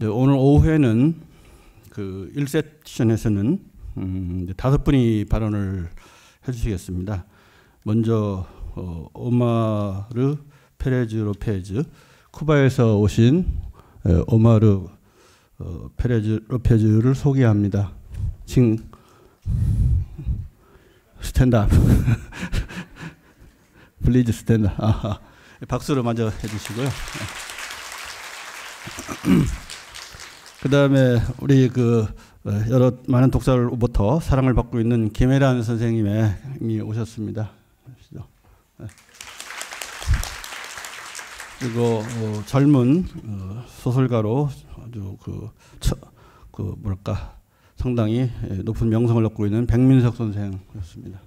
네, 오늘 오후에는 그 1세션에서는 5분이 발언을 해주시겠습니다. 먼저 오마르 페레즈 로페즈, 쿠바에서 오신 오마르 페레즈 로페즈를 소개합니다. 스탠드업. 플리즈 스탠드업. 박수로 먼저 해주시고요. 그 다음에 우리 그 여러 많은 독자로부터 사랑을 받고 있는 김혜란 선생님이 오셨습니다. 그리고 젊은 소설가로 아주 상당히 높은 명성을 얻고 있는 백민석 선생이었습니다.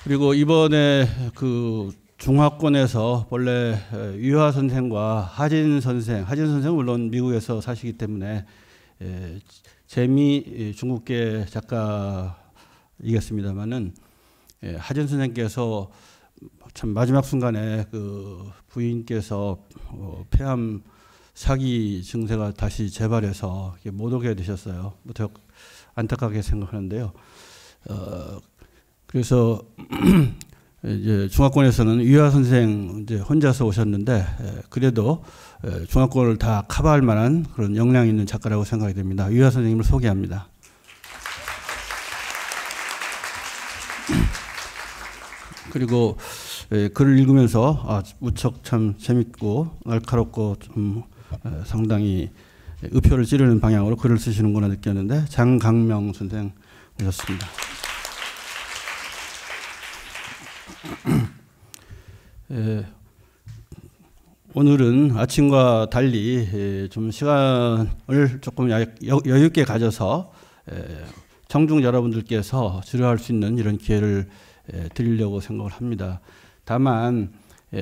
그리고 이번에 그 중화권에서 본래 유하 선생과 하진 선생은 물론 미국에서 사시기 때문에 재미 중국계 작가이겠습니다만은 하진 선생께서 참 마지막 순간에 그 부인께서 폐암 사기 증세가 다시 재발해서 못 오게 되셨어요. 무척 안타깝게 생각하는데요. 그래서 이제 중화권에서는 유하 선생 이제 혼자서 오셨는데 그래도 중화권을 다 커버할 만한 그런 역량 있는 작가라고 생각이 됩니다. 유하 선생님을 소개합니다. 그리고 글을 읽으면서 무척 참 재밌고 날카롭고 좀 상당히 의표를 찌르는 방향으로 글을 쓰시는구나 느꼈는데 장강명 선생 오셨습니다. 오늘은 아침과 달리 좀 시간을 조금 여유 있게 가져서 청중 여러분들께서 지루할 수 있는 이런 기회를 드리려고 생각을 합니다. 다만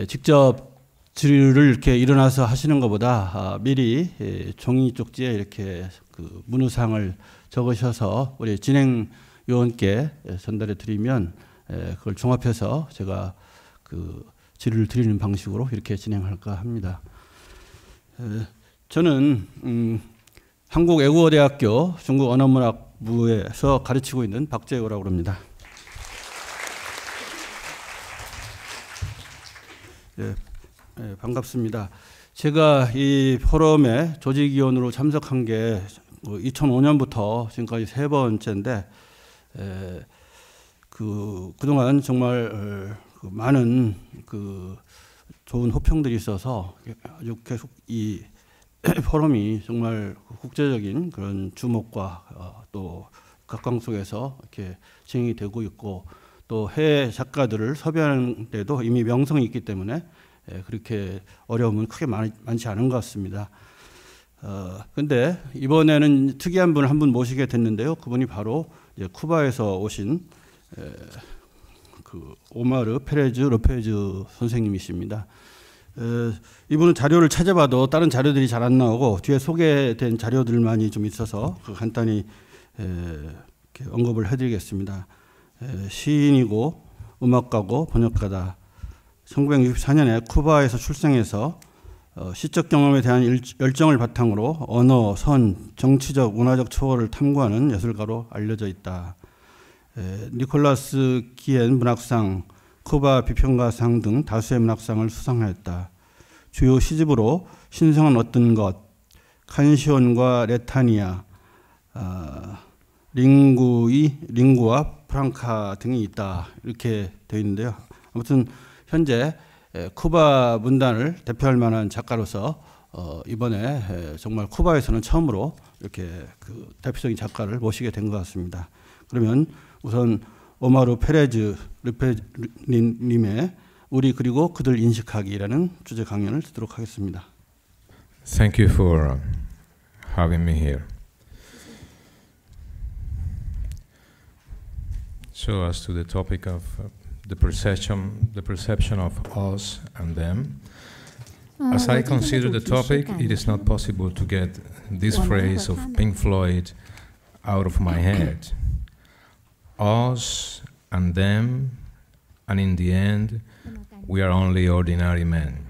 직접 질의를 이렇게 일어나서 하시는 것보다 미리 종이 쪽지에 이렇게 그 문의사항을 적으셔서 우리 진행 요원께 전달해 드리면 그걸 종합해서 제가 그 질의를 드리는 방식으로 이렇게 진행할까 합니다. 저는 한국외국어대학교 중국언어문학부에서 가르치고 있는 박재호라고 합니다. 반갑습니다. 제가 이 포럼에 조직위원으로 참석한 게 2005년부터 지금까지 3번째인데 그동안 정말 많은 좋은 호평들이 있어서 아주 계속 이 포럼이 정말 국제적인 그런 주목과 또 각광 속에서 이렇게 진행이 되고 있고 또 해외 작가들을 섭외하는 데도 이미 명성이 있기 때문에 그렇게 어려움은 크게 많지 않은 것 같습니다. 근데 이번에는 특이한 분을 한 분 모시게 됐는데요. 그분이 바로 이제 쿠바에서 오신 그 오마르 페레즈 로페즈 선생님이십니다. 이분은 자료를 찾아봐도 다른 자료들이 잘 안 나오고 뒤에 소개된 자료들만이 좀 있어서 간단히 이렇게 언급을 해드리겠습니다. 시인이고 음악가고 번역가다. 1964년에 쿠바에서 출생해서 시적 경험에 대한 열정을 바탕으로 언어, 선, 정치적, 문화적 초월을 탐구하는 예술가로 알려져 있다. 니콜라스 기엔 문학상, 쿠바 비평가상 등 다수의 문학상을 수상하였다. 주요 시집으로 신성한 어떤 것, 칸시온과 레타니아, 링구와 프랑카 등이 있다. 이렇게 되어 있는데요. 아무튼 현재 쿠바 문단을 대표할 만한 작가로서 이번에 정말 쿠바에서는 처음으로 이렇게 그 대표적인 작가를 모시게 된 것 같습니다. 그러면 우선 오마르 페레즈 르페님의 우리 그리고 그들 인식하기라는 주제 강연을 듣도록 하겠습니다. Thank you for having me here. So as to the topic of the perception of us and them, as I consider the topic, it is not possible to get this phrase of Pink Floyd out of my head. Us and them, and in the end, we are only ordinary men.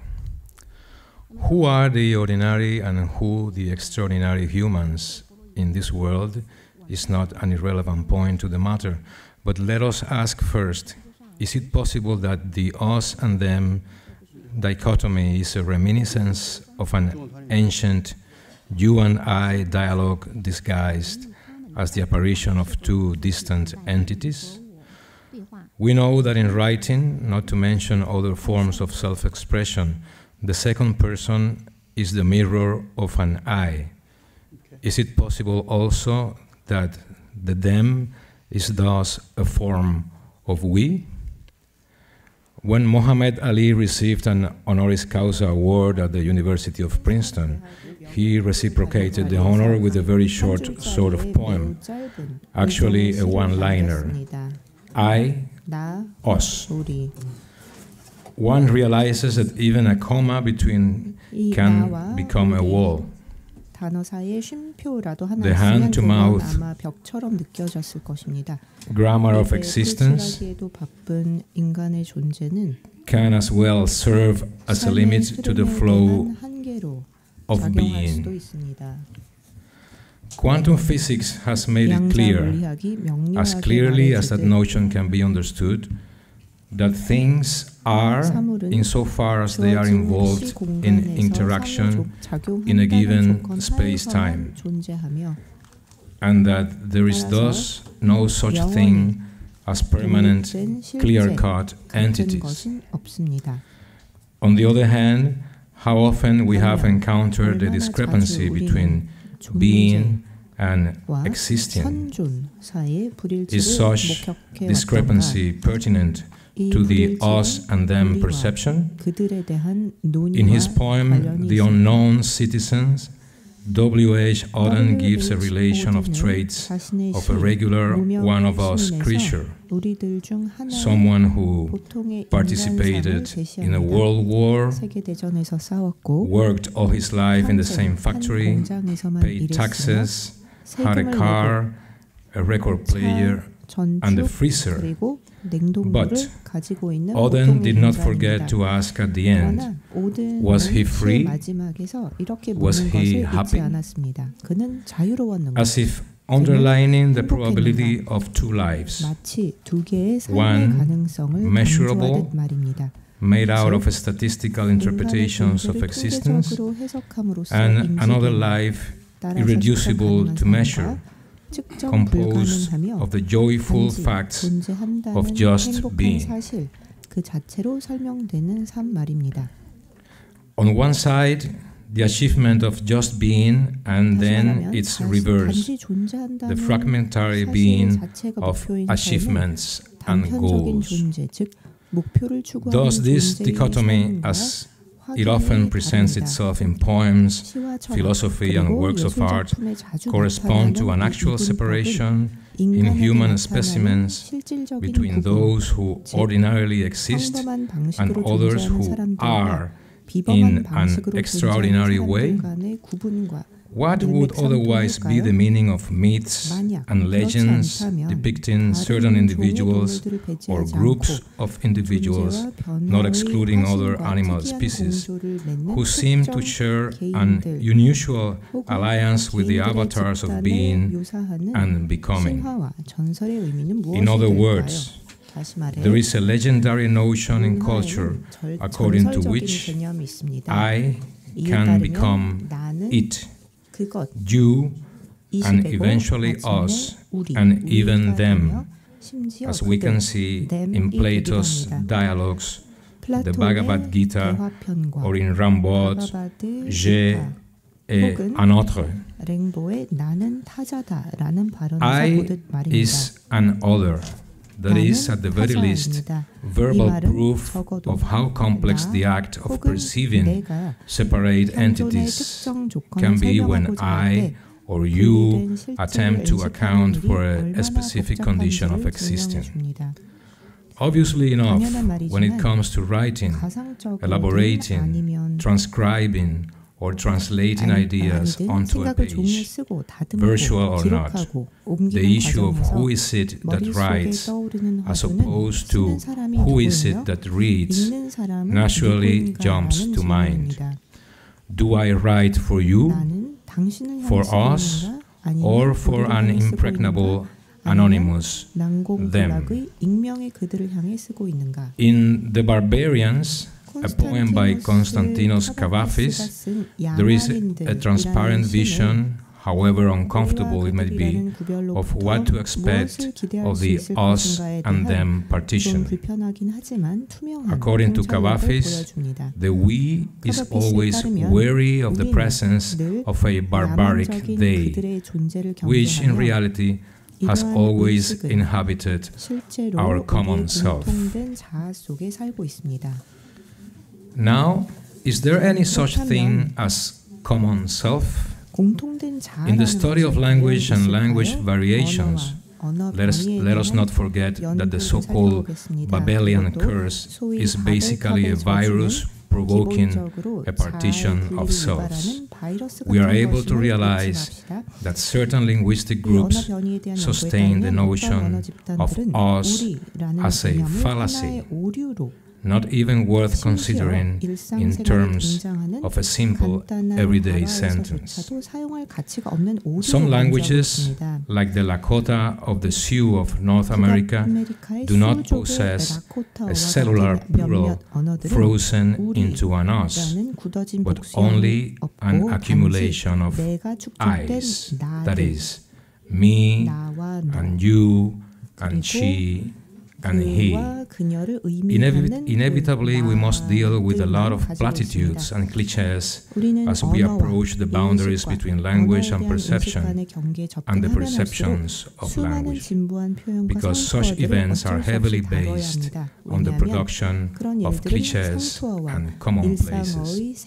Who are the ordinary and who the extraordinary humans in this world is not an irrelevant point to the matter. But let us ask first, is it possible that the us and them dichotomy is a reminiscence of an ancient you and I dialogue disguised as the apparition of two distant entities? We know that in writing, not to mention other forms of self-expression, the second person is the mirror of an I. Is it possible also that the them is thus a form of we? When Muhammad Ali received an honoris causa award at the University of Princeton, he reciprocated the honor with a very short sort of poem, actually a one-liner. I, us. One realizes that even a comma between can become a wall. The hand-to-mouth grammar of existence can as well serve as a limit to the flow of being. Quantum physics has made it clear, as clearly as that notion can be understood, that things are insofar as they are involved in interaction in a given space-time, and that there is thus no such thing as permanent, clear-cut entities. On the other hand, how often we have encountered the discrepancy between being and existing. Is such discrepancy pertinent to the us and them perception? In his poem, The Unknown Citizens, W.H. Auden gives a relation of traits of a regular one-of-us creature, someone who participated in a world war, worked all his life in the same factory, paid taxes, had a car, a record player, and a freezer. But Auden did not forget to ask at the end, was he free? Was he happy? As if underlining the probability of two lives, one measurable, made out of statistical interpretations of existence, and another life irreducible to measure, composed of the joyful facts of just being. On one side, the achievement of just being, and then its reverse, the fragmentary being of achievements and goals. Thus, this dichotomy, as it often presents itself in poems, philosophy, and works of art, correspond to an actual separation in human specimens between those who ordinarily exist and others who are in an extraordinary way. What would otherwise be the meaning of myths and legends depicting certain individuals or groups of individuals, not excluding other animal species, who seem to share an unusual alliance with the avatars of being and becoming? In other words, there is a legendary notion in culture according to which I can become it, you, and eventually us, and even them, as we can see in Plato's dialogues, the Bhagavad Gita, or in Rimbaud's Je et un autre. I is an other. That is, at the very least, verbal proof of how complex the act of perceiving separate entities can be when I or you attempt to account for a specific condition of existing. Obviously enough, when it comes to writing, elaborating, transcribing, or translating ideas onto a page, virtual or not, the issue of who is it that writes as opposed to who is it that reads naturally jumps to mind. Do I write for you, 나는 당신을 for 향해 us, 쓰고 있는가? 아니면 or for 우리를 an 향해 쓰고 impregnable 있는가? anonymous 난공불락의 익명의 그들을 향해 쓰고 있는가? In The Barbarians, a poem by Konstantinos Kavafis, there is a transparent vision, however uncomfortable it may be, of what to expect of the us and them partition. According to Kavafis, the we is always wary of the presence of a barbaric they, which in reality has always inhabited our common self. Now, is there any such thing as common self? In the study of language and language variations, let us not forget that the so-called Babelian curse is basically a virus provoking a partition of selves. We are able to realize that certain linguistic groups sustain the notion of us as a fallacy, not even worth considering in terms of a simple everyday sentence. Some languages, like the Lakota of the Sioux of North America, do not possess a cellular plural frozen into an us, but only an accumulation of I's, that is, me and you and she and he. Inevitably, we must deal with a lot of platitudes and cliches as we approach the boundaries between language and perception and the perceptions of language, because such events are heavily based on the production of cliches and commonplaces.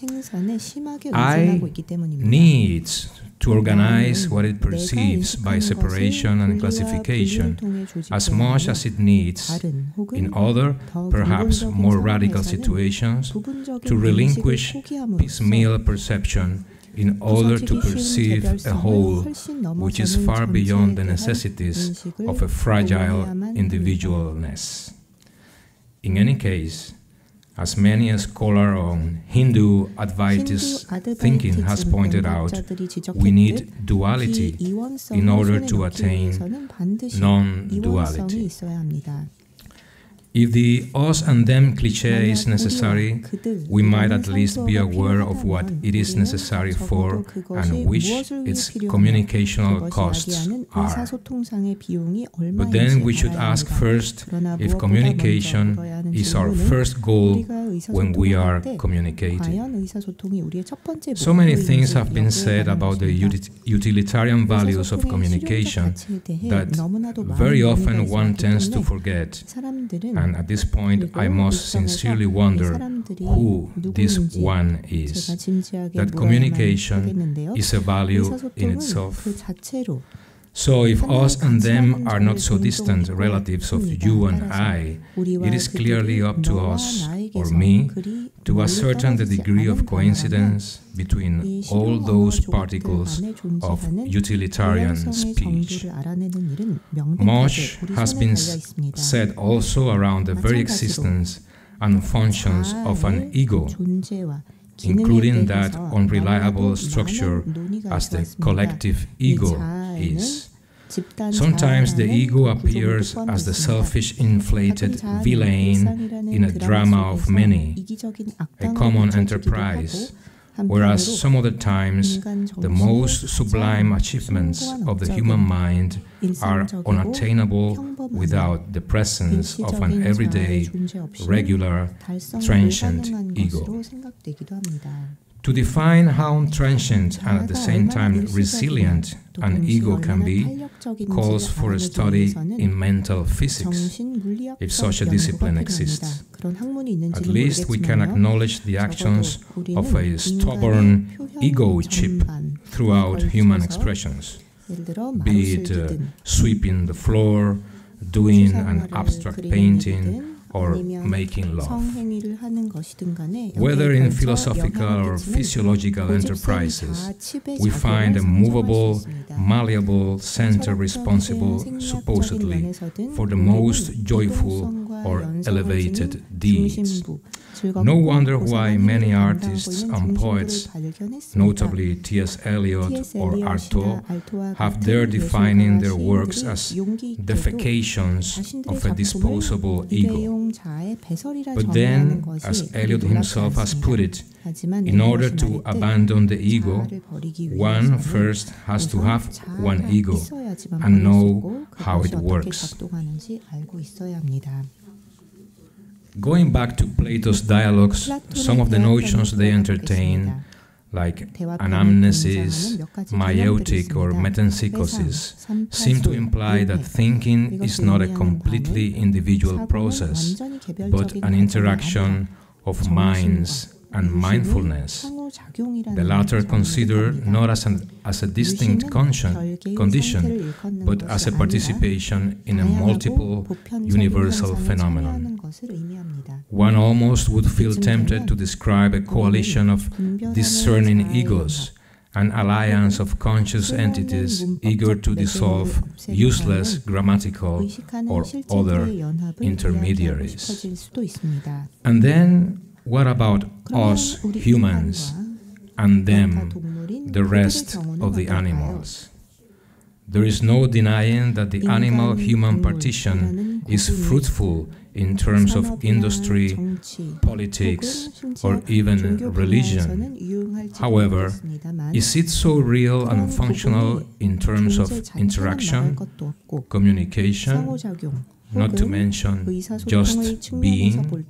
I needs to organize what it perceives by separation and classification as much as it needs, in other, perhaps more radical situations, to relinquish piecemeal perception in order to perceive a whole which is far beyond the necessities of a fragile individualness. In any case, as many a scholar on Hindu Advaitist thinking has pointed out, we need duality in order to attain non-duality. If the us and them cliché is necessary, we might at least be aware of what it is necessary for and which its communicational costs are. But then we should ask first if communication is our first goal when we are communicating. So many things have been said about the utilitarian values of communication that very often one tends to forget. And at this point, I must sincerely wonder who this one is. That communication is a value in itself. So if us and them are not so distant relatives of you and I, it is clearly up to us, or me, to ascertain the degree of coincidence between all those particles of utilitarian speech. Much has been said also around the very existence and functions of an ego, including that unreliable structure as the collective ego is. Sometimes the ego appears as the selfish, inflated villain in a drama of many, a common enterprise, whereas some other times the most sublime achievements of the human mind are unattainable without the presence of an everyday, regular, transient ego. To define how transient and at the same time resilient an ego can be calls for a study in mental physics, if such a discipline exists. At least we can acknowledge the actions of a stubborn ego chip throughout human expressions, be it sweeping the floor, doing an abstract painting, or making love. Whether in philosophical or physiological enterprises, we find a movable, malleable center responsible, supposedly, for the most joyful or elevated deeds. No wonder why many artists and poets, notably T.S. Eliot or Artaud, have dared defining their works as defecations of a disposable ego. But then, as Eliot himself has put it, in order to abandon the ego, one first has to have one ego and know how it works. Going back to Plato's dialogues, some of the notions they entertain, like anamnesis, meiotic, or metempsychosis, seem to imply that thinking is not a completely individual process, but an interaction of minds and mindfulness. The latter considered not as a distinct condition, but as a participation in a multiple universal phenomenon. One almost would feel tempted to describe a coalition of discerning egos, an alliance of conscious entities eager to dissolve useless grammatical or other intermediaries. And then, what about us humans and them, the rest of the animals? There is no denying that the animal-human partition is fruitful in terms of industry, politics, or even religion. However, is it so real and functional in terms of interaction, communication, not to mention just being?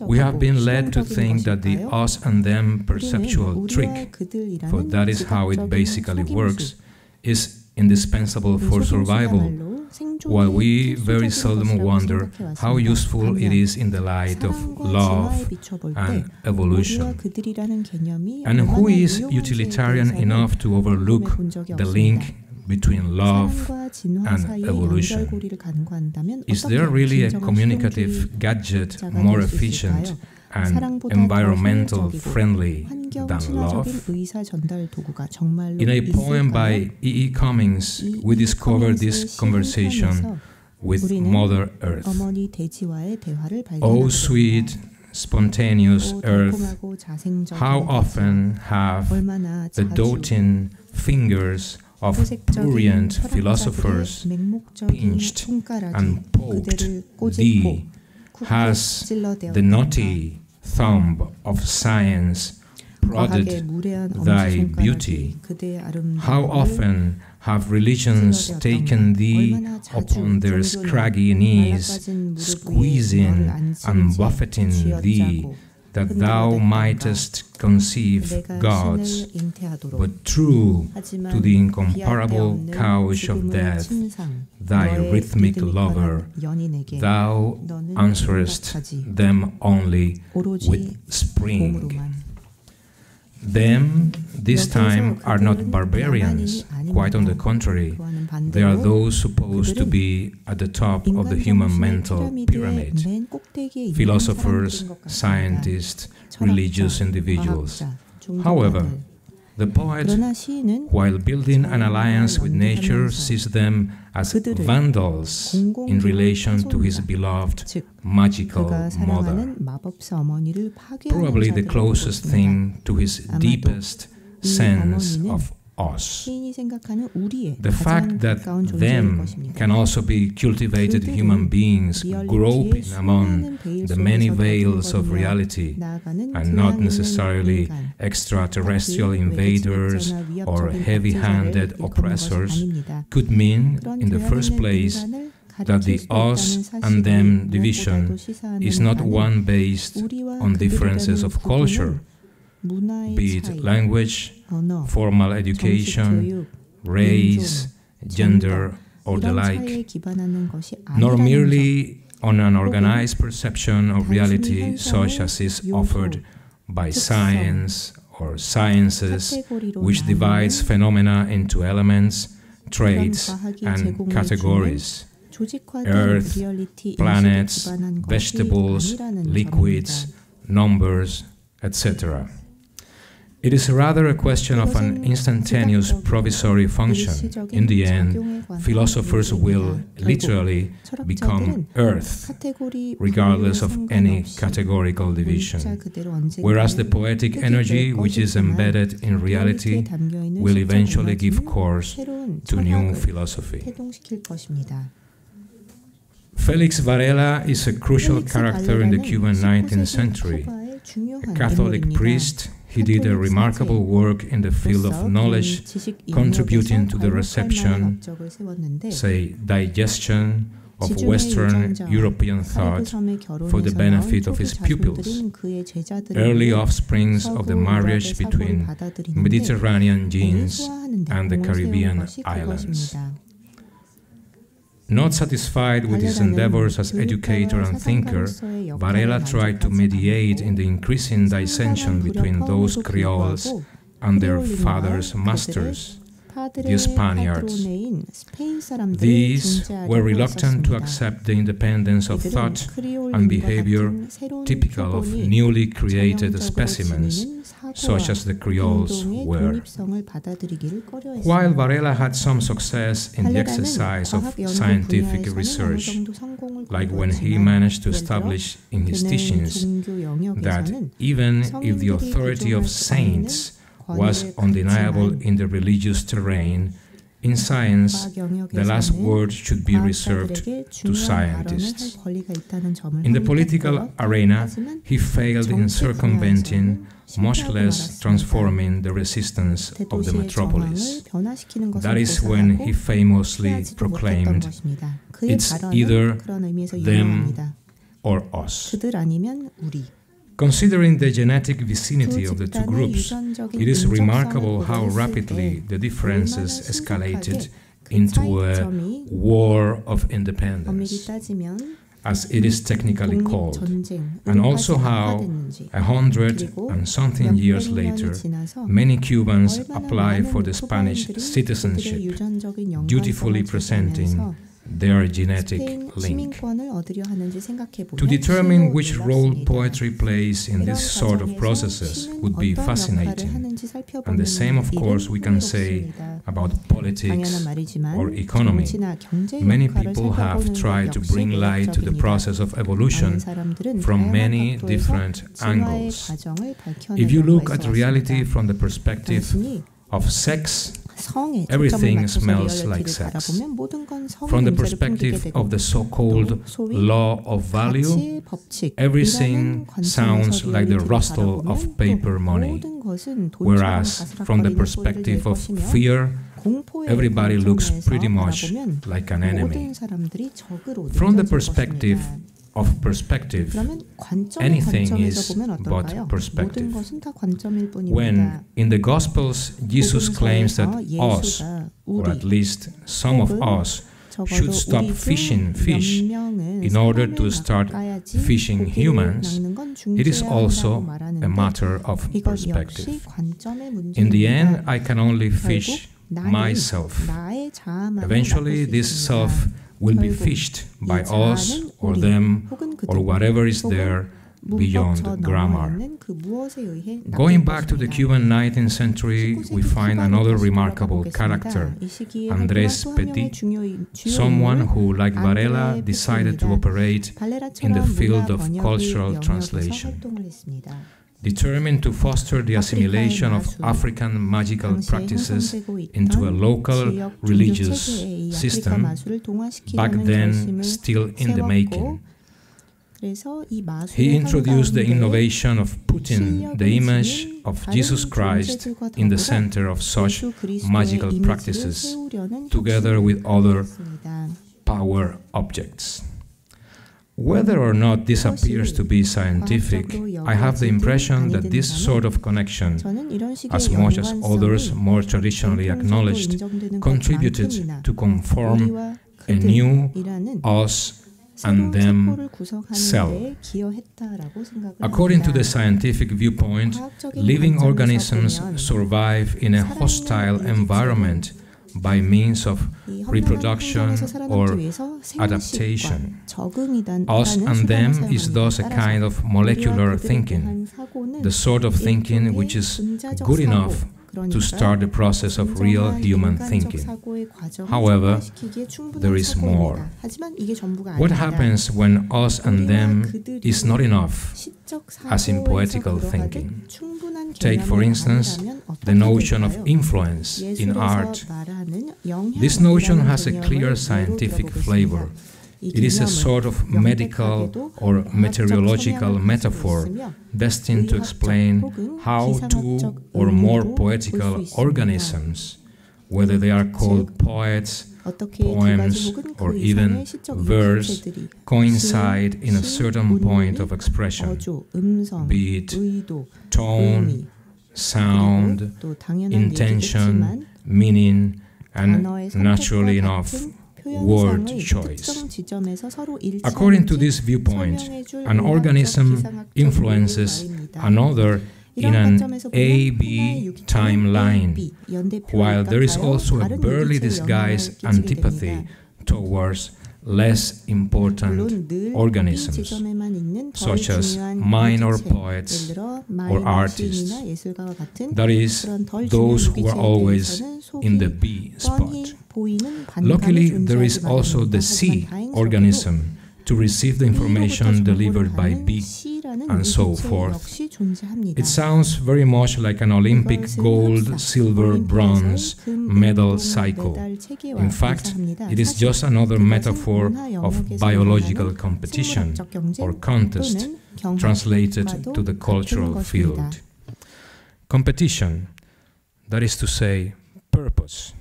We have been led to think that the us and them perceptual trick, for that is how it basically works, is indispensable for survival, while we very seldom wonder how useful it is in the light of love and evolution. And who is utilitarian enough to overlook the link between love and evolution? Is there really a communicative gadget more efficient and environmental friendly than love? In a poem by E.E. Cummings, we discover this conversation with Mother Earth. Oh, sweet, spontaneous Earth, how often have the doting fingers of prurient philosophers pinched and poked thee? Has the naughty thumb of science prodded thy beauty? How often have religions taken thee upon their scraggy knees, squeezing and buffeting thee, that thou mightest conceive gods, but true to the incomparable couch of death, thy rhythmic lover, thou answerest them only with spring. Them, this time, are not barbarians, quite on the contrary. They are those supposed to be at the top of the human mental pyramid: philosophers, scientists, religious individuals. However, the poet, while building an alliance with nature, sees them as vandals in relation to his beloved magical mother, probably the closest thing to his deepest sense of us. The fact that them can also be cultivated human beings groping among the many veils of reality, and not necessarily extraterrestrial invaders or heavy-handed oppressors, could mean, in the first place, that the us and them division is not one based on differences of culture, be it language, formal education, race, gender, or the like, nor merely on an organized perception of reality such as is offered by science or sciences, which divides phenomena into elements, traits, and categories: earth, planets, vegetables, liquids, numbers, etc. It is rather a question of an instantaneous provisory function. In the end, philosophers will literally become earth, regardless of any categorical division, whereas the poetic energy which is embedded in reality will eventually give course to new philosophy. Felix Varela is a crucial character in the Cuban 19th century. A Catholic priest, he did a remarkable work in the field of knowledge, contributing to the reception, say, digestion of Western European thought for the benefit of his pupils, early offsprings of the marriage between Mediterranean genes and the Caribbean islands. Not satisfied with his endeavors as educator and thinker, Varela tried to mediate in the increasing dissension between those Creoles and their fathers' masters, the Spaniards. These were reluctant to accept the independence of thought and behavior typical of newly created specimens, such as the Creoles were. While Varela had some success in the exercise of scientific research, like when he managed to establish in his teachings that even if the authority of saints was undeniable in the religious terrain, in science, the last word should be reserved to scientists. In the political arena, he failed in circumventing, much less transforming the resistance of the metropolis. That is when he famously proclaimed, "It's either them or us." Considering the genetic vicinity of the two groups, it is remarkable how rapidly the differences escalated into a war of independence, as it is technically called, and also how 100 and something years later, many Cubans apply for the Spanish citizenship, dutifully presenting their genetic link. To determine which role poetry plays in this sort of processes would be fascinating, and the same, of course, we can say about politics or economy. Many people have tried to bring light to the process of evolution from many different angles. If you look at reality from the perspective of sex, everything smells like sex. From the perspective of the so-called law of value, everything sounds like the rustle of paper money. Whereas from the perspective of fear, everybody looks pretty much like an enemy. From the perspective of perspective, anything is but perspective. When in the Gospels Jesus claims that us, or at least some of us, should stop fishing fish in order to start fishing humans, it is also a matter of perspective. In the end, I can only fish myself. Eventually, this self will be fished by us or them or whatever is there beyond grammar. Going back to the Cuban 19th century, we find another remarkable character, Andrés Petit, someone who, like Varela, decided to operate in the field of cultural translation. Determined to foster the assimilation of African magical practices into a local religious system, back then still in the making. He introduced the innovation of putting the image of Jesus Christ in the center of such magical practices, together with other power objects. Whether or not this appears to be scientific, I have the impression that this sort of connection, as much as others more traditionally acknowledged, contributed to conform a new us and them self. According to the scientific viewpoint, living organisms survive in a hostile environment by means of reproduction or adaptation. Us and them is thus a kind of molecular thinking. the sort of thinking which is good enough to start the process of real human thinking. However, there is more. What happens when us and them is not enough, as in poetical thinking? Take, for instance, the notion of influence in art. This notion has a clear scientific flavor. It is a sort of medical or meteorological metaphor destined to explain how two or more poetical organisms, whether they are called poets, poems, or even verse, coincide in a certain point of expression, be it tone, sound, intention, meaning, and naturally enough, word choice. According to this viewpoint, an organism influences another in an A-B timeline, while there is also a barely disguised antipathy towards less important organisms, such as minor poets or artists, that is, those who are always in the B spot. Luckily, there is also the C organism to receive the information delivered by B, and so forth. It sounds very much like an Olympic gold, silver, bronze medal cycle. In fact, it is just another metaphor of biological competition or contest translated to the cultural field. Competition, that is to say, purpose.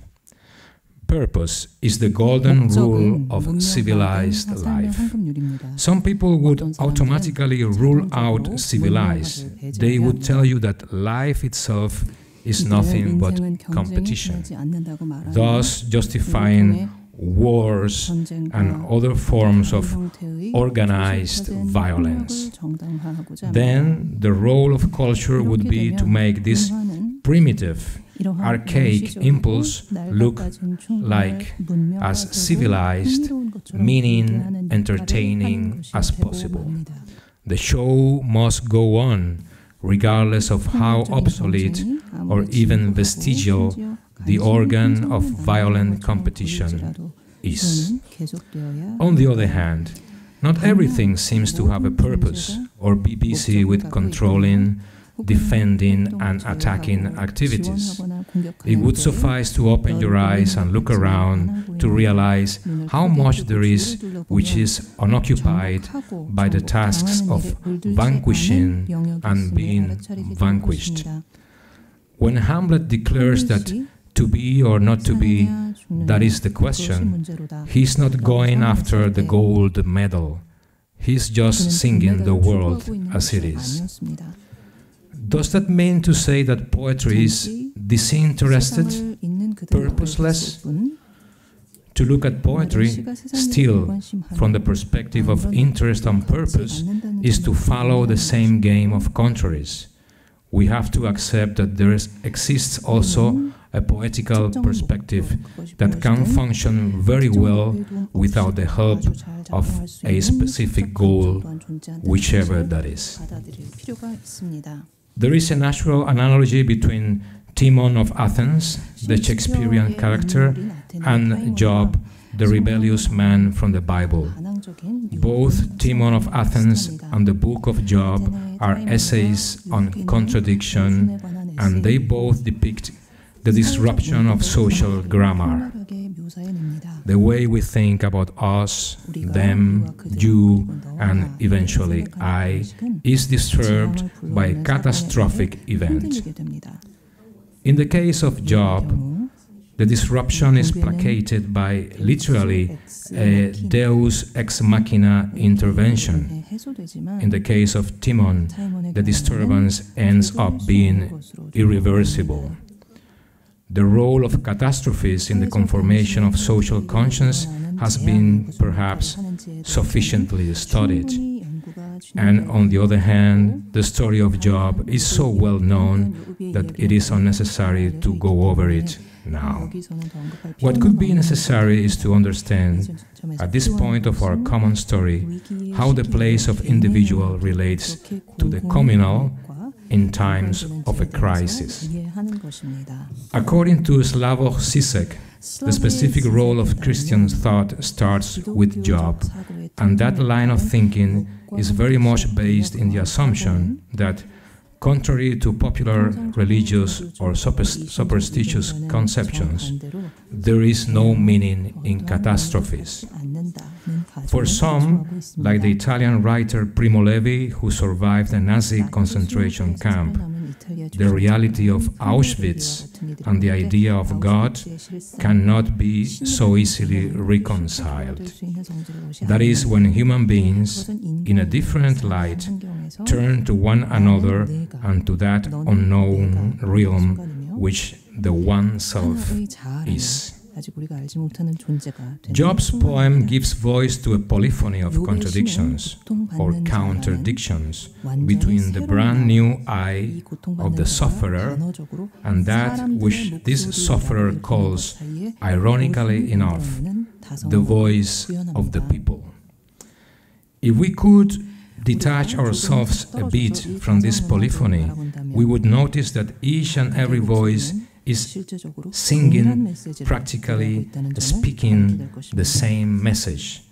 Purpose is the golden rule of civilized life. Some people would automatically rule out civilized. They would tell you that life itself is nothing but competition, thus justifying wars and other forms of organized violence. Then the role of culture would be to make this primitive, archaic impulse look like as civilized, meaning entertaining as possible. The show must go on, regardless of how obsolete or even vestigial the organ of violent competition is. On the other hand, not everything seems to have a purpose or be busy with controlling, defending and attacking activities. It would suffice to open your eyes and look around to realize how much there is which is unoccupied by the tasks of vanquishing and being vanquished. When Hamlet declares that to be or not to be, that is the question, he's not going after the gold medal. He's just singing the world as it is. Does that mean to say that poetry is disinterested, purposeless? To look at poetry still from the perspective of interest and purpose is to follow the same game of contraries. We have to accept that there exists also a poetical perspective that can function very well without the help of a specific goal, whichever that is. There is a natural analogy between Timon of Athens, the Shakespearean character, and Job, the rebellious man from the Bible. Both Timon of Athens and the book of Job are essays on contradiction, and they both depict the disruption of social grammar. The way we think about us, them, you, and eventually I is disturbed by a catastrophic event. In the case of Job, the disruption is placated by literally a deus ex machina intervention. In the case of Timon, the disturbance ends up being irreversible. The role of catastrophes in the conformation of social conscience has been perhaps sufficiently studied. And on the other hand, the story of Job is so well known that it is unnecessary to go over it now. What could be necessary is to understand, at this point of our common story, how the place of individual relates to the communal in times of a crisis. According to Slavoj Žižek, the specific role of Christian thought starts with Job, and that line of thinking is very much based in the assumption that, contrary to popular religious or superstitious conceptions, there is no meaning in catastrophes. For some, like the Italian writer Primo Levi, who survived a Nazi concentration camp, the reality of Auschwitz and the idea of God cannot be so easily reconciled. That is, when human beings, in a different light, turn to one another and to that unknown realm which the One Self is. Job's poem gives voice to a polyphony of contradictions or counterdictions between the brand new I of the sufferer and that which this sufferer calls, ironically enough, the voice of the people. If we could detach ourselves a bit from this polyphony, we would notice that each and every voice is singing, practically speaking the same message.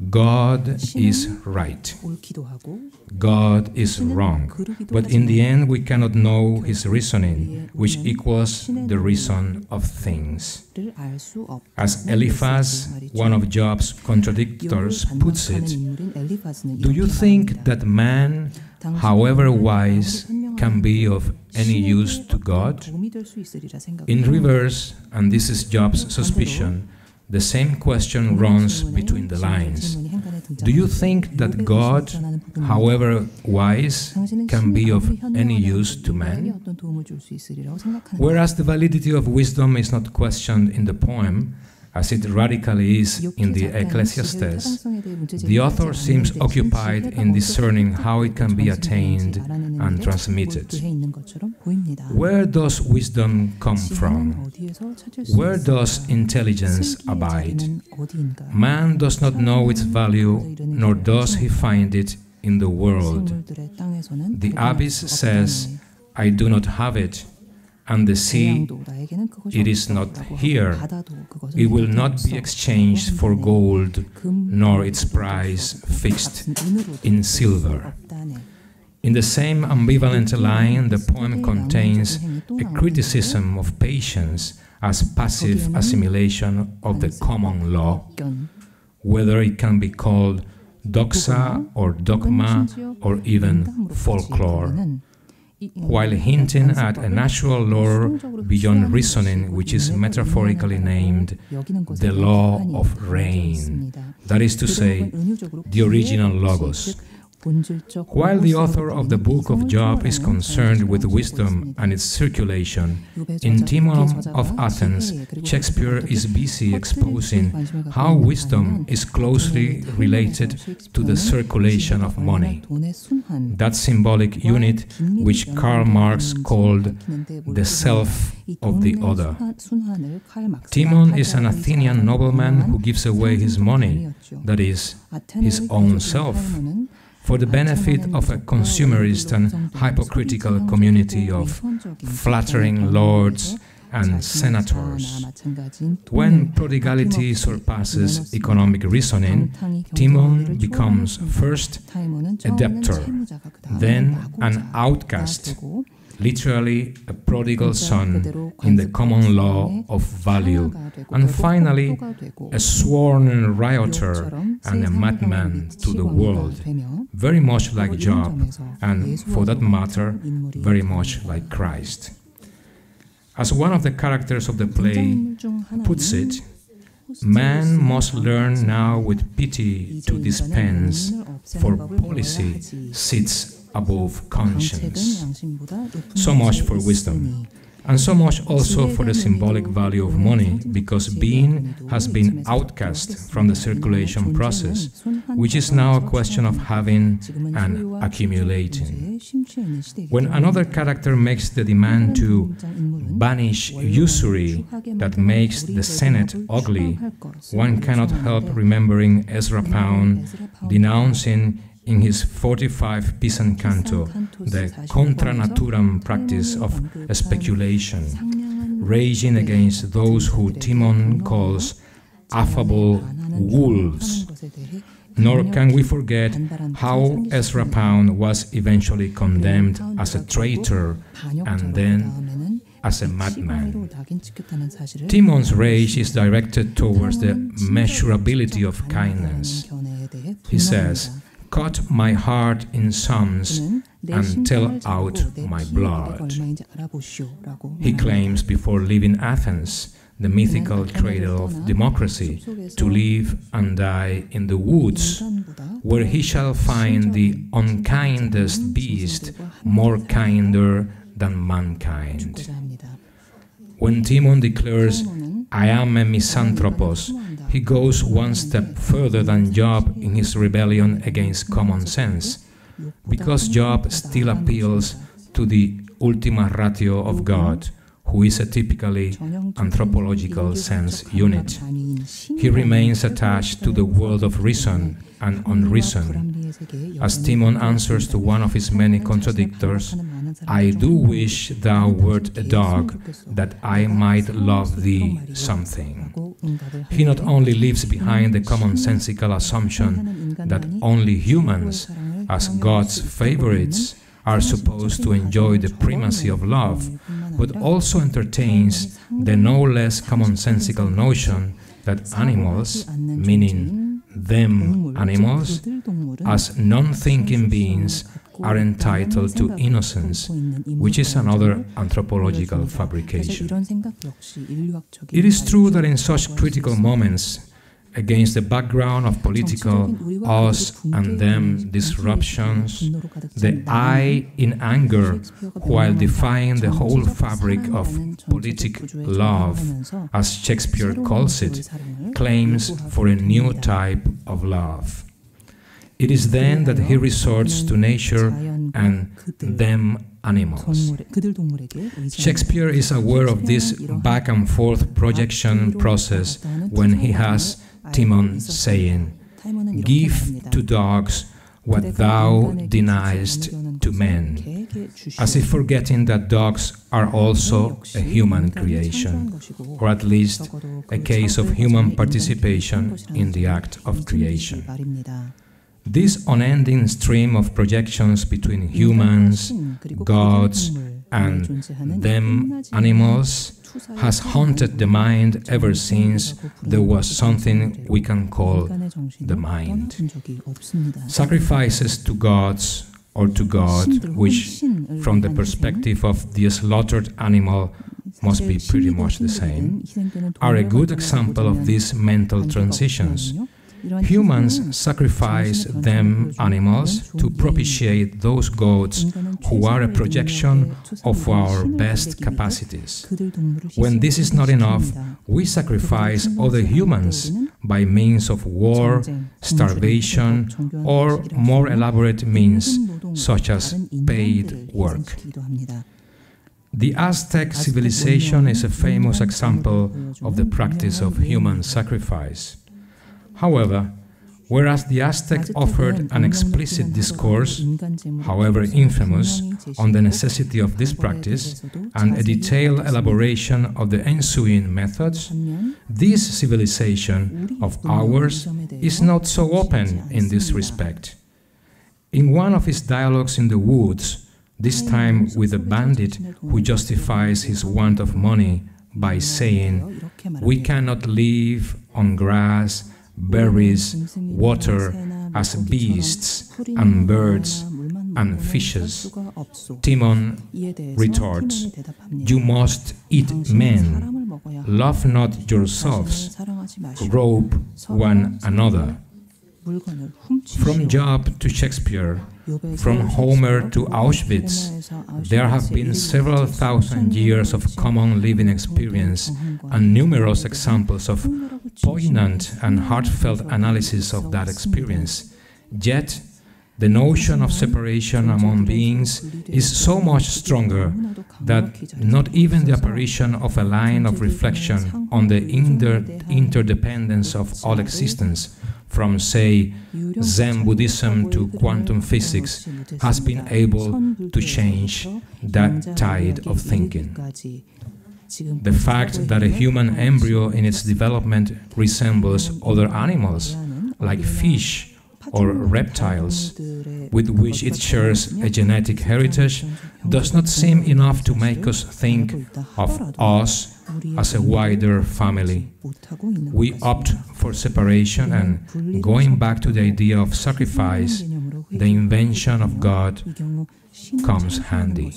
God is right. God is wrong. But in the end, we cannot know his reasoning, which equals the reason of things. As Eliphaz, one of Job's contradictors, puts it, do you think that man, however wise, can be of any use to God? In reverse, and this is Job's suspicion, the same question runs between the lines. Do you think that God, however wise, can be of any use to man? Whereas the validity of wisdom is not questioned in the poem, as it radically is in the Ecclesiastes, the author seems occupied in discerning how it can be attained and transmitted. Where does wisdom come from? Where does intelligence abide? Man does not know its value, nor does he find it in the world. The abyss says, I do not have it, and the sea, it is not here. It will not be exchanged for gold, nor its price fixed in silver. In the same ambivalent line, the poem contains a criticism of patience as passive assimilation of the common law, whether it can be called doxa or dogma or even folklore, while hinting at a natural law beyond reasoning, which is metaphorically named the law of rain, that is to say, the original logos. While the author of the book of Job is concerned with wisdom and its circulation, in Timon of Athens, Shakespeare is busy exposing how wisdom is closely related to the circulation of money, that symbolic unit which Karl Marx called the self of the other. Timon is an Athenian nobleman who gives away his money, that is, his own self, for the benefit of a consumerist and hypocritical community of flattering lords and senators. When prodigality surpasses economic reasoning, Timon becomes first a debtor, then an outcast, literally a prodigal son in the common law of value, and finally a sworn rioter and a madman to the world, very much like Job, and for that matter, very much like Christ. As one of the characters of the play puts it, man must learn now with pity to dispense, for policy sits above conscience. So much for wisdom, and so much also for the symbolic value of money, because being has been outcast from the circulation process, which is now a question of having and accumulating. When another character makes the demand to banish usury that makes the Senate ugly, one cannot help remembering Ezra Pound denouncing in his 45 Pisan canto the contra naturam practice of speculation, raging against those who Timon calls affable wolves. Nor can we forget how Ezra Pound was eventually condemned as a traitor and then as a madman. Timon's rage is directed towards the measurability of kindness. He says, "Cut my heart in sums and tell out my blood." He claims before leaving Athens, the mythical cradle of democracy, to live and die in the woods, where he shall find the unkindest beast more kinder than mankind. When Timon declares, "I am a misanthropos," he goes one step further than Job in his rebellion against common sense, because Job still appeals to the ultima ratio of God, who is a typically anthropological sense unit. He remains attached to the world of reason and unreason. As Timon answers to one of his many contradictors, "I do wish thou wert a dog, that I might love thee something." He not only leaves behind the commonsensical assumption that only humans, as God's favorites, are supposed to enjoy the primacy of love, but also entertains the no less commonsensical notion that animals, meaning them animals, as non-thinking beings, are entitled to innocence, which is another anthropological fabrication. It is true that in such critical moments, against the background of political us and them disruptions, the I in anger, while defying the whole fabric of politic love, as Shakespeare calls it, claims for a new type of love. It is then that he resorts to nature and them animals. Shakespeare is aware of this back and forth projection process when he has Timon saying, "Give to dogs what thou deniest to men," as if forgetting that dogs are also a human creation, or at least a case of human participation in the act of creation. This unending stream of projections between humans, gods, and them animals has haunted the mind ever since there was something we can call the mind. Sacrifices to gods or to God, which from the perspective of the slaughtered animal must be pretty much the same, are a good example of these mental transitions. Humans sacrifice them animals to propitiate those gods who are a projection of our best capacities. When this is not enough, we sacrifice other humans by means of war, starvation, or more elaborate means such as paid work. The Aztec civilization is a famous example of the practice of human sacrifice. However, whereas the Aztec offered an explicit discourse, however infamous, on the necessity of this practice and a detailed elaboration of the ensuing methods, this civilization of ours is not so open in this respect. In one of his dialogues in the woods, this time with a bandit who justifies his want of money by saying, "We cannot live on grass, berries, water, as beasts and birds and fishes," Timon retorts, "You must eat men, love not yourselves, rob one another." From Job to Shakespeare, from Homer to Auschwitz, there have been several thousand years of common living experience and numerous examples of poignant and heartfelt analysis of that experience. Yet, the notion of separation among beings is so much stronger that not even the apparition of a line of reflection on the interdependence of all existence from, say, Zen Buddhism to quantum physics, has been able to change that tide of thinking. The fact that a human embryo in its development resembles other animals, like fish or reptiles, with which it shares a genetic heritage, does not seem enough to make us think of us as a wider family. We opt for separation, and going back to the idea of sacrifice, the invention of God comes handy.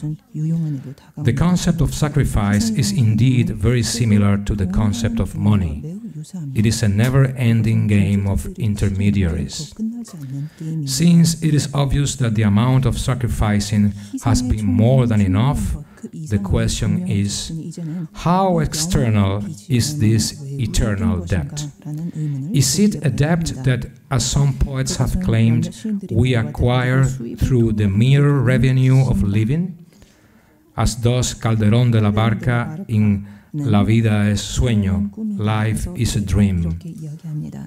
The concept of sacrifice is indeed very similar to the concept of money. It is a never-ending game of intermediaries. Since it is obvious that the amount of sacrificing has been more than enough, the question is, how external is this eternal debt? Is it a debt that, as some poets have claimed, we acquire through the mere revenue of living? As does Calderón de la Barca in La vida es sueño, life is a dream.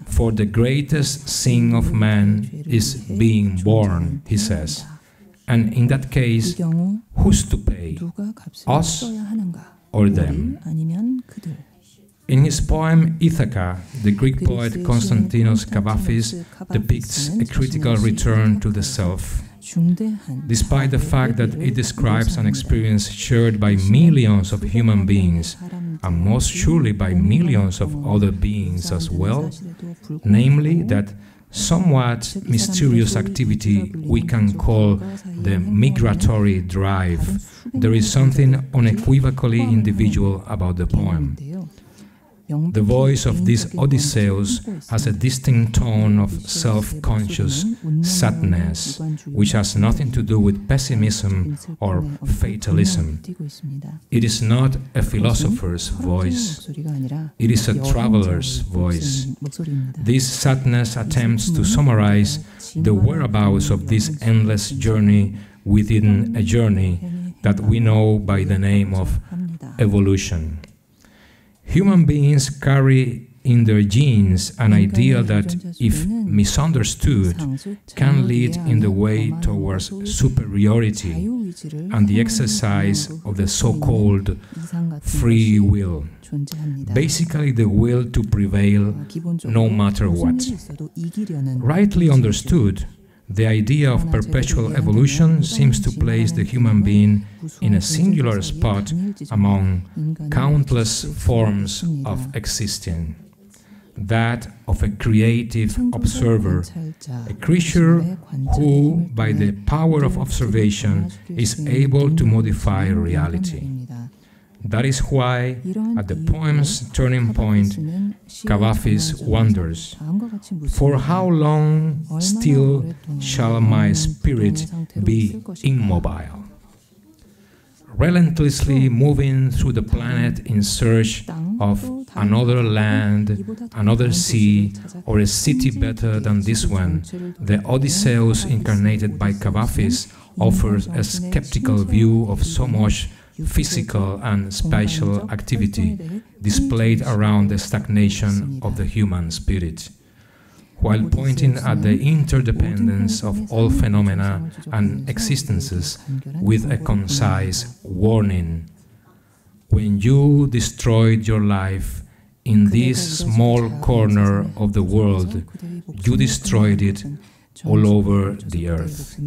For the greatest sin of man is being born, he says. And in that case, who's to pay? Us or them? In his poem Ithaca, the Greek poet Konstantinos Kavafis depicts a critical return to the self. Despite the fact that it describes an experience shared by millions of human beings, and most surely by millions of other beings as well, namely that somewhat mysterious activity we can call the migratory drive, there is something unequivocally individual about the poem. The voice of this Odysseus has a distinct tone of self-conscious sadness, which has nothing to do with pessimism or fatalism. It is not a philosopher's voice. It is a traveler's voice. This sadness attempts to summarize the whereabouts of this endless journey within a journey that we know by the name of evolution. Human beings carry in their genes an ideal that, if misunderstood, can lead in the way towards superiority and the exercise of the so-called free will. Basically, the will to prevail no matter what. Rightly understood, the idea of perpetual evolution seems to place the human being in a singular spot among countless forms of existing, that of a creative observer, a creature who, by the power of observation, is able to modify reality. That is why, at the poem's turning point, Kavafis wonders, "For how long still shall my spirit be immobile?" Relentlessly moving through the planet in search of another land, another sea, or a city better than this one, the Odysseus incarnated by Kavafis offers a skeptical view of so much physical and spatial activity displayed around the stagnation of the human spirit, while pointing at the interdependence of all phenomena and existences with a concise warning. When you destroyed your life in this small corner of the world, you destroyed it all over the earth.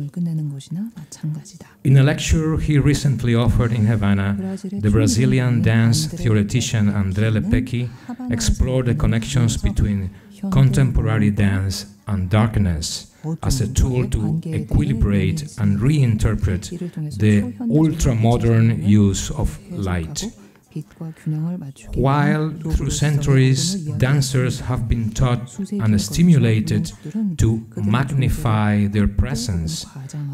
In a lecture he recently offered in Havana, the Brazilian dance theoretician André Lepecki explored the connections between contemporary dance and darkness as a tool to equilibrate and reinterpret the ultra-modern use of light. While through centuries dancers have been taught and stimulated to magnify their presence,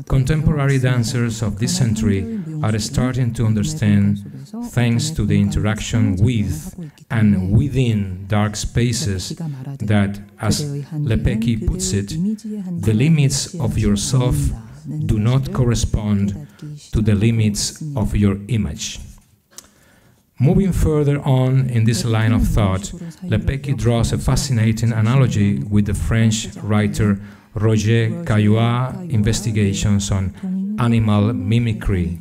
contemporary dancers of this century are starting to understand, thanks to the interaction with and within dark spaces, that, as Lepecki puts it, the limits of yourself do not correspond to the limits of your image. Moving further on in this line of thought, Lepecki draws a fascinating analogy with the French writer Roger Caillois' investigations on animal mimicry.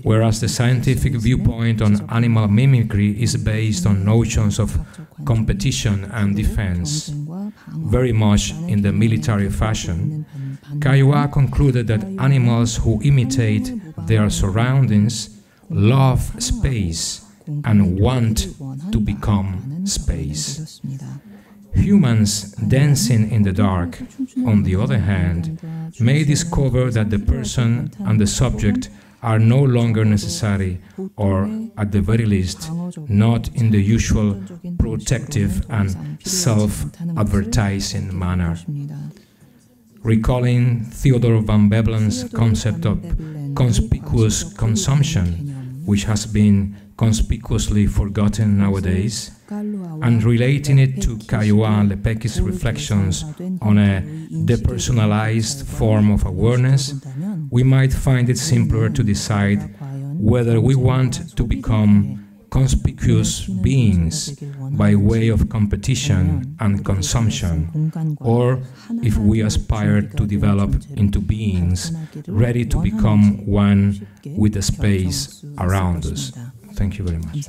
Whereas the scientific viewpoint on animal mimicry is based on notions of competition and defense, very much in the military fashion, Caillois concluded that animals who imitate their surroundings love space and want to become space. Humans dancing in the dark, on the other hand, may discover that the person and the subject are no longer necessary, or at the very least, not in the usual protective and self-advertising manner. Recalling Theodore van Bevelen's concept of conspicuous consumption, which has been conspicuously forgotten nowadays, and relating it to Caillois Lepecki's reflections on a depersonalized form of awareness, we might find it simpler to decide whether we want to become conspicuous beings by way of competition and consumption, or if we aspire to develop into beings ready to become one with the space around us. Thank you very much.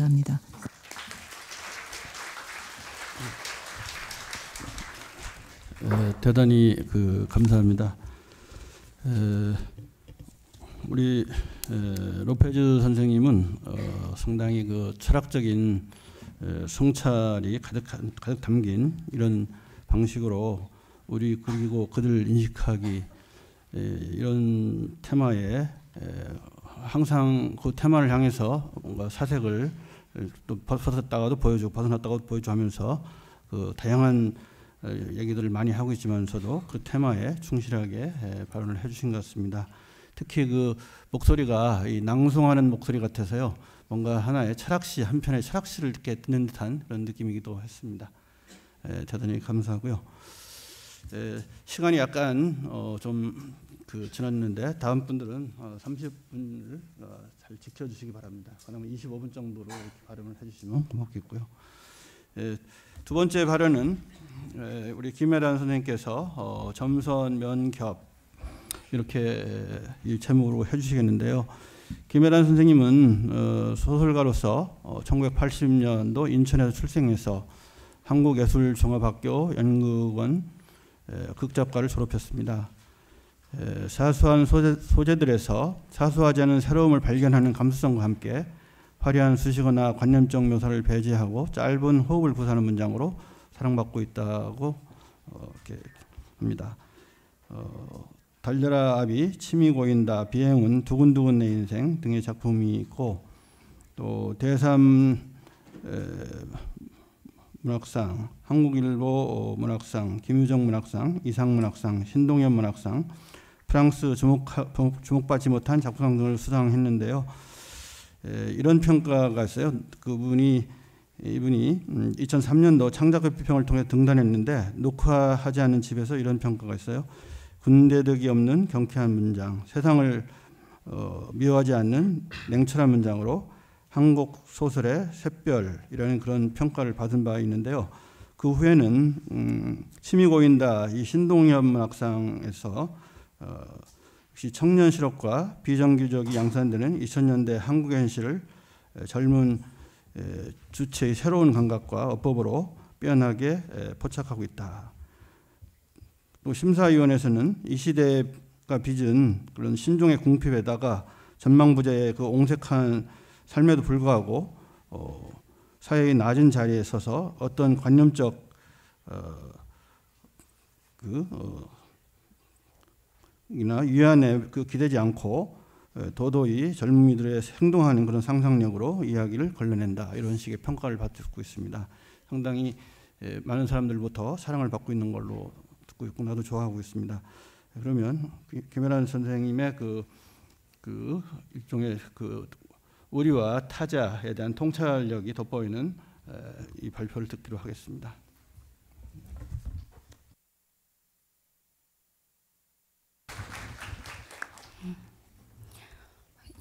대단히 감사합니다. 우리 로페즈 선생님은 상당히 철학적인 성찰이 가득 담긴 이런 방식으로 우리 그리고 그들 인식하기 이런 테마에 항상 그 테마를 향해서 뭔가 사색을 또 벗었다가도 보여주고 벗어났다가도 보여주고 하면서 다양한 얘기들을 많이 하고 있지만서도 그 테마에 충실하게 발언을 해주신 것 같습니다. 특히 목소리가 이 낭송하는 목소리 같아서요, 뭔가 하나의 철학시, 한편의 철학시를 이렇게 듣는 듯한 그런 느낌이기도 했습니다. 대단히 감사하고요. 시간이 약간 좀 지났는데 다음 분들은 30분을 잘 지켜주시기 바랍니다. 그러면 25분 정도로 이렇게 발언을 해주시면 고맙겠고요. 두 번째 발언은 우리 김혜란 선생님께서 점선 면겹 이렇게 이 제목으로 해주시겠는데요. 김혜란 선생님은 소설가로서 1980년도 인천에서 출생해서 한국예술종합학교 연극원 극작과를 졸업했습니다. 사소한 소재들에서 사소하지 않은 새로움을 발견하는 감수성과 함께 화려한 수식어나 관념적 묘사를 배제하고 짧은 호흡을 구사하는 문장으로 사랑받고 있다고 이렇게 합니다. 달려라 아비, 침이 고인다, 비행운, 두근두근 내 인생 등의 작품이 있고, 또 대삼 문학상, 한국일보 문학상, 김유정 문학상, 이상 문학상, 신동엽 문학상, 프랑스 주목받지 못한 작품상 등을 수상했는데요. 이런 평가가 있어요. 이분이 2003년도 창작의 비평을 통해 등단했는데 녹화하지 않은 집에서 이런 평가가 있어요. 군대덕이 없는 경쾌한 문장, 세상을 미워하지 않는 냉철한 문장으로 한국 소설의 샛별이라는 그런 평가를 받은 바 있는데요. 그 후에는 침이 고인다 이 신동엽 문학상에서 역시 청년 실업과 비정규직이 양산되는 2000년대 한국의 현실을 젊은 주체의 새로운 감각과 어법으로 빼어나게 포착하고 있다. 또 심사위원회에서는 이 시대가 빚은 그런 신종의 궁핍에다가 전망부자의 옹색한 삶에도 불구하고 사회의 낮은 자리에 서서 어떤 관념적 이나 위안에 기대지 않고 도도히 젊은이들의 행동하는 그런 상상력으로 이야기를 걸러낸다. 이런 식의 평가를 받고 있습니다. 상당히 많은 사람들부터 사랑을 받고 있는 걸로 듣고 있고 나도 좋아하고 있습니다. 그러면 김혜란 선생님의 일종의 의리와 타자에 대한 통찰력이 돋보이는 이 발표를 듣기로 하겠습니다.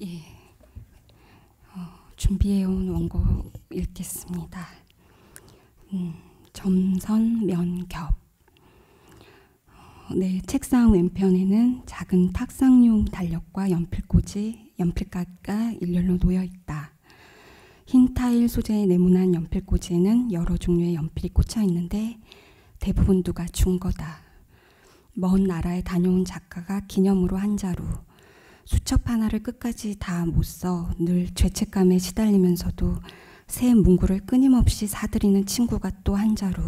예, 준비해온 원고 읽겠습니다. 점선 면겹. 네, 책상 왼편에는 작은 탁상용 달력과 연필꽂이, 연필가가 일렬로 놓여 있다. 흰 타일 소재의 네모난 연필꽂이에는 여러 종류의 연필이 꽂혀 있는데 대부분 누가 준 거다. 먼 나라에 다녀온 작가가 기념으로 한 자루. 수첩 하나를 끝까지 다 못 써 늘 죄책감에 시달리면서도 새 문구를 끊임없이 사들이는 친구가 또 한 자루.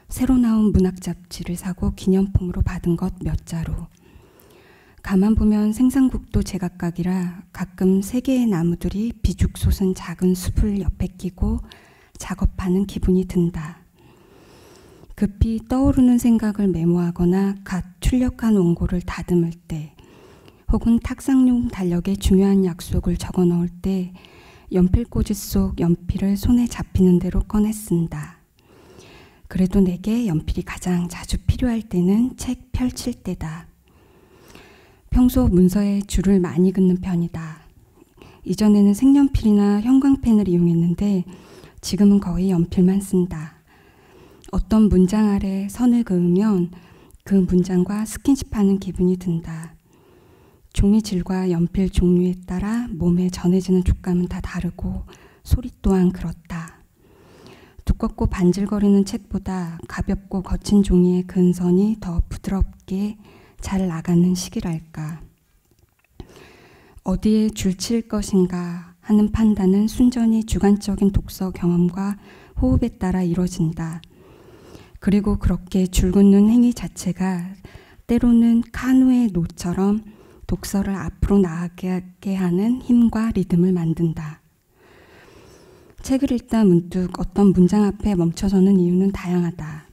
새로 나온 문학 잡지를 사고 기념품으로 받은 것 몇 자루. 가만 보면 생산국도 제각각이라 가끔 세 개의 나무들이 비죽 솟은 작은 숲을 옆에 끼고 작업하는 기분이 든다. 급히 떠오르는 생각을 메모하거나 갓 출력한 원고를 다듬을 때, 혹은 탁상용 달력에 중요한 약속을 적어 넣을 때 연필꽂이 속 연필을 손에 잡히는 대로 꺼내 쓴다. 그래도 내게 연필이 가장 자주 필요할 때는 책 펼칠 때다. 평소 문서에 줄을 많이 긋는 편이다. 이전에는 색연필이나 형광펜을 이용했는데 지금은 거의 연필만 쓴다. 어떤 문장 아래 선을 그으면 그 문장과 스킨십하는 기분이 든다. 종이 질과 연필 종류에 따라 몸에 전해지는 촉감은 다 다르고 소리 또한 그렇다. 두껍고 반질거리는 책보다 가볍고 거친 종이의 근선이 더 부드럽게 잘 나가는 시기랄까. 어디에 줄 칠 것인가 하는 판단은 순전히 주관적인 독서 경험과 호흡에 따라 이루어진다. 그리고 그렇게 줄 긋는 행위 자체가 때로는 카누의 노처럼 독서를 앞으로 나아가게 하는 힘과 리듬을 만든다. 책을 읽다 문득 어떤 문장 앞에 멈춰서는 이유는 다양하다.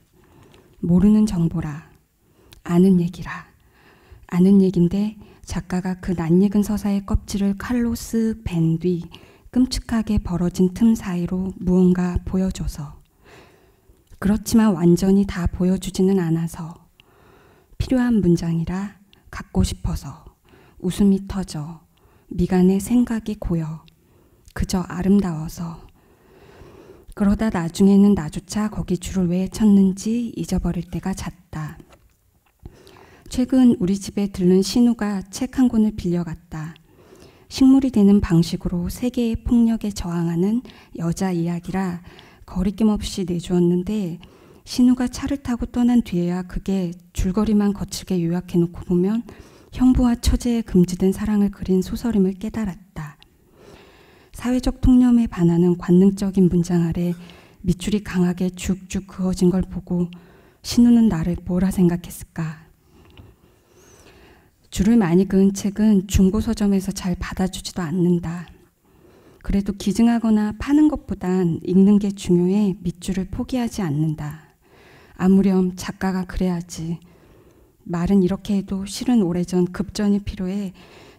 모르는 정보라, 아는 얘기라. 아는 얘긴데 작가가 그 낯익은 서사의 껍질을 칼로 쓱 벤 뒤 끔찍하게 벌어진 틈 사이로 무언가 보여줘서. 그렇지만 완전히 다 보여주지는 않아서. 필요한 문장이라 갖고 싶어서. 웃음이 터져 미간에 생각이 고여 그저 아름다워서. 그러다 나중에는 나조차 거기 줄을 왜 쳤는지 잊어버릴 때가 잦다. 최근 우리 집에 들른 신우가 책 한 권을 빌려갔다. 식물이 되는 방식으로 세계의 폭력에 저항하는 여자 이야기라 거리낌 없이 내주었는데 신우가 차를 타고 떠난 뒤에야 그게 줄거리만 거칠게 요약해놓고 보면 형부와 처제의 금지된 사랑을 그린 소설임을 깨달았다. 사회적 통념에 반하는 관능적인 문장 아래 밑줄이 강하게 쭉쭉 그어진 걸 보고 신우는 나를 뭐라 생각했을까. 줄을 많이 그은 책은 중고 서점에서 잘 받아주지도 않는다. 그래도 기증하거나 파는 것보단 읽는 게 중요해 밑줄을 포기하지 않는다. 아무렴 작가가 그래야지. 말은 이렇게 해도 실은 오래전 급전이 필요해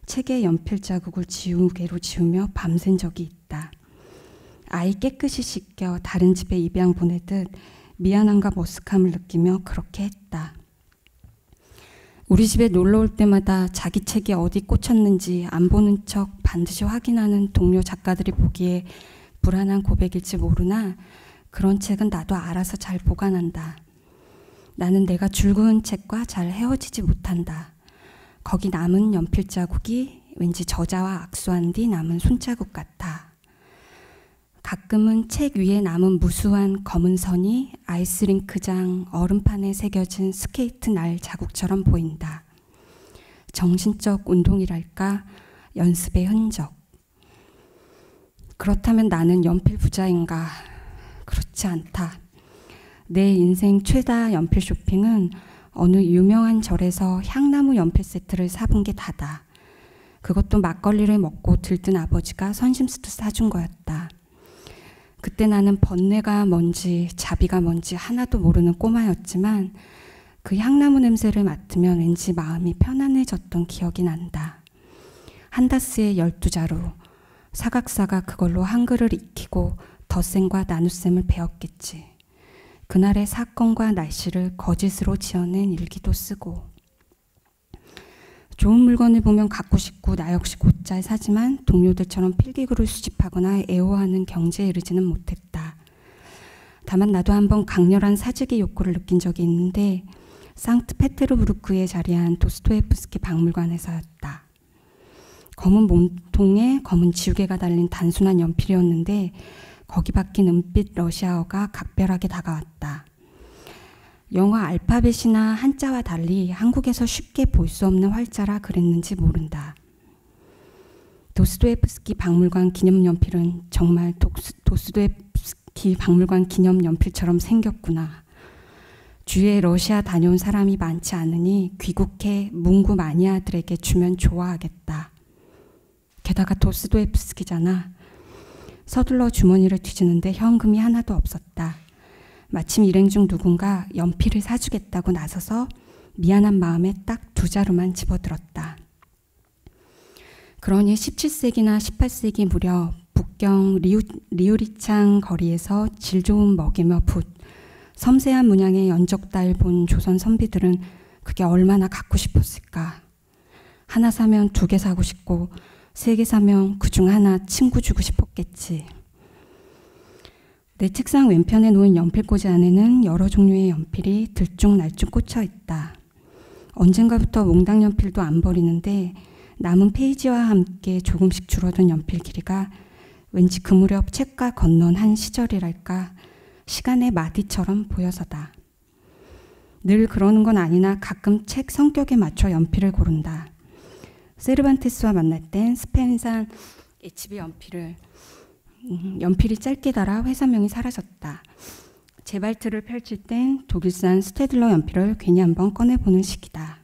책에 연필 자국을 지우개로 지우며 밤샌 적이 있다. 아이 깨끗이 씻겨 다른 집에 입양 보내듯 미안함과 머쓱함을 느끼며 그렇게 했다. 우리 집에 놀러 올 때마다 자기 책이 어디 꽂혔는지 안 보는 척 반드시 확인하는 동료 작가들이 보기에 불안한 고백일지 모르나 그런 책은 나도 알아서 잘 보관한다. 나는 내가 줄 그은 책과 잘 헤어지지 못한다. 거기 남은 연필 자국이 왠지 저자와 악수한 뒤 남은 손자국 같아. 가끔은 책 위에 남은 무수한 검은 선이 아이스링크장 얼음판에 새겨진 스케이트 날 자국처럼 보인다. 정신적 운동이랄까, 연습의 흔적. 그렇다면 나는 연필 부자인가? 그렇지 않다. 내 인생 최다 연필 쇼핑은 어느 유명한 절에서 향나무 연필 세트를 사본 게 다다. 그것도 막걸리를 먹고 들뜬 아버지가 선심스도 사준 거였다. 그때 나는 번뇌가 뭔지 자비가 뭔지 하나도 모르는 꼬마였지만 그 향나무 냄새를 맡으면 왠지 마음이 편안해졌던 기억이 난다. 한다스의 12자루, 사각사가 그걸로 한글을 익히고 덧셈과 나눗셈을 배웠겠지. 그날의 사건과 날씨를 거짓으로 지어낸 일기도 쓰고. 좋은 물건을 보면 갖고 싶고 나 역시 곧잘 사지만 동료들처럼 필기구를 수집하거나 애호하는 경지에 이르지는 못했다. 다만 나도 한번 강렬한 사재기 욕구를 느낀 적이 있는데 상트페테르부르크에 자리한 도스토옙스키 박물관에서였다. 검은 몸통에 검은 지우개가 달린 단순한 연필이었는데 거기 박힌 은빛 러시아어가 각별하게 다가왔다. 영어 알파벳이나 한자와 달리 한국에서 쉽게 볼 수 없는 활자라 그랬는지 모른다. 도스토옙스키 박물관 기념연필은 정말 도스토옙스키 박물관 기념연필처럼 생겼구나. 주위에 러시아 다녀온 사람이 많지 않으니 귀국해 문구 마니아들에게 주면 좋아하겠다. 게다가 도스토옙스키잖아. 서둘러 주머니를 뒤지는데 현금이 하나도 없었다. 마침 일행 중 누군가 연필을 사주겠다고 나서서 미안한 마음에 딱 2자루만 집어들었다. 그러니 17세기나 18세기 무렵 북경 리우리창 거리에서 질 좋은 먹이며 붓, 섬세한 문양의 연적달 본 조선 선비들은 그게 얼마나 갖고 싶었을까. 하나 사면 2개 사고 싶고 3개 사면 그중 하나 친구 주고 싶었겠지. 내 책상 왼편에 놓인 연필꽂이 안에는 여러 종류의 연필이 들쭉날쭉 꽂혀 있다. 언젠가부터 몽당 연필도 안 버리는데 남은 페이지와 함께 조금씩 줄어든 연필 길이가 왠지 그 무렵 책과 건넌 한 시절이랄까 시간의 마디처럼 보여서다. 늘 그러는 건 아니나 가끔 책 성격에 맞춰 연필을 고른다. 세르반테스와 만날 땐 스페인산 HB 연필이 짧게 달아 회사명이 사라졌다. 제발트를 펼칠 땐 독일산 스테들러 연필을 괜히 한번 꺼내보는 시기다.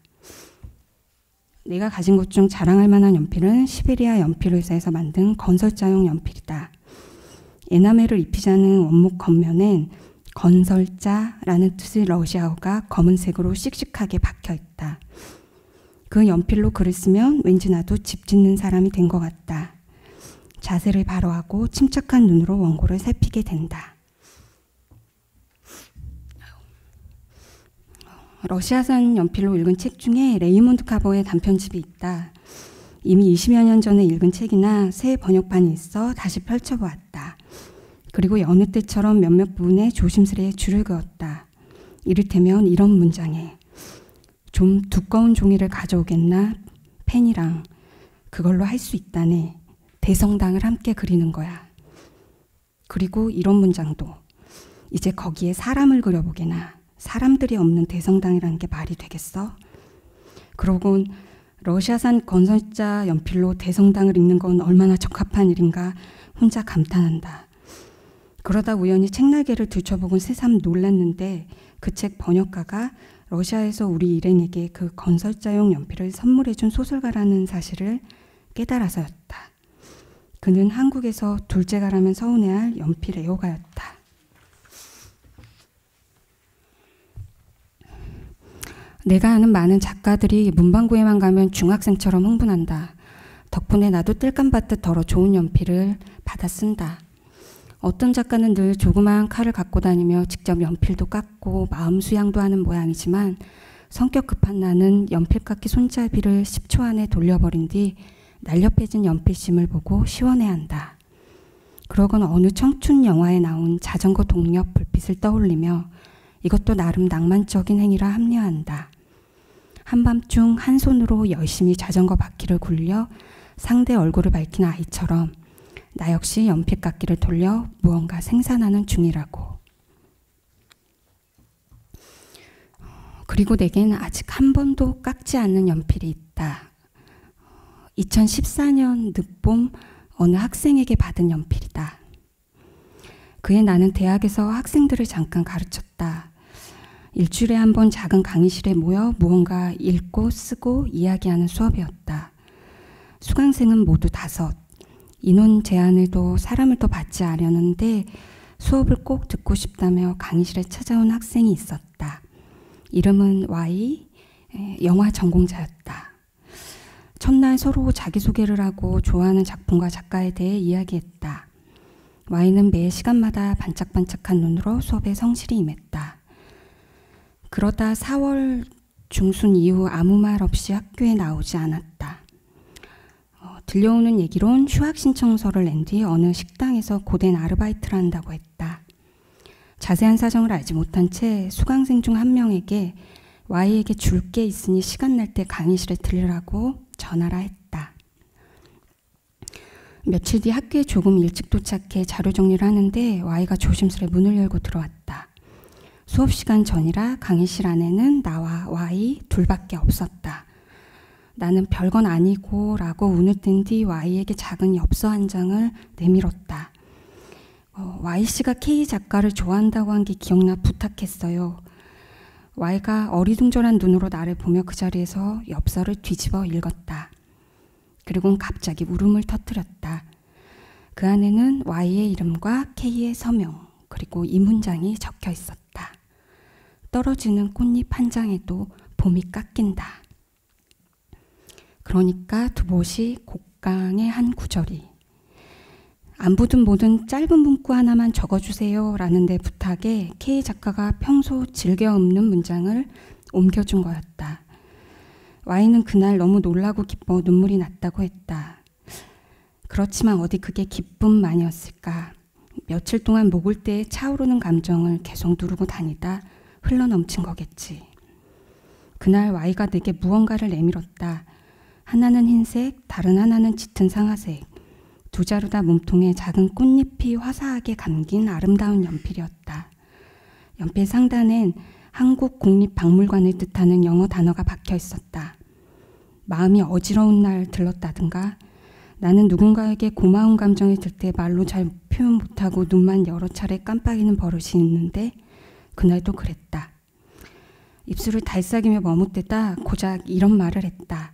내가 가진 것 중 자랑할 만한 연필은 시베리아 연필회사에서 만든 건설자용 연필이다. 에나멜을 입히지 않은 원목 겉면엔 건설자라는 뜻의 러시아어가 검은색으로 씩씩하게 박혀있다. 그 연필로 글을 쓰면 왠지 나도 집 짓는 사람이 된 것 같다. 자세를 바로 하고 침착한 눈으로 원고를 살피게 된다. 러시아산 연필로 읽은 책 중에 레이몬드 카버의 단편집이 있다. 이미 20여 년 전에 읽은 책이나 새 번역판이 있어 다시 펼쳐보았다. 그리고 여느 때처럼 몇몇 부분에 조심스레 줄을 그었다. 이를테면 이런 문장에 좀 두꺼운 종이를 가져오겠나? 펜이랑 그걸로 할 수 있다네. 대성당을 함께 그리는 거야. 그리고 이런 문장도 이제 거기에 사람을 그려보게나. 사람들이 없는 대성당이라는 게 말이 되겠어? 그러곤 러시아산 건설자 연필로 대성당을 읽는 건 얼마나 적합한 일인가 혼자 감탄한다. 그러다 우연히 책날개를 들춰보곤 새삼 놀랐는데 그 책 번역가가 러시아에서 우리 일행에게 그 건설자용 연필을 선물해준 소설가라는 사실을 깨달아서였다. 그는 한국에서 둘째가라면 서운해할 연필 애호가였다. 내가 아는 많은 작가들이 문방구에만 가면 중학생처럼 흥분한다. 덕분에 나도 땔감 받듯 더러 좋은 연필을 받아 쓴다. 어떤 작가는 늘 조그마한 칼을 갖고 다니며 직접 연필도 깎고 마음 수양도 하는 모양이지만 성격 급한 나는 연필깎이 손잡이를 10초 안에 돌려버린 뒤 날렵해진 연필심을 보고 시원해한다. 그러곤 어느 청춘 영화에 나온 자전거 동력 불빛을 떠올리며 이것도 나름 낭만적인 행위라 합리화한다. 한밤중 한 손으로 열심히 자전거 바퀴를 굴려 상대 얼굴을 밝힌 아이처럼 나 역시 연필깎이를 돌려 무언가 생산하는 중이라고. 그리고 내겐 아직 한 번도 깎지 않는 연필이 있다. 2014년 늦봄 어느 학생에게 받은 연필이다. 그해 나는 대학에서 학생들을 잠깐 가르쳤다. 일주일에 한 번 작은 강의실에 모여 무언가 읽고 쓰고 이야기하는 수업이었다. 수강생은 모두 5. 인원 제한을 둬 사람을 더 받지 않으려는데 수업을 꼭 듣고 싶다며 강의실에 찾아온 학생이 있었다. 이름은 Y, 영화 전공자였다. 첫날 서로 자기소개를 하고 좋아하는 작품과 작가에 대해 이야기했다. Y는 매 시간마다 반짝반짝한 눈으로 수업에 성실히 임했다. 그러다 4월 중순 이후 아무 말 없이 학교에 나오지 않았다. 들려오는 얘기론 휴학 신청서를 낸 뒤 어느 식당에서 고된 아르바이트를 한다고 했다. 자세한 사정을 알지 못한 채 수강생 중 한 명에게 Y에게 줄 게 있으니 시간 날 때 강의실에 들으라고 전화라 했다. 며칠 뒤 학교에 조금 일찍 도착해 자료 정리를 하는데 Y가 조심스레 문을 열고 들어왔다. 수업 시간 전이라 강의실 안에는 나와 Y 둘밖에 없었다. 나는 별건 아니고 라고 운을 뗀 뒤 Y에게 작은 엽서 한 장을 내밀었다. Y씨가 K 작가를 좋아한다고 한 게 기억나 부탁했어요. Y가 어리둥절한 눈으로 나를 보며 그 자리에서 엽서를 뒤집어 읽었다. 그리고는 갑자기 울음을 터뜨렸다. 그 안에는 Y의 이름과 K의 서명, 그리고 이 문장이 적혀 있었다. 떨어지는 꽃잎 한 장에도 봄이 깎인다. 그러니까 두봇이 곡강의 한 구절이 안 보든 뭐든 짧은 문구 하나만 적어주세요 라는 데 부탁에 K 작가가 평소 즐겨 읊는 문장을 옮겨준 거였다. Y는 그날 너무 놀라고 기뻐 눈물이 났다고 했다. 그렇지만 어디 그게 기쁨만이었을까. 며칠 동안 목을 때 차오르는 감정을 계속 누르고 다니다 흘러넘친 거겠지. 그날 Y가 내게 무언가를 내밀었다. 하나는 흰색, 다른 하나는 짙은 상아색. 두 자루 다 몸통에 작은 꽃잎이 화사하게 감긴 아름다운 연필이었다. 연필 상단엔 한국국립박물관을 뜻하는 영어 단어가 박혀 있었다. 마음이 어지러운 날 들렀다든가 나는 누군가에게 고마운 감정이 들 때 말로 잘 표현 못하고 눈만 여러 차례 깜빡이는 버릇이 있는데 그날도 그랬다. 입술을 달싹이며 머뭇대다 고작 이런 말을 했다.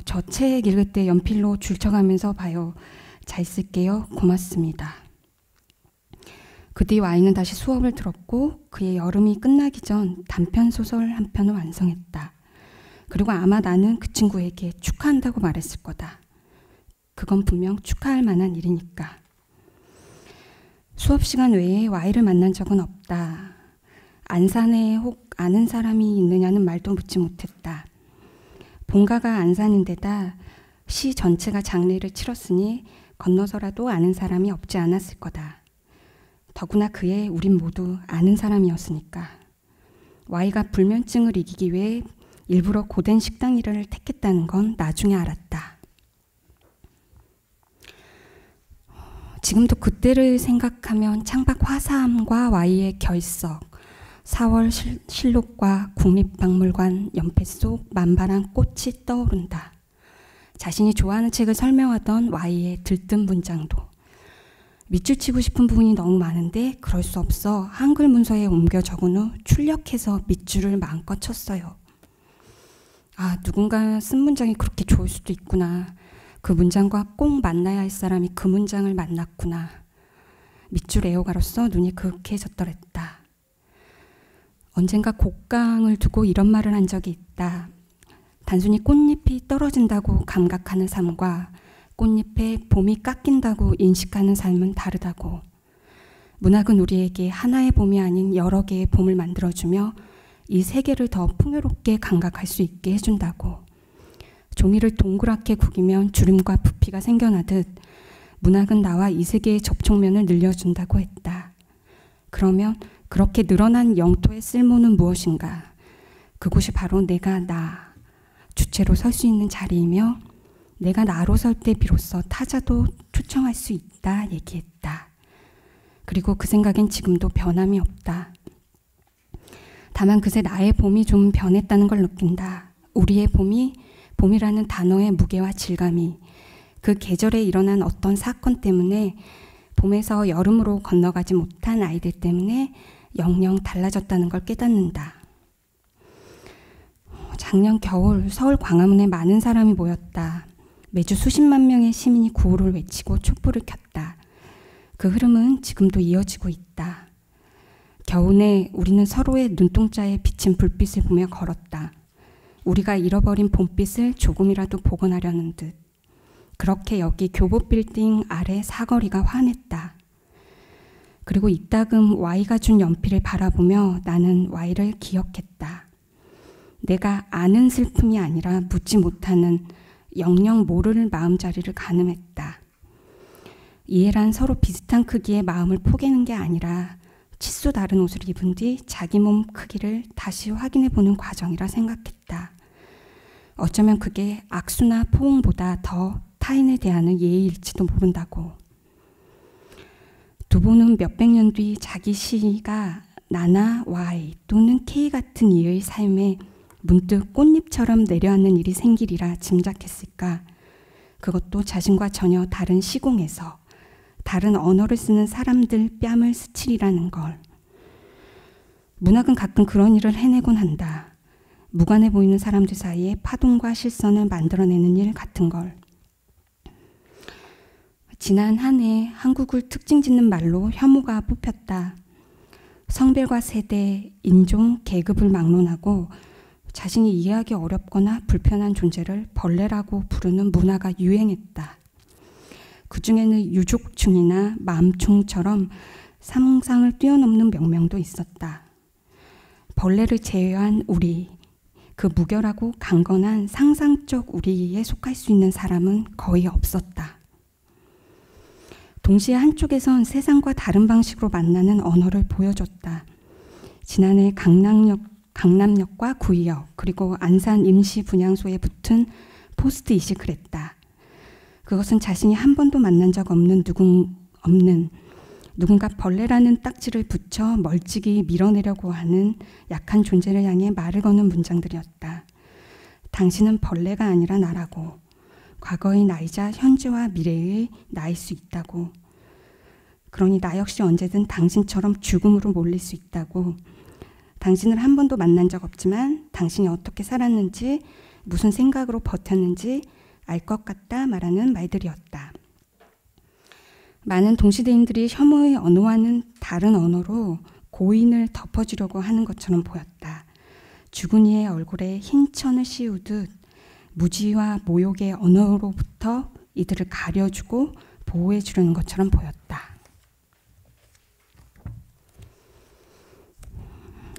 저 책 읽을 때 연필로 줄쳐가면서 봐요. 잘 쓸게요. 고맙습니다. 그 뒤 Y는 다시 수업을 들었고 그의 여름이 끝나기 전 단편소설 한 편을 완성했다. 그리고 아마 나는 그 친구에게 축하한다고 말했을 거다. 그건 분명 축하할 만한 일이니까. 수업 시간 외에 Y를 만난 적은 없다. 안산에 혹 아는 사람이 있느냐는 말도 묻지 못했다. 본가가 안산인데다 시 전체가 장례를 치렀으니 건너서라도 아는 사람이 없지 않았을 거다. 더구나 그의 우린 모두 아는 사람이었으니까. Y가 불면증을 이기기 위해 일부러 고된 식당 일을 택했다는 건 나중에 알았다. 지금도 그때를 생각하면 창밖 화사함과 Y의 결석, 4월 실록과 국립박물관 연필 속 만발한 꽃이 떠오른다. 자신이 좋아하는 책을 설명하던 Y의 들뜬 문장도. 밑줄 치고 싶은 부분이 너무 많은데 그럴 수 없어 한글 문서에 옮겨 적은 후 출력해서 밑줄을 마음껏 쳤어요. 아, 누군가 쓴 문장이 그렇게 좋을 수도 있구나. 그 문장과 꼭 만나야 할 사람이 그 문장을 만났구나. 밑줄 애호가로서 눈이 그윽해졌더랬다. 언젠가 곡강을 두고 이런 말을 한 적이 있다. 단순히 꽃잎이 떨어진다고 감각하는 삶과 꽃잎에 봄이 깎인다고 인식하는 삶은 다르다고. 문학은 우리에게 하나의 봄이 아닌 여러 개의 봄을 만들어주며 이 세계를 더 풍요롭게 감각할 수 있게 해준다고. 종이를 동그랗게 구기면 주름과 부피가 생겨나듯 문학은 나와 이 세계의 접촉면을 늘려준다고 했다. 그러면 그렇게 늘어난 영토의 쓸모는 무엇인가? 그곳이 바로 내가 나, 주체로 설 수 있는 자리이며 내가 나로 설 때 비로소 타자도 초청할 수 있다 얘기했다. 그리고 그 생각엔 지금도 변함이 없다. 다만 그새 나의 봄이 좀 변했다는 걸 느낀다. 우리의 봄이라는 단어의 무게와 질감이 그 계절에 일어난 어떤 사건 때문에 봄에서 여름으로 건너가지 못한 아이들 때문에 영영 달라졌다는 걸 깨닫는다. 작년 겨울 서울 광화문에 많은 사람이 모였다. 매주 수십만 명의 시민이 구호를 외치고 촛불을 켰다. 그 흐름은 지금도 이어지고 있다. 겨우내 우리는 서로의 눈동자에 비친 불빛을 보며 걸었다. 우리가 잃어버린 봄빛을 조금이라도 복원하려는 듯. 그렇게 여기 교보빌딩 아래 사거리가 환했다. 그리고 이따금 Y가 준 연필을 바라보며 나는 Y를 기억했다. 내가 아는 슬픔이 아니라 묻지 못하는 영영 모를 마음자리를 가늠했다. 이해란 서로 비슷한 크기의 마음을 포개는 게 아니라 치수 다른 옷을 입은 뒤 자기 몸 크기를 다시 확인해보는 과정이라 생각했다. 어쩌면 그게 악수나 포옹보다 더 타인에 대한 예의일지도 모른다고. 두보는 몇백 년 뒤 자기 시가 나나 Y 또는 K 같은 이의 삶에 문득 꽃잎처럼 내려앉는 일이 생기리라 짐작했을까? 그것도 자신과 전혀 다른 시공에서 다른 언어를 쓰는 사람들 뺨을 스치리라는 걸. 문학은 가끔 그런 일을 해내곤 한다. 무관해 보이는 사람들 사이에 파동과 실선을 만들어내는 일 같은 걸. 지난 한 해 한국을 특징 짓는 말로 혐오가 뽑혔다. 성별과 세대, 인종, 계급을 막론하고 자신이 이해하기 어렵거나 불편한 존재를 벌레라고 부르는 문화가 유행했다. 그 중에는 유족충이나 마음충처럼 상상을 뛰어넘는 명명도 있었다. 벌레를 제외한 우리, 그 무결하고 강건한 상상적 우리에 속할 수 있는 사람은 거의 없었다. 동시에 한쪽에선 세상과 다른 방식으로 만나는 언어를 보여줬다. 지난해 강남역과 구의역 그리고 안산 임시분향소에 붙은 포스트잇이 그랬다. 그것은 자신이 한 번도 만난 적 없는 누군가 벌레라는 딱지를 붙여 멀찍이 밀어내려고 하는 약한 존재를 향해 말을 거는 문장들이었다. 당신은 벌레가 아니라 나라고. 과거의 나이자 현재와 미래의 나일 수 있다고. 그러니 나 역시 언제든 당신처럼 죽음으로 몰릴 수 있다고. 당신을 한 번도 만난 적 없지만 당신이 어떻게 살았는지, 무슨 생각으로 버텼는지 알 것 같다 말하는 말들이었다. 많은 동시대인들이 혐오의 언어와는 다른 언어로 고인을 덮어주려고 하는 것처럼 보였다. 죽은 이의 얼굴에 흰 천을 씌우듯 무지와 모욕의 언어로부터 이들을 가려주고 보호해 주려는 것처럼 보였다.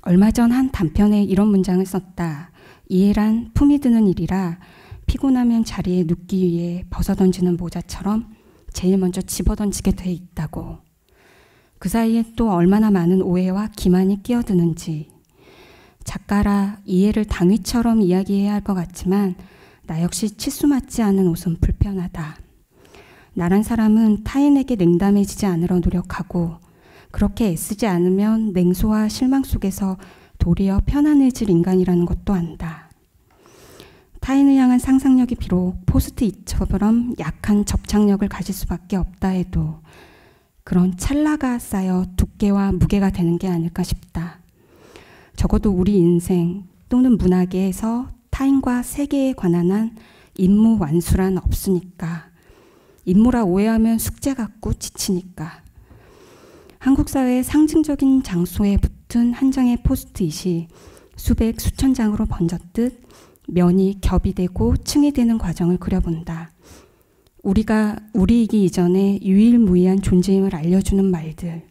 얼마 전 한 단편에 이런 문장을 썼다. 이해란 품이 드는 일이라 피곤하면 자리에 눕기 위해 벗어던지는 모자처럼 제일 먼저 집어던지게 돼 있다고. 그 사이에 또 얼마나 많은 오해와 기만이 끼어드는지. 작가라 이해를 당위처럼 이야기해야 할 것 같지만 나 역시 치수 맞지 않은 옷은 불편하다. 나란 사람은 타인에게 냉담해지지 않으려 노력하고 그렇게 애쓰지 않으면 냉소와 실망 속에서 도리어 편안해질 인간이라는 것도 안다. 타인을 향한 상상력이 비록 포스트잇처럼 약한 접착력을 가질 수밖에 없다 해도 그런 찰나가 쌓여 두께와 무게가 되는 게 아닐까 싶다. 적어도 우리 인생 또는 문학에서 타인과 세계에 관한 한 임무 완수란 없으니까. 임무라 오해하면 숙제 같고 지치니까. 한국 사회의 상징적인 장소에 붙은 한 장의 포스트잇이 수백 수천 장으로 번졌듯 면이 겹이 되고 층이 되는 과정을 그려본다. 우리가 우리이기 이전에 유일무이한 존재임을 알려주는 말들.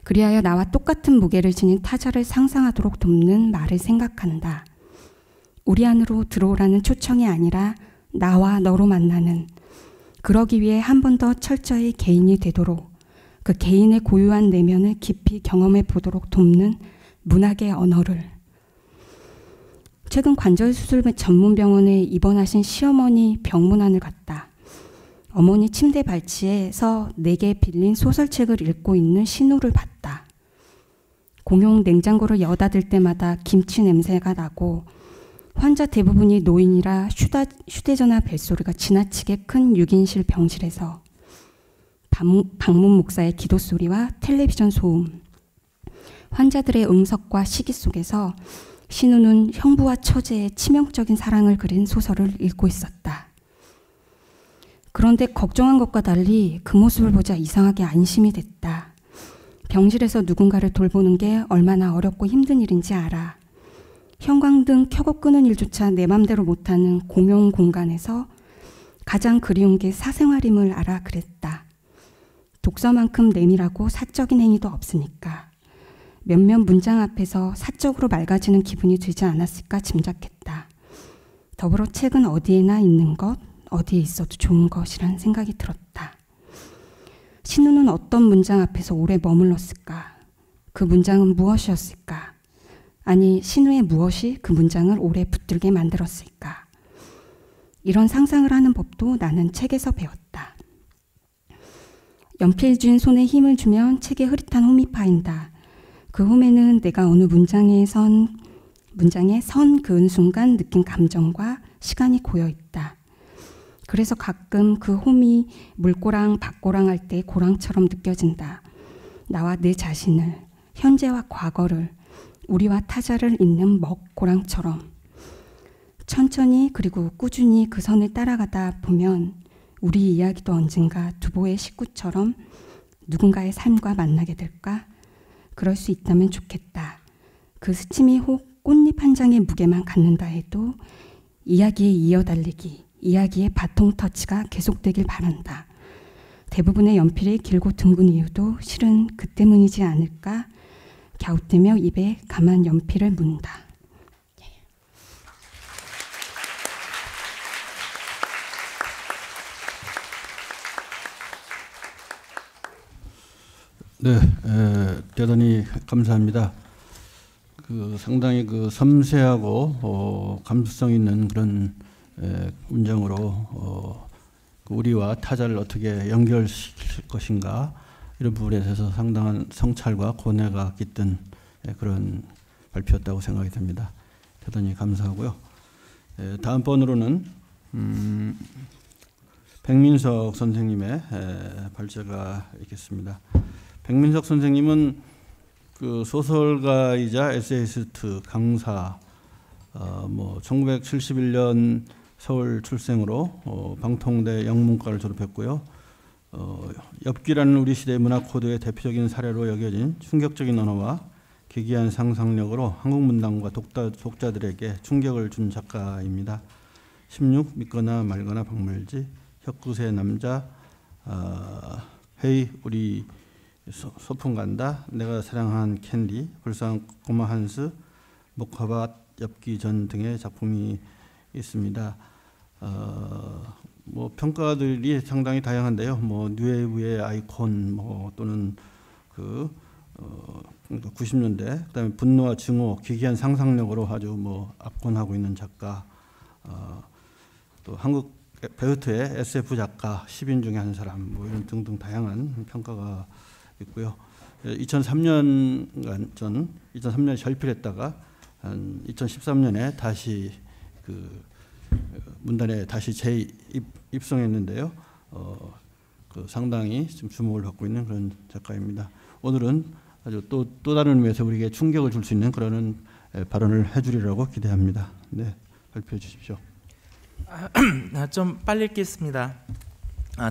그리하여 나와 똑같은 무게를 지닌 타자를 상상하도록 돕는 말을 생각한다. 우리 안으로 들어오라는 초청이 아니라 나와 너로 만나는, 그러기 위해 한 번 더 철저히 개인이 되도록 그 개인의 고유한 내면을 깊이 경험해 보도록 돕는 문학의 언어를. 최근 관절수술 전문 병원에 입원하신 시어머니 병문안을 갔다. 어머니 침대 발치에서 내게 빌린 소설책을 읽고 있는 신우를 봤다. 공용 냉장고를 여닫을 때마다 김치 냄새가 나고 환자 대부분이 노인이라 휴대전화 벨소리가 지나치게 큰 6인실 병실에서 방문 목사의 기도 소리와 텔레비전 소음, 환자들의 응석과 시기 속에서 신우는 형부와 처제의 치명적인 사랑을 그린 소설을 읽고 있었다. 그런데 걱정한 것과 달리 그 모습을 보자 이상하게 안심이 됐다. 병실에서 누군가를 돌보는 게 얼마나 어렵고 힘든 일인지 알아. 형광등 켜고 끄는 일조차 내 맘대로 못하는 공용 공간에서 가장 그리운 게 사생활임을 알아 그랬다. 독서만큼 내밀하고 사적인 행위도 없으니까. 몇몇 문장 앞에서 사적으로 맑아지는 기분이 들지 않았을까 짐작했다. 더불어 책은 어디에나 있는 것, 어디에 있어도 좋은 것이란 생각이 들었다. 신우는 어떤 문장 앞에서 오래 머물렀을까? 그 문장은 무엇이었을까? 아니, 신우의 무엇이 그 문장을 오래 붙들게 만들었을까? 이런 상상을 하는 법도 나는 책에서 배웠다. 연필 쥔 손에 힘을 주면 책에 흐릿한 홈이 파인다. 그 홈에는 내가 어느 문장에 선 그은 순간 느낀 감정과 시간이 고여있다. 그래서 가끔 그 홈이 물고랑 밭고랑 할 때 고랑처럼 느껴진다. 나와 내 자신을, 현재와 과거를, 우리와 타자를 잇는 먹고랑처럼. 천천히 그리고 꾸준히 그 선을 따라가다 보면 우리 이야기도 언젠가 두보의 식구처럼 누군가의 삶과 만나게 될까? 그럴 수 있다면 좋겠다. 그 스침이 혹 꽃잎 한 장의 무게만 갖는다 해도 이야기에 이어달리기, 이야기의 바통 터치가 계속되길 바란다. 대부분의 연필이 길고 둥근 이유도 실은 그 때문이지 않을까? 갸웃대며 입에 가만 연필을 문다. 네, 대단히 감사합니다. 상당히 섬세하고 감수성 있는 그런 문장으로 우리와 타자를 어떻게 연결시킬 것인가 이런 부분에 대해서 상당한 성찰과 고뇌가 깃든 그런 발표였다고 생각이 됩니다. 대단히 감사하고요. 다음번으로는 백민석 선생님의 발제가 있겠습니다. 백민석 선생님은 소설가이자 에세이스트, 강사, 1971년 서울 출생으로 방통대 영문과를 졸업했고요. 엽기라는 우리 시대 문학 코드의 대표적인 사례로 여겨진 충격적인 언어와 기괴한 상상력으로 한국 문단과 독자들에게 충격을 준 작가입니다. 16, 믿거나 말거나 박물지, 혁구세 남자, 헤이 우리 소풍 간다, 내가 사랑한 캔디, 불쌍한 꼬마 한스, 목화밭, 엽기 전 등의 작품이 있습니다. 평가들이 상당히 다양한데요. 뉴웨이브의 아이콘, 또는 90년대, 그다음에 분노와 증오, 기괴한 상상력으로 아주 압권하고 있는 작가, 또 한국 베흐트의 SF 작가 10인 중에 한 사람, 이런 등등 다양한 평가가 있고요. 2003년에 절필했다가 한 2013년에 다시 문단에 다시 재입성했는데요. 상당히 좀 주목을 받고 있는 그런 작가입니다. 오늘은 아주 또 다른 의미에서 우리에게 충격을 줄 수 있는 그런 발언을 해주리라고 기대합니다. 네, 발표해 주십시오. 좀 빨리 읽겠습니다.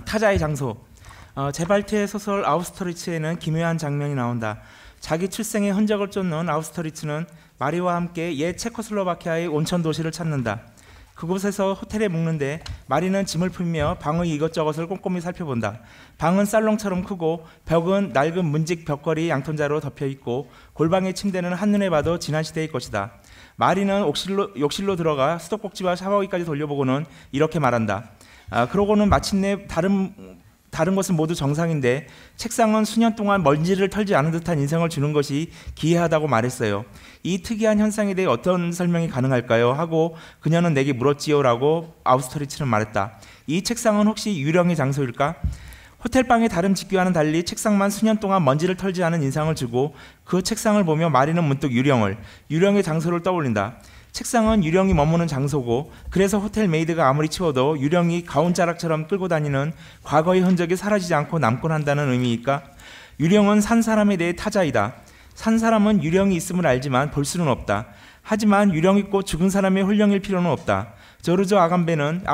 타자의 장소. 제발트의 소설 아우스터리츠에는 기묘한 장면이 나온다. 자기 출생의 흔적을 쫓는 아우스터리츠는 마리와 함께 옛 체코슬로바키아의 온천 도시를 찾는다. 그곳에서 호텔에 묵는데 마리는 짐을 풀며 방의 이것저것을 꼼꼼히 살펴본다. 방은 살롱처럼 크고 벽은 낡은 문직 벽걸이 양톤자로 덮여있고 골방의 침대는 한눈에 봐도 지난 시대의 것이다. 마리는 욕실로 들어가 수도꼭지와 샤워기까지 돌려보고는 이렇게 말한다. 그러고는 마침내 다른 것은 모두 정상인데 책상은 수년 동안 먼지를 털지 않은 듯한 인상을 주는 것이 기이하다고 말했어요. 이 특이한 현상에 대해 어떤 설명이 가능할까요? 하고 그녀는 내게 물었지요 라고 아우스터리츠는 말했다. 이 책상은 혹시 유령의 장소일까? 호텔방의 다른 직교와는 달리 책상만 수년 동안 먼지를 털지 않은 인상을 주고 그 책상을 보며 마리는 문득 유령의 장소를 떠올린다. 책상은 유령이 머무는 장소고 그래서 호텔 메이드가 아무리 치워도 유령이 가온자락처럼 끌고 다니는 과거의 흔적이 사라지지 않고 남곤 한다는 의미일까? 유령은 산 사람에 대해 타자이다. 산 사람은 유령이 있음을 알지만 볼 수는 없다. 하지만 유령 있고 죽은 사람의 홀령일 필요는 없다. 조르조 아감베는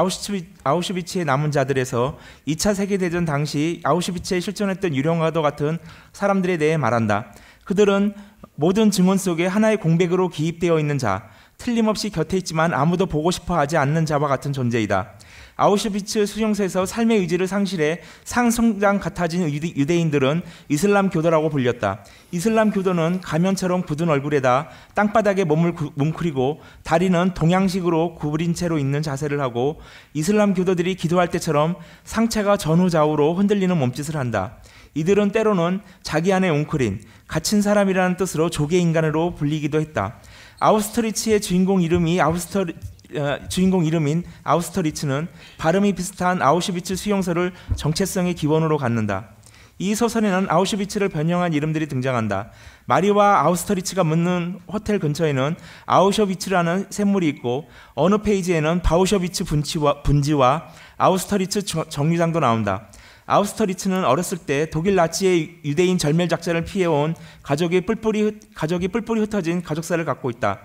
아우슈비츠의 남은 자들에서 2차 세계대전 당시 아우슈비츠에 실존했던 유령과도 같은 사람들에 대해 말한다. 그들은 모든 증언 속에 하나의 공백으로 기입되어 있는 자, 틀림없이 곁에 있지만 아무도 보고 싶어 하지 않는 자와 같은 존재이다. 아우슈비츠 수용소에서 삶의 의지를 상실해 상성장 같아진 유대인들은 이슬람 교도라고 불렸다. 이슬람 교도는 가면처럼 굳은 얼굴에다 땅바닥에 몸을 뭉클이고 다리는 동양식으로 구부린 채로 있는 자세를 하고 이슬람 교도들이 기도할 때처럼 상체가 전후좌우로 흔들리는 몸짓을 한다. 이들은 때로는 자기 안에 웅크린 갇힌 사람이라는 뜻으로 조개 인간으로 불리기도 했다. 아우스트리츠의 주인공 이름인 아우스터리츠는 발음이 비슷한 아우슈비츠 수용소를 정체성의 기원으로 갖는다. 이 소설에는 아우슈비츠를 변형한 이름들이 등장한다. 마리와 아우스터리츠가 묻는 호텔 근처에는 아우셔비츠라는 샘물이 있고 어느 페이지에는 바우셔비츠 분지와 아우스터리츠 정류장도 나온다. 아우스터리츠는 어렸을 때 독일 나치의 유대인 절멸 작전을 피해온 가족이 뿔뿔이 흩어진 가족사를 갖고 있다.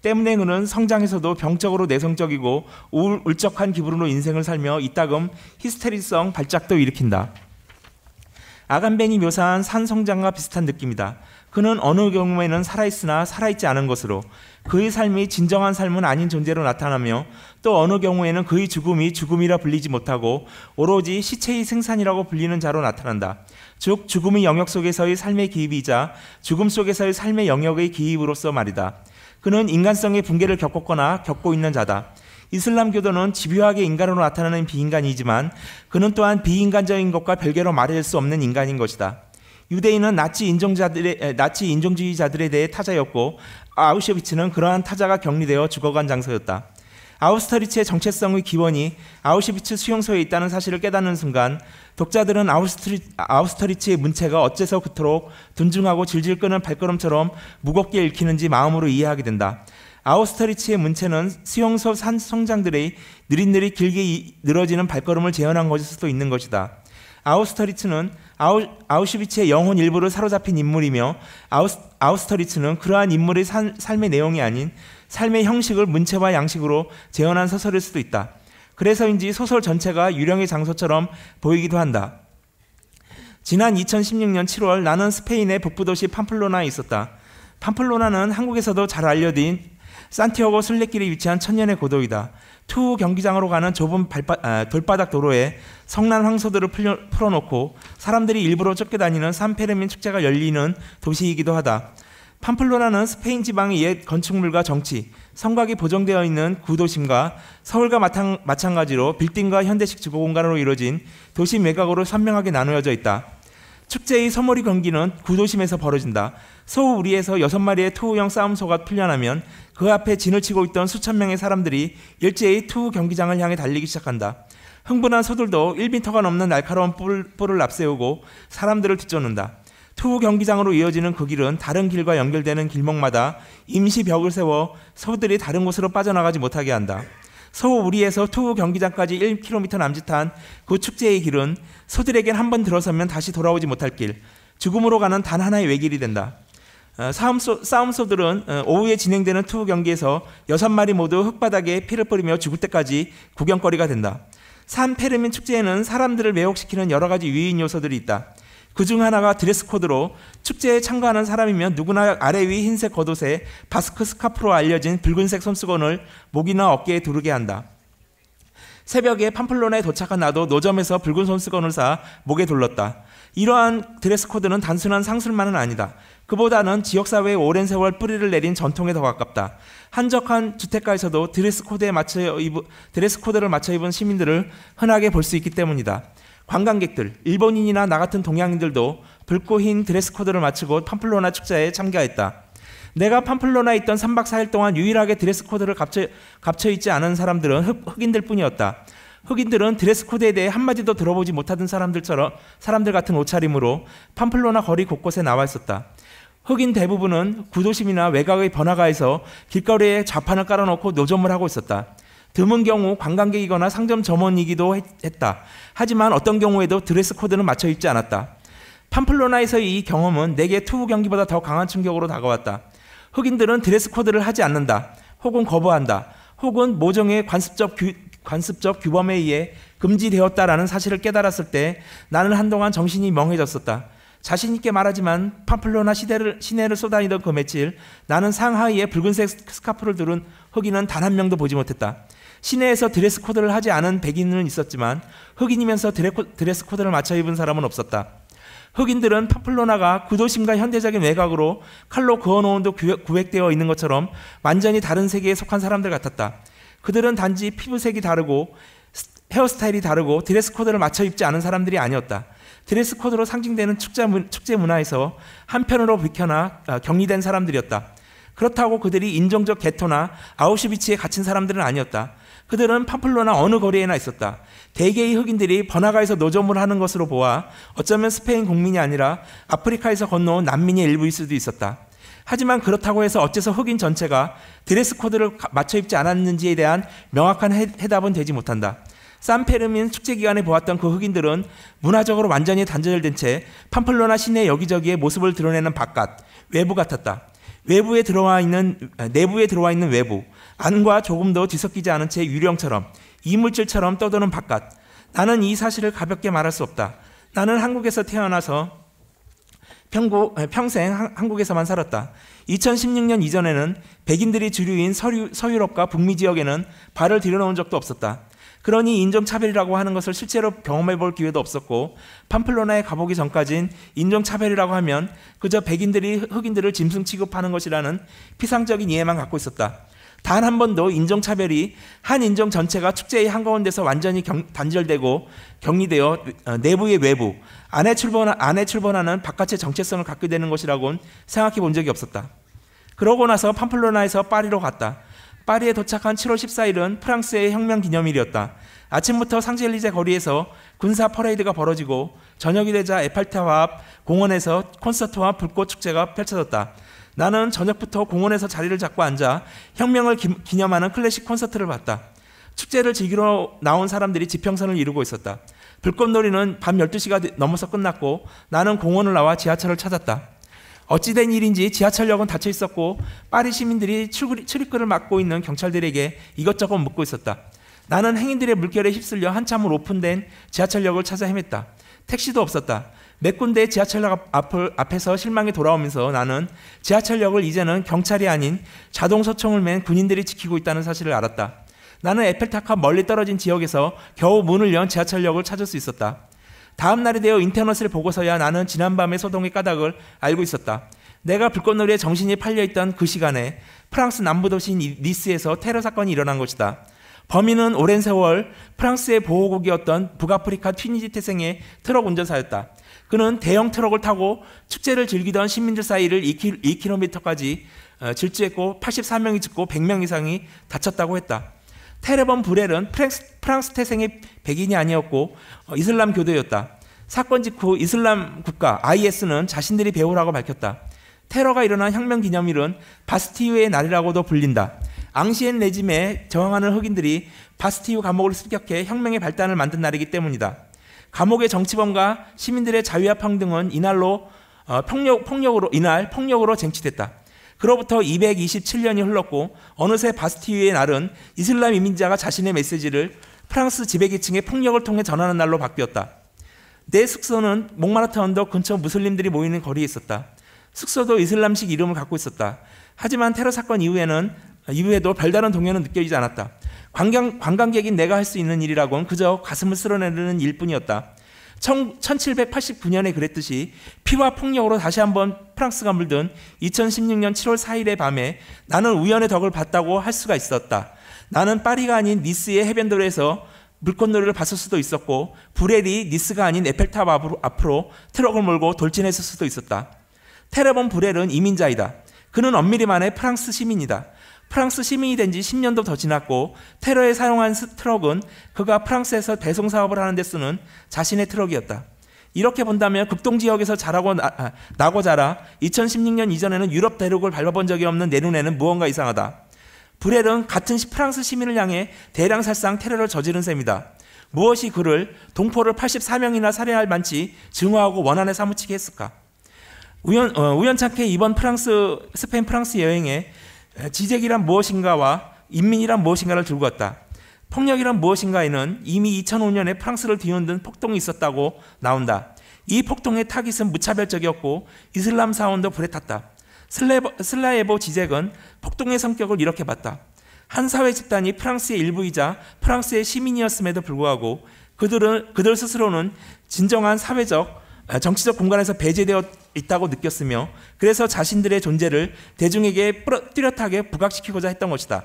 때문에 그는 성장에서도 병적으로 내성적이고 울적한 기분으로 인생을 살며 이따금 히스테리성 발작도 일으킨다. 아간벤이 묘사한 산 성장과 비슷한 느낌이다. 그는 어느 경우에는 살아있으나 살아있지 않은 것으로 그의 삶이 진정한 삶은 아닌 존재로 나타나며 또 어느 경우에는 그의 죽음이 죽음이라 불리지 못하고 오로지 시체의 생산이라고 불리는 자로 나타난다. 즉 죽음의 영역 속에서의 삶의 기입이자 죽음 속에서의 삶의 영역의 기입으로서 말이다. 그는 인간성의 붕괴를 겪었거나 겪고 있는 자다. 이슬람 교도는 집요하게 인간으로 나타나는 비인간이지만 그는 또한 비인간적인 것과 별개로 말할 수 없는 인간인 것이다. 유대인은 나치 인종주의자들에 대해 타자였고 아우슈비츠는 그러한 타자가 격리되어 죽어간 장소였다. 아우스터리츠의 정체성의 기원이 아우슈비츠 수용소에 있다는 사실을 깨닫는 순간 독자들은 아우스터리츠의 문체가 어째서 그토록 둔중하고 질질 끄는 발걸음처럼 무겁게 읽히는지 마음으로 이해하게 된다. 아우스터리츠의 문체는 수용소 성장들의 느릿느릿 길게 늘어지는 발걸음을 재현한 것일 수도 있는 것이다. 아우스터리츠는 아우슈비츠의 영혼 일부를 사로잡힌 인물이며 아우스터리츠는 그러한 인물의 삶의 내용이 아닌 삶의 형식을 문체와 양식으로 재현한 소설일 수도 있다. 그래서인지 소설 전체가 유령의 장소처럼 보이기도 한다. 지난 2016년 7월 나는 스페인의 북부도시 팜플로나에 있었다. 팜플로나는 한국에서도 잘 알려진 산티아고 순례길에 위치한 천년의 고도이다. 투 경기장으로 가는 좁은 돌바닥 도로에 성난 황소들을 풀어놓고 사람들이 일부러 쫓겨다니는 산페르민 축제가 열리는 도시이기도 하다. 팜플로나는 스페인 지방의 옛 건축물과 정치, 성곽이 보정되어 있는 구도심과 서울과 마찬가지로 빌딩과 현대식 주거공간으로 이루어진 도시 매각으로 선명하게 나누어져 있다. 축제의 소몰이 경기는 구도심에서 벌어진다. 소우리에서 6마리의 투우형 싸움소가 풀려나면 그 앞에 진을 치고 있던 수천 명의 사람들이 일제히 투우 경기장을 향해 달리기 시작한다. 흥분한 소들도 1m가 넘는 날카로운 뿔을 앞세우고 사람들을 뒤쫓는다. 투우 경기장으로 이어지는 그 길은 다른 길과 연결되는 길목마다 임시 벽을 세워 소들이 다른 곳으로 빠져나가지 못하게 한다. 소우리에서 투우 경기장까지 1km 남짓한 그 축제의 길은 소들에겐 한번 들어서면 다시 돌아오지 못할 길, 죽음으로 가는 단 하나의 외길이 된다. 싸움소들은 오후에 진행되는 투우 경기에서 6마리 모두 흙바닥에 피를 뿌리며 죽을 때까지 구경거리가 된다. 산페르민 축제에는 사람들을 매혹시키는 여러 가지 유인 요소들이 있다. 그중 하나가 드레스 코드로 축제에 참가하는 사람이면 누구나 아래 위 흰색 겉옷에 바스크 스카프로 알려진 붉은색 손수건을 목이나 어깨에 두르게 한다. 새벽에 팜플로나에 도착한 나도 노점에서 붉은 손수건을 사 목에 둘렀다. 이러한 드레스 코드는 단순한 상술만은 아니다. 그보다는 지역사회에 오랜 세월 뿌리를 내린 전통에 더 가깝다. 한적한 주택가에서도 드레스 코드를 맞춰 입은 시민들을 흔하게 볼 수 있기 때문이다. 관광객들, 일본인이나 나 같은 동양인들도 붉고 흰 드레스 코드를 맞추고 팜플로나 축제에 참가했다. 내가 팜플로나에 있던 3박 4일 동안 유일하게 드레스 코드를 갖춰 있지 않은 사람들은 흑인들 뿐이었다. 흑인들은 드레스 코드에 대해 한마디도 들어보지 못하던 사람들 같은 옷차림으로 팜플로나 거리 곳곳에 나와 있었다. 흑인 대부분은 구도심이나 외곽의 번화가에서 길거리에 좌판을 깔아놓고 노점을 하고 있었다. 드문 경우 관광객이거나 상점 점원이기도 했다. 하지만 어떤 경우에도 드레스 코드는 맞춰 입지 않았다. 팜플로나에서의 이 경험은 내게 투우 경기보다 더 강한 충격으로 다가왔다. 흑인들은 드레스 코드를 하지 않는다. 혹은 거부한다. 혹은 모종의 관습적 규범에 의해 금지되었다라는 사실을 깨달았을 때 나는 한동안 정신이 멍해졌었다. 자신있게 말하지만 팜플로나 시내를 쏘다니던 그 며칠 나는 상하이에 붉은색 스카프를 두른 흑인은 단 한 명도 보지 못했다. 시내에서 드레스 코드를 하지 않은 백인은 있었지만 흑인이면서 드레스 코드를 맞춰 입은 사람은 없었다. 흑인들은 팜플로나가 구도심과 현대적인 외곽으로 칼로 그어놓은 듯 구획되어 있는 것처럼 완전히 다른 세계에 속한 사람들 같았다. 그들은 단지 피부색이 다르고 헤어스타일이 다르고 드레스 코드를 맞춰 입지 않은 사람들이 아니었다. 드레스 코드로 상징되는 축제 문화에서 한편으로 비켜나 격리된 사람들이었다. 그렇다고 그들이 인종적 개토나 아우슈비츠에 갇힌 사람들은 아니었다. 그들은 팜플로나 어느 거리에나 있었다. 대개의 흑인들이 번화가에서 노점을 하는 것으로 보아 어쩌면 스페인 국민이 아니라 아프리카에서 건너온 난민의 일부일 수도 있었다. 하지만 그렇다고 해서 어째서 흑인 전체가 드레스 코드를 맞춰 입지 않았는지에 대한 명확한 해답은 되지 못한다. 산페르민 축제 기간에 보았던 그 흑인들은 문화적으로 완전히 단절된 채 팜플로나 시내 여기저기에 모습을 드러내는 바깥, 외부 같았다. 내부에 들어와 있는 외부, 안과 조금도 뒤섞이지 않은 채 유령처럼, 이물질처럼 떠도는 바깥. 나는 이 사실을 가볍게 말할 수 없다. 나는 한국에서 태어나서 평생 한국에서만 살았다. 2016년 이전에는 백인들이 주류인 서유럽과 북미 지역에는 발을 들여놓은 적도 없었다. 그러니 인종차별이라고 하는 것을 실제로 경험해 볼 기회도 없었고, 팜플로나에 가보기 전까진 인종차별이라고 하면 그저 백인들이 흑인들을 짐승 취급하는 것이라는 피상적인 이해만 갖고 있었다. 단 한 번도 인종차별이 한 인종 전체가 축제의 한가운데서 완전히 단절되고 격리되어 내부의 외부, 안에 출범하는 바깥의 정체성을 갖게 되는 것이라고는 생각해 본 적이 없었다. 그러고 나서 팜플로나에서 파리로 갔다. 파리에 도착한 7월 14일은 프랑스의 혁명 기념일이었다. 아침부터 상젤리제 거리에서 군사 퍼레이드가 벌어지고 저녁이 되자 에펠탑 앞 공원에서 콘서트와 불꽃 축제가 펼쳐졌다. 나는 저녁부터 공원에서 자리를 잡고 앉아 혁명을 기념하는 클래식 콘서트를 봤다. 축제를 즐기러 나온 사람들이 지평선을 이루고 있었다. 불꽃놀이는 밤 12시가 넘어서 끝났고 나는 공원을 나와 지하철을 찾았다. 어찌된 일인지 지하철역은 닫혀 있었고 파리 시민들이 출입구를 막고 있는 경찰들에게 이것저것 묻고 있었다. 나는 행인들의 물결에 휩쓸려 한참을 오픈된 지하철역을 찾아 헤맸다. 택시도 없었다. 몇 군데의 지하철역 앞에서 실망에 돌아오면서 나는 지하철역을 이제는 경찰이 아닌 자동소총을 맨 군인들이 지키고 있다는 사실을 알았다. 나는 에펠탑과 멀리 떨어진 지역에서 겨우 문을 연 지하철역을 찾을 수 있었다. 다음 날이 되어 인터넷을 보고서야 나는 지난밤의 소동의 까닭을 알고 있었다. 내가 불꽃놀이에 정신이 팔려있던 그 시간에 프랑스 남부 도시인 니스에서 테러 사건이 일어난 것이다. 범인은 오랜 세월 프랑스의 보호국이었던 북아프리카 튀니지 태생의 트럭 운전사였다. 그는 대형 트럭을 타고 축제를 즐기던 시민들 사이를 2km까지 질주했고 84명이 죽고 100명 이상이 다쳤다고 했다. 테레본 브렐은 프랑스 태생의 백인이 아니었고 이슬람 교도였다. 사건 직후 이슬람 국가 IS는 자신들이 배후라고 밝혔다. 테러가 일어난 혁명 기념일은 바스티유의 날이라고도 불린다. 앙시엔 레짐에 저항하는 흑인들이 바스티유 감옥을 습격해 혁명의 발단을 만든 날이기 때문이다. 감옥의 정치범과 시민들의 자유와 평등은 이날로 폭력으로 쟁취됐다. 그로부터 227년이 흘렀고 어느새 바스티유의 날은 이슬람 이민자가 자신의 메시지를 프랑스 지배계층의 폭력을 통해 전하는 날로 바뀌었다. 내 숙소는 몽마르트 언덕 근처 무슬림들이 모이는 거리에 있었다. 숙소도 이슬람식 이름을 갖고 있었다. 하지만 테러 사건 이후에도 별다른 동요는 느껴지지 않았다. 관광객인 내가 할 수 있는 일이라고는 그저 가슴을 쓸어내는 일뿐이었다. 1789년에 그랬듯이 피와 폭력으로 다시 한번 프랑스가 물든 2016년 7월 4일의 밤에 나는 우연의 덕을 봤다고 할 수가 있었다. 나는 파리가 아닌 니스의 해변도로에서 물꽃놀이를 봤을 수도 있었고 브렐이 니스가 아닌 에펠탑 앞으로 트럭을 몰고 돌진했을 수도 있었다. 테레본 브렐은 이민자이다. 그는 엄밀히 말해 프랑스 시민이다. 프랑스 시민이 된 지 10년도 더 지났고 테러에 사용한 트럭은 그가 프랑스에서 배송 사업을 하는 데 쓰는 자신의 트럭이었다. 이렇게 본다면 극동지역에서 나고 자라 2016년 이전에는 유럽 대륙을 밟아본 적이 없는 내 눈에는 무언가 이상하다. 브렐은 같은 프랑스 시민을 향해 대량살상 테러를 저지른 셈이다. 무엇이 그를 동포를 84명이나 살해할 만치 증오하고 원한에 사무치게 했을까? 우연찮게 이번 스페인 프랑스 여행에 지적이란 무엇인가와 인민이란 무엇인가를 들고 왔다. 폭력이란 무엇인가에는 이미 2005년에 프랑스를 뒤흔든 폭동이 있었다고 나온다. 이 폭동의 타깃은 무차별적이었고 이슬람 사원도 불에 탔다. 슬라예보 지적은 폭동의 성격을 이렇게 봤다. 한 사회 집단이 프랑스의 일부이자 프랑스의 시민이었음에도 불구하고 그들 스스로는 진정한 사회적, 정치적 공간에서 배제되어 있다고 느꼈으며 그래서 자신들의 존재를 대중에게 뚜렷하게 부각시키고자 했던 것이다.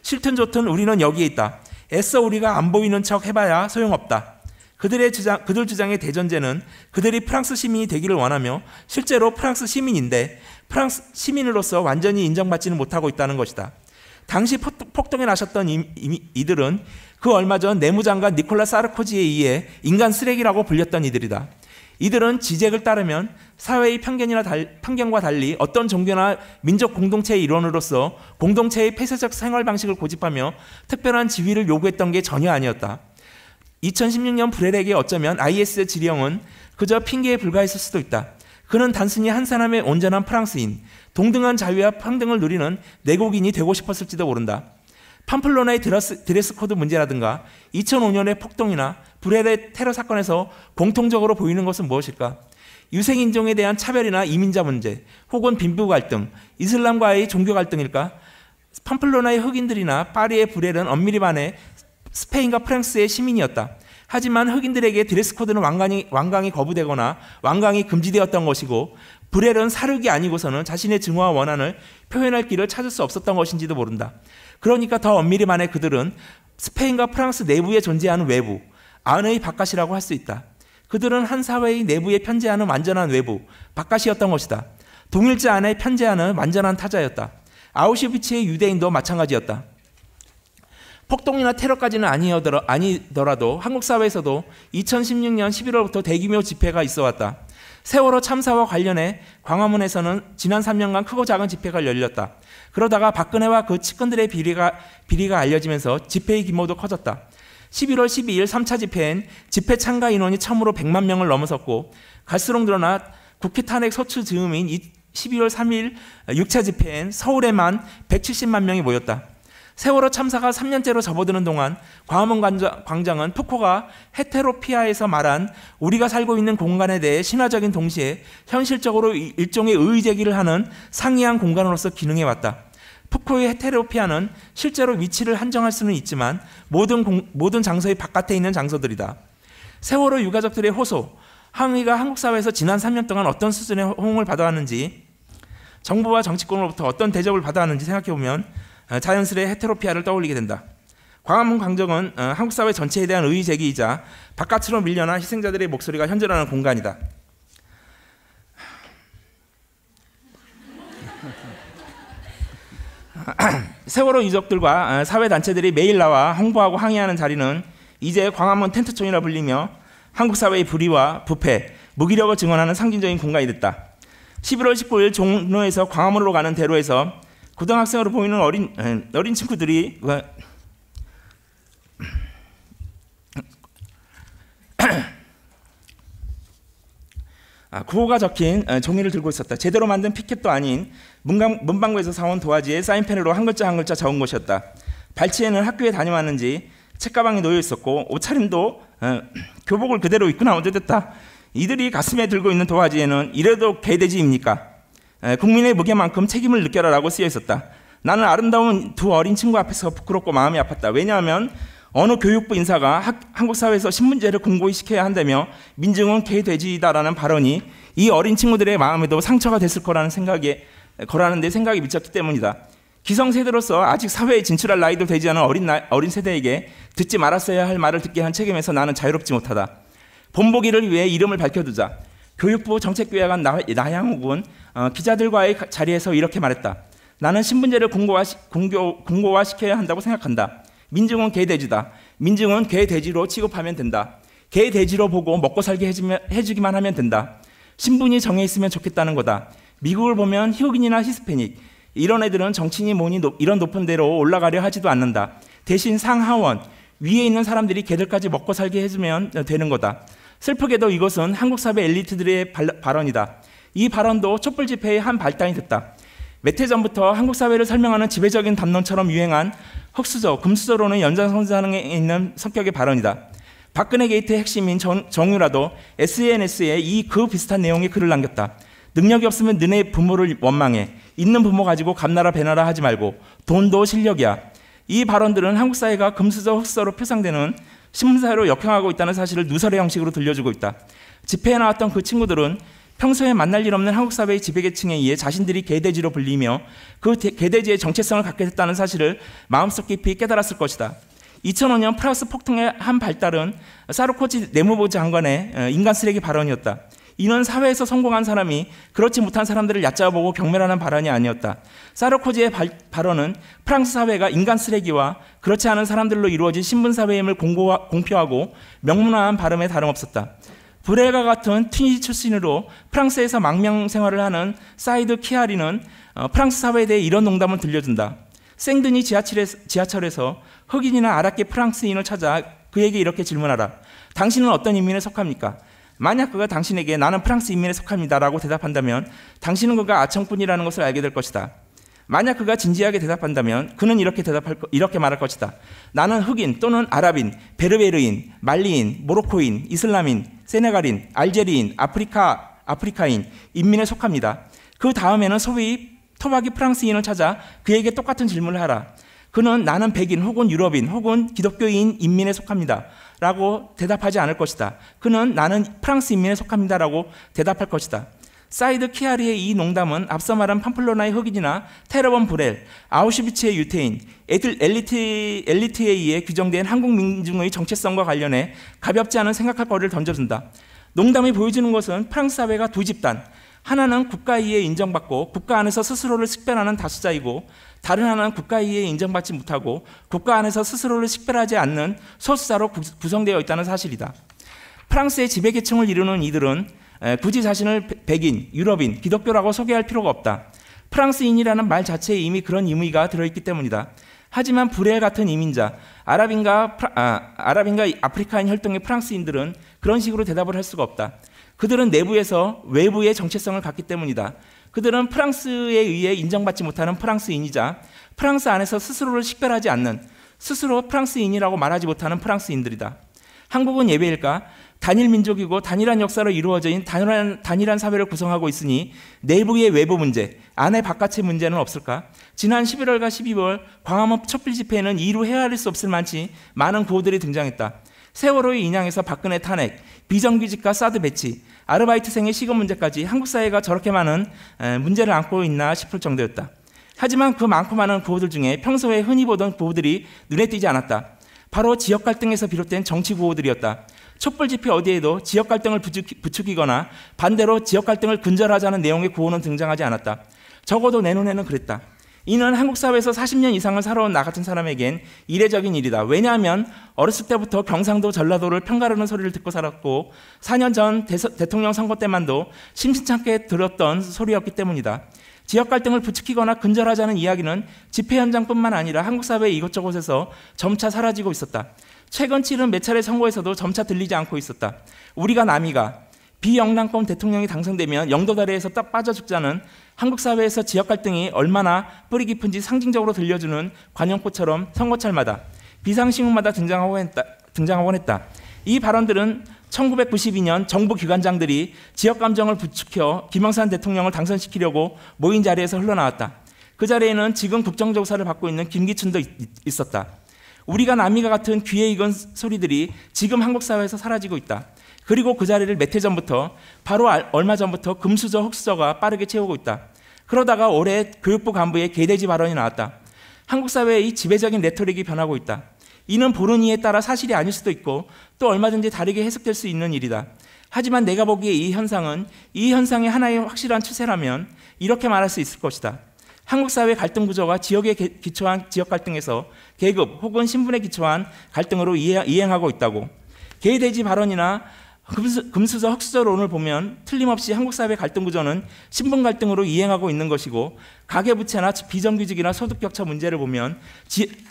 싫든 좋든 우리는 여기에 있다. 애써 우리가 안 보이는 척 해봐야 소용없다. 그들 주장의 대전제는 그들이 프랑스 시민이 되기를 원하며 실제로 프랑스 시민인데 프랑스 시민으로서 완전히 인정받지는 못하고 있다는 것이다. 당시 폭동에 나셨던 이들은 그 얼마 전 내무장관 니콜라 사르코지에 의해 인간 쓰레기라고 불렸던 이들이다. 이들은 지적을 따르면 사회의 편견과 달리 어떤 종교나 민족 공동체의 일원으로서 공동체의 폐쇄적 생활 방식을 고집하며 특별한 지위를 요구했던 게 전혀 아니었다. 2016년 브렐에게 어쩌면 IS의 지령은 그저 핑계에 불과했을 수도 있다. 그는 단순히 한 사람의 온전한 프랑스인, 동등한 자유와 평등을 누리는 내국인이 되고 싶었을지도 모른다. 팜플로나의 드레스 코드 문제라든가 2005년의 폭동이나 브렐의 테러 사건에서 공통적으로 보이는 것은 무엇일까? 유색인종에 대한 차별이나 이민자 문제, 혹은 빈부 갈등, 이슬람과의 종교 갈등일까? 팜플로나의 흑인들이나 파리의 브렐은 엄밀히 말해 스페인과 프랑스의 시민이었다. 하지만 흑인들에게 드레스 코드는 완강히 거부되거나 완강히 금지되었던 것이고 브렐은 사륙이 아니고서는 자신의 증오와 원한을 표현할 길을 찾을 수 없었던 것인지도 모른다. 그러니까 더 엄밀히 말해 그들은 스페인과 프랑스 내부에 존재하는 외부, 안의 바깥이라고 할 수 있다. 그들은 한 사회의 내부에 편재하는 완전한 외부, 바깥이었던 것이다. 동일자 안에 편재하는 완전한 타자였다. 아우슈비츠의 유대인도 마찬가지였다. 폭동이나 테러까지는 아니더라도 한국 사회에서도 2016년 11월부터 대규모 집회가 있어왔다. 세월호 참사와 관련해 광화문에서는 지난 3년간 크고 작은 집회가 열렸다. 그러다가 박근혜와 그 측근들의 비리가 알려지면서 집회의 규모도 커졌다. 11월 12일 3차 집회엔 집회 참가 인원이 처음으로 100만 명을 넘어섰고 갈수록 늘어나 국회 탄핵 소추 즈음인 12월 3일 6차 집회엔 서울에만 170만 명이 모였다. 세월호 참사가 3년째로 접어드는 동안 광화문 광장은 푸코가 헤테로피아에서 말한 우리가 살고 있는 공간에 대해 신화적인 동시에 현실적으로 일종의 의제기를 하는 상이한 공간으로서 기능해왔다. 푸코의 헤테로피아는 실제로 위치를 한정할 수는 있지만 모든 장소의 바깥에 있는 장소들이다. 세월호 유가족들의 호소, 항의가 한국 사회에서 지난 3년 동안 어떤 수준의 호응을 받아왔는지, 정부와 정치권으로부터 어떤 대접을 받아왔는지 생각해보면 자연스레 헤테로피아를 떠올리게 된다. 광화문 광장은 한국 사회 전체에 대한 의의 제기이자 바깥으로 밀려난 희생자들의 목소리가 현존하는 공간이다. 세월호 유족들과 사회단체들이 매일 나와 홍보하고 항의하는 자리는 이제 광화문 텐트촌이라 불리며 한국 사회의 불의와 부패, 무기력을 증언하는 상징적인 공간이 됐다. 11월 19일 종로에서 광화문으로 가는 대로에서 고등학생으로 보이는 어린 친구들이 구호가 적힌 종이를 들고 있었다. 제대로 만든 피켓도 아닌 문방구에서 사온 도화지에 사인펜으로 한 글자 한 글자 적은 것이었다. 발치에는 학교에 다녀왔는지 책가방이 놓여 있었고 옷차림도 교복을 그대로 입고 나온 듯했다. 이들이 가슴에 들고 있는 도화지에는 이래도 개돼지입니까? 국민의 무게만큼 책임을 느껴라라고 쓰여 있었다. 나는 아름다운 두 어린 친구 앞에서 부끄럽고 마음이 아팠다. 왜냐하면 어느 교육부 인사가 한국 사회에서 신문제를 공고히 시켜야 한다며 민중은 개돼지다라는 발언이 이 어린 친구들의 마음에도 상처가 됐을 거라는 데 생각이 미쳤기 때문이다. 기성세대로서 아직 사회에 진출할 나이도 되지 않은 어린 세대에게 듣지 말았어야 할 말을 듣게 한 책임에서 나는 자유롭지 못하다. 본보기를 위해 이름을 밝혀두자. 교육부 정책교육관 나향욱은 기자들과의 자리에서 이렇게 말했다. 나는 신분제를 공고화시켜야 한다고 생각한다. 민중은 개돼지다. 민중은 개돼지로 취급하면 된다. 개돼지로 보고 먹고 살게 해주기만 하면 된다. 신분이 정해 있으면 좋겠다는 거다. 미국을 보면 흑인이나 히스패닉 이런 애들은 정치인이 뭐니 이런 높은 데로 올라가려 하지도 않는다. 대신 상하원 위에 있는 사람들이 걔들까지 먹고 살게 해주면 되는 거다. 슬프게도 이것은 한국 사회 엘리트들의 발언이다. 이 발언도 촛불 집회의 한 발단이 됐다. 몇 해 전부터 한국 사회를 설명하는 지배적인 담론처럼 유행한 흑수저, 금수저로는 연장선상에 있는 성격의 발언이다. 박근혜 게이트의 핵심인 정유라도 SNS에 그 비슷한 내용의 글을 남겼다. 능력이 없으면 너네 부모를 원망해. 있는 부모 가지고 감나라 배나라 하지 말고 돈도 실력이야. 이 발언들은 한국 사회가 금수저 흑수저로 표상되는 신분사회로 역행하고 있다는 사실을 누설의 형식으로 들려주고 있다. 집회에 나왔던 그 친구들은 평소에 만날 일 없는 한국 사회의 지배계층에 의해 자신들이 개돼지로 불리며 그 개돼지의 정체성을 갖게 됐다는 사실을 마음속 깊이 깨달았을 것이다. 2005년 프랑스 폭동의 한 발달은 사르코지 내무부 장관의 인간 쓰레기 발언이었다. 이는 사회에서 성공한 사람이 그렇지 못한 사람들을 얕잡아보고 경멸하는 발언이 아니었다. 사르코지의 발언은 프랑스 사회가 인간 쓰레기와 그렇지 않은 사람들로 이루어진 신분사회임을 공표하고 명문화한 발음에 다름없었다. 브레가 같은 튀니지 출신으로 프랑스에서 망명 생활을 하는 사이드 키아리는 프랑스 사회에 대해 이런 농담을 들려준다. 생드니 지하철에서 흑인이나 아랍계 프랑스인을 찾아 그에게 이렇게 질문하라. 당신은 어떤 인민에 속합니까? 만약 그가 당신에게 나는 프랑스 인민에 속합니다 라고 대답한다면 당신은 그가 아청꾼이라는 것을 알게 될 것이다. 만약 그가 진지하게 대답한다면 그는 이렇게 말할 것이다. 나는 흑인 또는 아랍인, 베르베르인, 말리인, 모로코인, 이슬람인, 세네갈인, 알제리인, 아프리카인, 인민에 속합니다. 그 다음에는 소위 토박이 프랑스인을 찾아 그에게 똑같은 질문을 하라. 그는 나는 백인 혹은 유럽인 혹은 기독교인 인민에 속합니다 라고 대답하지 않을 것이다. 그는 나는 프랑스 인민에 속합니다 라고 대답할 것이다. 사이드 키아리의 이 농담은 앞서 말한 팜플로나의 흑인이나 테러범 브렐, 아우슈비츠의 유태인, 엘리트에 의해 규정된 한국 민중의 정체성과 관련해 가볍지 않은 생각할 거리를 던져준다. 농담이 보여주는 것은 프랑스 사회가 두 집단, 하나는 국가에 의해 인정받고 국가 안에서 스스로를 식별하는 다수자이고 다른 하나는 국가에 의해 인정받지 못하고 국가 안에서 스스로를 식별하지 않는 소수자로 구성되어 있다는 사실이다. 프랑스의 지배계층을 이루는 이들은 굳이 자신을 백인, 유럽인, 기독교라고 소개할 필요가 없다. 프랑스인이라는 말 자체에 이미 그런 의미가 들어있기 때문이다. 하지만 브레 같은 이민자, 아랍인과 아프리카인 혈통의 프랑스인들은 그런 식으로 대답을 할 수가 없다. 그들은 내부에서 외부의 정체성을 갖기 때문이다. 그들은 프랑스에 의해 인정받지 못하는 프랑스인이자 프랑스 안에서 스스로를 식별하지 않는, 스스로 프랑스인이라고 말하지 못하는 프랑스인들이다. 한국은 예외일까? 단일 민족이고 단일한 역사로 이루어져 있는 단일한 사회를 구성하고 있으니 내부의 외부 문제, 안의 바깥의 문제는 없을까? 지난 11월과 12월 광화문 촛불 집회에는 이루 헤아릴 수 없을 만치 많은 구호들이 등장했다. 세월호의 인양에서 박근혜 탄핵, 비정규직과 사드 배치, 아르바이트생의 시급 문제까지 한국 사회가 저렇게 많은 문제를 안고 있나 싶을 정도였다. 하지만 그 많고 많은 구호들 중에 평소에 흔히 보던 구호들이 눈에 띄지 않았다. 바로 지역 갈등에서 비롯된 정치 구호들이었다. 촛불 집회 어디에도 지역 갈등을 부추기거나 반대로 지역 갈등을 근절하자는 내용의 구호는 등장하지 않았다. 적어도 내 눈에는 그랬다. 이는 한국 사회에서 40년 이상을 살아온 나 같은 사람에겐 이례적인 일이다. 왜냐하면 어렸을 때부터 경상도 전라도를 편가르는 소리를 듣고 살았고 4년 전 대통령 선거 때만도 심심찮게 들었던 소리였기 때문이다. 지역 갈등을 부추기거나 근절하자는 이야기는 집회 현장뿐만 아니라 한국 사회의 이곳저곳에서 점차 사라지고 있었다. 최근 치른 몇 차례 선거에서도 점차 들리지 않고 있었다. 우리가 남이가 비영남권 대통령이 당선되면 영도다리에서 딱 빠져 죽자는 한국 사회에서 지역 갈등이 얼마나 뿌리 깊은지 상징적으로 들려주는 관용꽃처럼 선거철마다 비상신문마다 등장하곤 했다. 이 발언들은 1992년 정부 기관장들이 지역 감정을 부추겨 김영삼 대통령을 당선시키려고 모인 자리에서 흘러나왔다. 그 자리에는 지금 국정조사를 받고 있는 김기춘도 있었다. 우리가 남이가 같은 귀에 익은 소리들이 지금 한국 사회에서 사라지고 있다. 그리고 그 자리를 몇 해 전부터 바로 얼마 전부터 금수저 흑수저가 빠르게 채우고 있다. 그러다가 올해 교육부 간부의 개돼지 발언이 나왔다. 한국 사회의 지배적인 레토릭이 변하고 있다. 이는 보는 이에 따라 사실이 아닐 수도 있고 또 얼마든지 다르게 해석될 수 있는 일이다. 하지만 내가 보기에 이 현상의 하나의 확실한 추세라면 이렇게 말할 수 있을 것이다. 한국 사회 갈등 구조가 지역에 기초한 지역 갈등에서 계급 혹은 신분에 기초한 갈등으로 이행하고 있다고. 개돼지 발언이나 금수저 흑수저론을 보면 틀림없이 한국 사회 갈등 구조는 신분 갈등으로 이행하고 있는 것이고 가계부채나 비정규직이나 소득격차 문제를 보면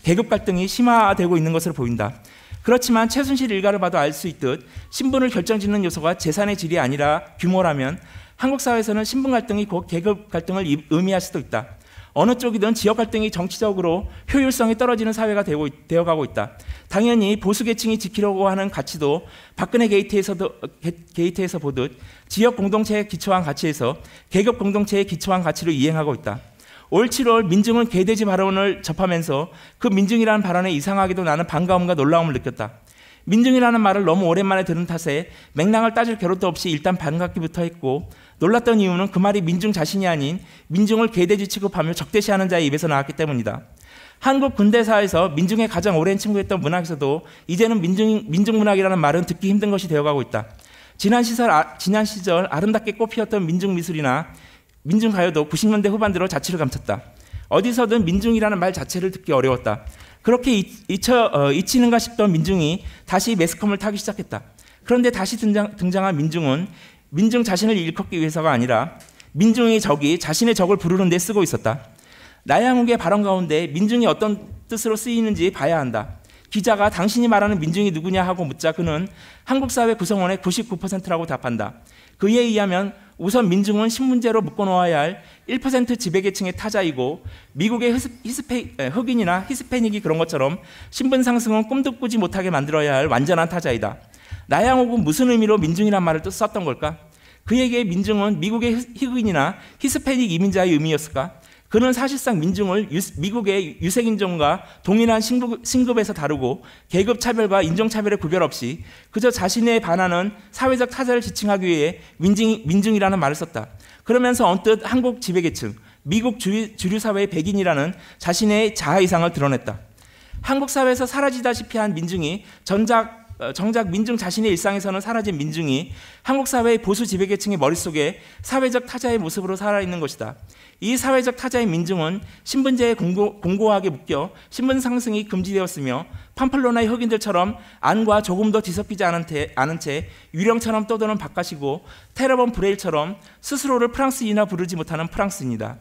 계급 갈등이 심화되고 있는 것으로 보인다. 그렇지만 최순실 일가를 봐도 알 수 있듯 신분을 결정짓는 요소가 재산의 질이 아니라 규모라면 한국 사회에서는 신분 갈등이 곧 계급 갈등을 의미할 수도 있다. 어느 쪽이든 지역 갈등이 정치적으로 효율성이 떨어지는 사회가 되어가고 있다. 당연히 보수계층이 지키려고 하는 가치도 박근혜 게이트에서 보듯 지역 공동체에 기초한 가치에서 계급 공동체에 기초한 가치를 이행하고 있다. 올 7월 민중은 개돼지 발언을 접하면서 그 민중이라는 발언에 이상하게도 나는 반가움과 놀라움을 느꼈다. 민중이라는 말을 너무 오랜만에 들은 탓에 맥락을 따질 겨를도 없이 일단 반갑기부터 했고, 놀랐던 이유는 그 말이 민중 자신이 아닌 민중을 개돼지 취급하며 적대시하는 자의 입에서 나왔기 때문이다. 한국 근대사에서 민중의 가장 오랜 친구였던 문학에서도 이제는 민중문학이라는 말은 듣기 힘든 것이 되어가고 있다. 지난 시절 아름답게 꽃피었던 민중미술이나 민중가요도 90년대 후반 들어 자취를 감췄다. 어디서든 민중이라는 말 자체를 듣기 어려웠다. 그렇게 잊히는가 싶던 민중이 다시 매스컴을 타기 시작했다. 그런데 다시 등장한 민중은 민중 자신을 일컫기 위해서가 아니라 민중의 적이 자신의 적을 부르는 데 쓰고 있었다. 나양욱의 발언 가운데 민중이 어떤 뜻으로 쓰이는지 봐야 한다. 기자가 당신이 말하는 민중이 누구냐 하고 묻자 그는 한국 사회 구성원의 99%라고 답한다. 그에 의하면 우선 민중은 신문제로 묶어놓아야 할 1% 지배계층의 타자이고, 미국의 흑인이나 히스패닉이 그런 것처럼 신분 상승은 꿈도 꾸지 못하게 만들어야 할 완전한 타자이다. 나양욱은 무슨 의미로 민중이란 말을 또 썼던 걸까? 그에게 민중은 미국의 흑인이나 히스패닉 이민자의 의미였을까? 그는 사실상 민중을 미국의 유색인종과 동일한 신급에서 다루고 계급 차별과 인종 차별의 구별 없이 그저 자신에 반하는 사회적 타자를 지칭하기 위해 민중이라는 말을 썼다. 그러면서 언뜻 한국 지배계층, 미국 주류 사회의 백인이라는 자신의 자아이상을 드러냈다. 한국 사회에서 사라지다시피 한 민중이 정작 민중 자신의 일상에서는 사라진 민중이 한국 사회의 보수 지배계층의 머릿속에 사회적 타자의 모습으로 살아있는 것이다. 이 사회적 타자의 민중은 신분제에 공고하게 묶여 신분 상승이 금지되었으며, 팜플로나의 흑인들처럼 안과 조금도 뒤섞이지 않은 채 유령처럼 떠도는 바깥이고, 테러본 브레일처럼 스스로를 프랑스인이나 부르지 못하는 프랑스인이다.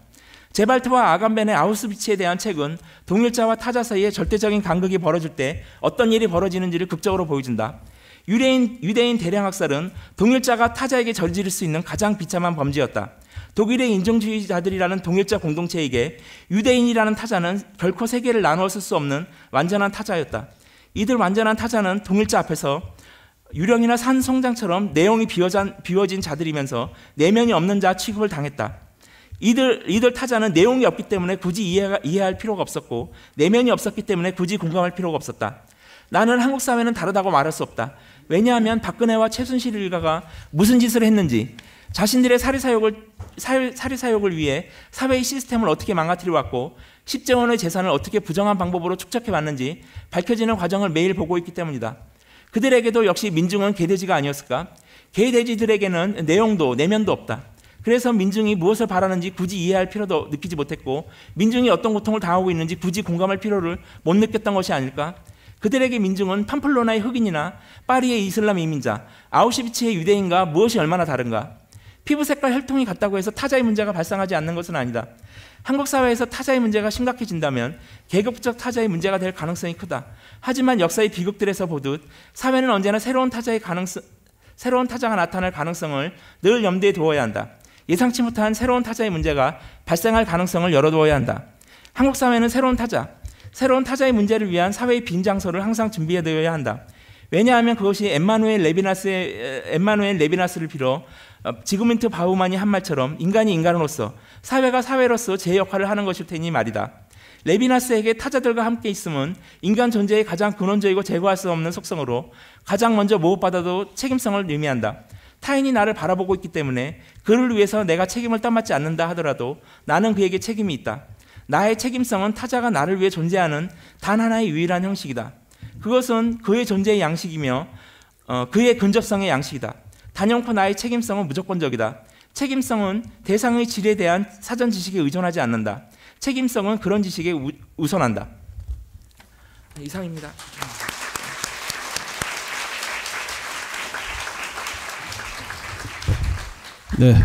제발트와 아감벤의 아우슈비츠에 대한 책은 동일자와 타자 사이에 절대적인 간극이 벌어질 때 어떤 일이 벌어지는지를 극적으로 보여준다. 유대인 대량학살은 동일자가 타자에게 저지를 수 있는 가장 비참한 범죄였다. 독일의 인종주의자들이라는 동일자 공동체에게 유대인이라는 타자는 결코 세계를 나누어 쓸 수 없는 완전한 타자였다. 이들 완전한 타자는 동일자 앞에서 유령이나 산 송장처럼 내용이 비워진 자들이면서 내면이 없는 자 취급을 당했다. 이들 타자는 내용이 없기 때문에 굳이 이해할 필요가 없었고, 내면이 없었기 때문에 굳이 공감할 필요가 없었다. 나는 한국 사회는 다르다고 말할 수 없다. 왜냐하면 박근혜와 최순실 일가가 무슨 짓을 했는지, 자신들의 사리사욕을 위해 사회의 시스템을 어떻게 망가뜨려 왔고 10조 원의 재산을 어떻게 부정한 방법으로 축적해 왔는지 밝혀지는 과정을 매일 보고 있기 때문이다. 그들에게도 역시 민중은 개돼지가 아니었을까? 개돼지들에게는 내용도 내면도 없다. 그래서 민중이 무엇을 바라는지 굳이 이해할 필요도 느끼지 못했고, 민중이 어떤 고통을 당하고 있는지 굳이 공감할 필요를 못 느꼈던 것이 아닐까? 그들에게 민중은 팜플로나의 흑인이나 파리의 이슬람 이민자, 아우슈비츠의 유대인과 무엇이 얼마나 다른가? 피부색과 혈통이 같다고 해서 타자의 문제가 발생하지 않는 것은 아니다. 한국 사회에서 타자의 문제가 심각해진다면 계급적 타자의 문제가 될 가능성이 크다. 하지만 역사의 비극들에서 보듯 사회는 언제나 새로운 타자가 나타날 가능성을 늘 염두에 두어야 한다. 예상치 못한 새로운 타자의 문제가 발생할 가능성을 열어두어야 한다. 한국 사회는 새로운 타자의 문제를 위한 사회의 빈 장소를 항상 준비해두어야 한다. 왜냐하면 그것이 엠마누엘 레비나스를 빌어 지그문트 바우만이 한 말처럼 인간이 인간으로서, 사회가 사회로서 제 역할을 하는 것일 테니 말이다. 레비나스에게 타자들과 함께 있음은 인간 존재의 가장 근원적이고 제거할 수 없는 속성으로 가장 먼저 무엇보다도 책임성을 의미한다. 타인이 나를 바라보고 있기 때문에 그를 위해서 내가 책임을 떠맡지 않는다 하더라도 나는 그에게 책임이 있다. 나의 책임성은 타자가 나를 위해 존재하는 단 하나의 유일한 형식이다. 그것은 그의 존재의 양식이며 그의 근접성의 양식이다. 단연코 나의 책임성은 무조건적이다. 책임성은 대상의 질에 대한 사전 지식에 의존하지 않는다. 책임성은 그런 지식에 우선한다. 이상입니다. 네,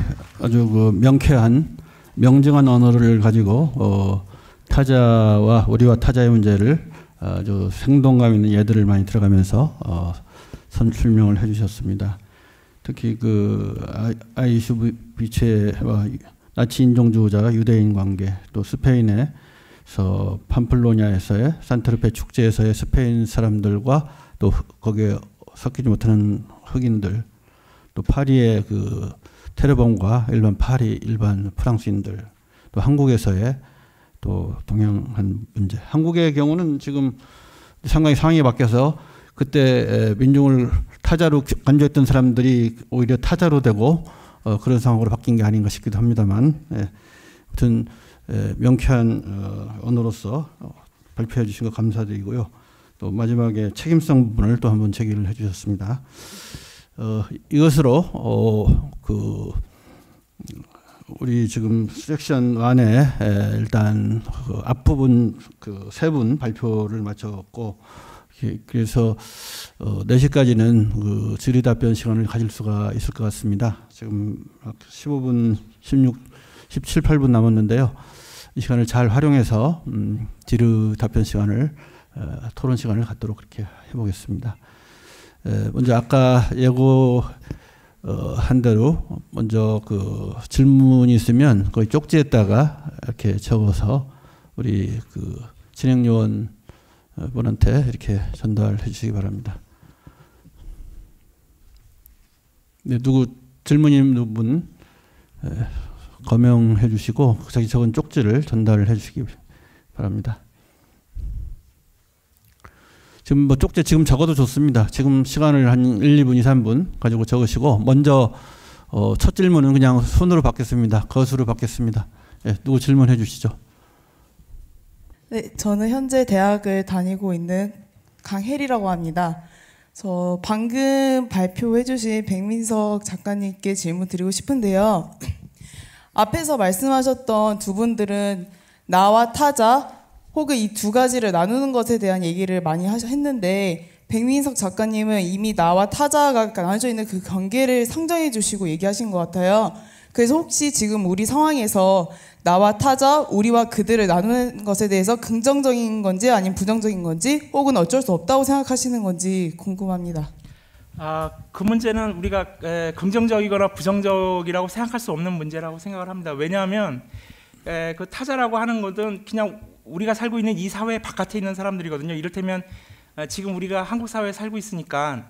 아주 명쾌한 명징한 언어를 가지고 타자와 우리와 타자의 문제를 아주 생동감 있는 예들을 많이 들어가면서 설명을 해주셨습니다. 특히 아우슈비츠와 나치 인종주의자 유대인 관계, 또 스페인에서 팜플로냐에서의 산트르페 축제에서의 스페인 사람들과 또 거기에 섞이지 못하는 흑인들, 또 파리의 테레본과 일반 프랑스인들, 또 한국에서의 또 동행한 문제. 한국의 경우는 지금 상당히 상황이 바뀌어서 그때 민중을 타자로 간주했던 사람들이 오히려 타자로 되고 그런 상황으로 바뀐 게 아닌가 싶기도 합니다만, 아무튼 명쾌한 언어로서 발표해 주신 거 감사드리고요. 또 마지막에 책임성 부분을 또 한번 제기를 해주셨습니다. 이것으로 우리 지금 섹션 1에 일단 그 앞부분 그 세 분 발표를 마쳤고, 그래서 4시까지는 그 질의답변 시간을 가질 수가 있을 것 같습니다. 지금 15분, 17, 18분 남았는데요. 이 시간을 잘 활용해서 질의답변 시간을 토론 시간을 갖도록 그렇게 해보겠습니다. 먼저 아까 한 대로 먼저 그 질문이 있으면 거의 쪽지에다가 이렇게 적어서 우리 그 진행요원 분한테 이렇게 전달해 주시기 바랍니다. 네, 질문 있는 분 거명해 주시고 자기 적은 쪽지를 전달해 주시기 바랍니다. 지금 뭐 쪽지 지금 적어도 좋습니다. 지금 시간을 한 1, 2분, 2, 3분 가지고 적으시고, 먼저 첫 질문은 그냥 손으로 받겠습니다. 거수로 받겠습니다. 누구 질문해 주시죠. 네, 저는 현재 대학을 다니고 있는 강혜리라고 합니다. 저 방금 발표해 주신 백민석 작가님께 질문 드리고 싶은데요. 앞에서 말씀하셨던 두 분들은 나와 타자 혹은 이 두 가지를 나누는 것에 대한 얘기를 많이 했는데, 백민석 작가님은 이미 나와 타자가 나눠져 있는 그 경계를 상정해 주시고 얘기하신 것 같아요. 그래서 혹시 지금 우리 상황에서 나와 타자, 우리와 그들을 나누는 것에 대해서 긍정적인 건지 아니면 부정적인 건지, 혹은 어쩔 수 없다고 생각하시는 건지 궁금합니다. 그 문제는 우리가 긍정적이거나 부정적이라고 생각할 수 없는 문제라고 생각을 합니다. 왜냐하면 그 타자라고 하는 것은 그냥 우리가 살고 있는 이 사회 바깥에 있는 사람들이거든요. 이를테면 지금 우리가 한국 사회에 살고 있으니까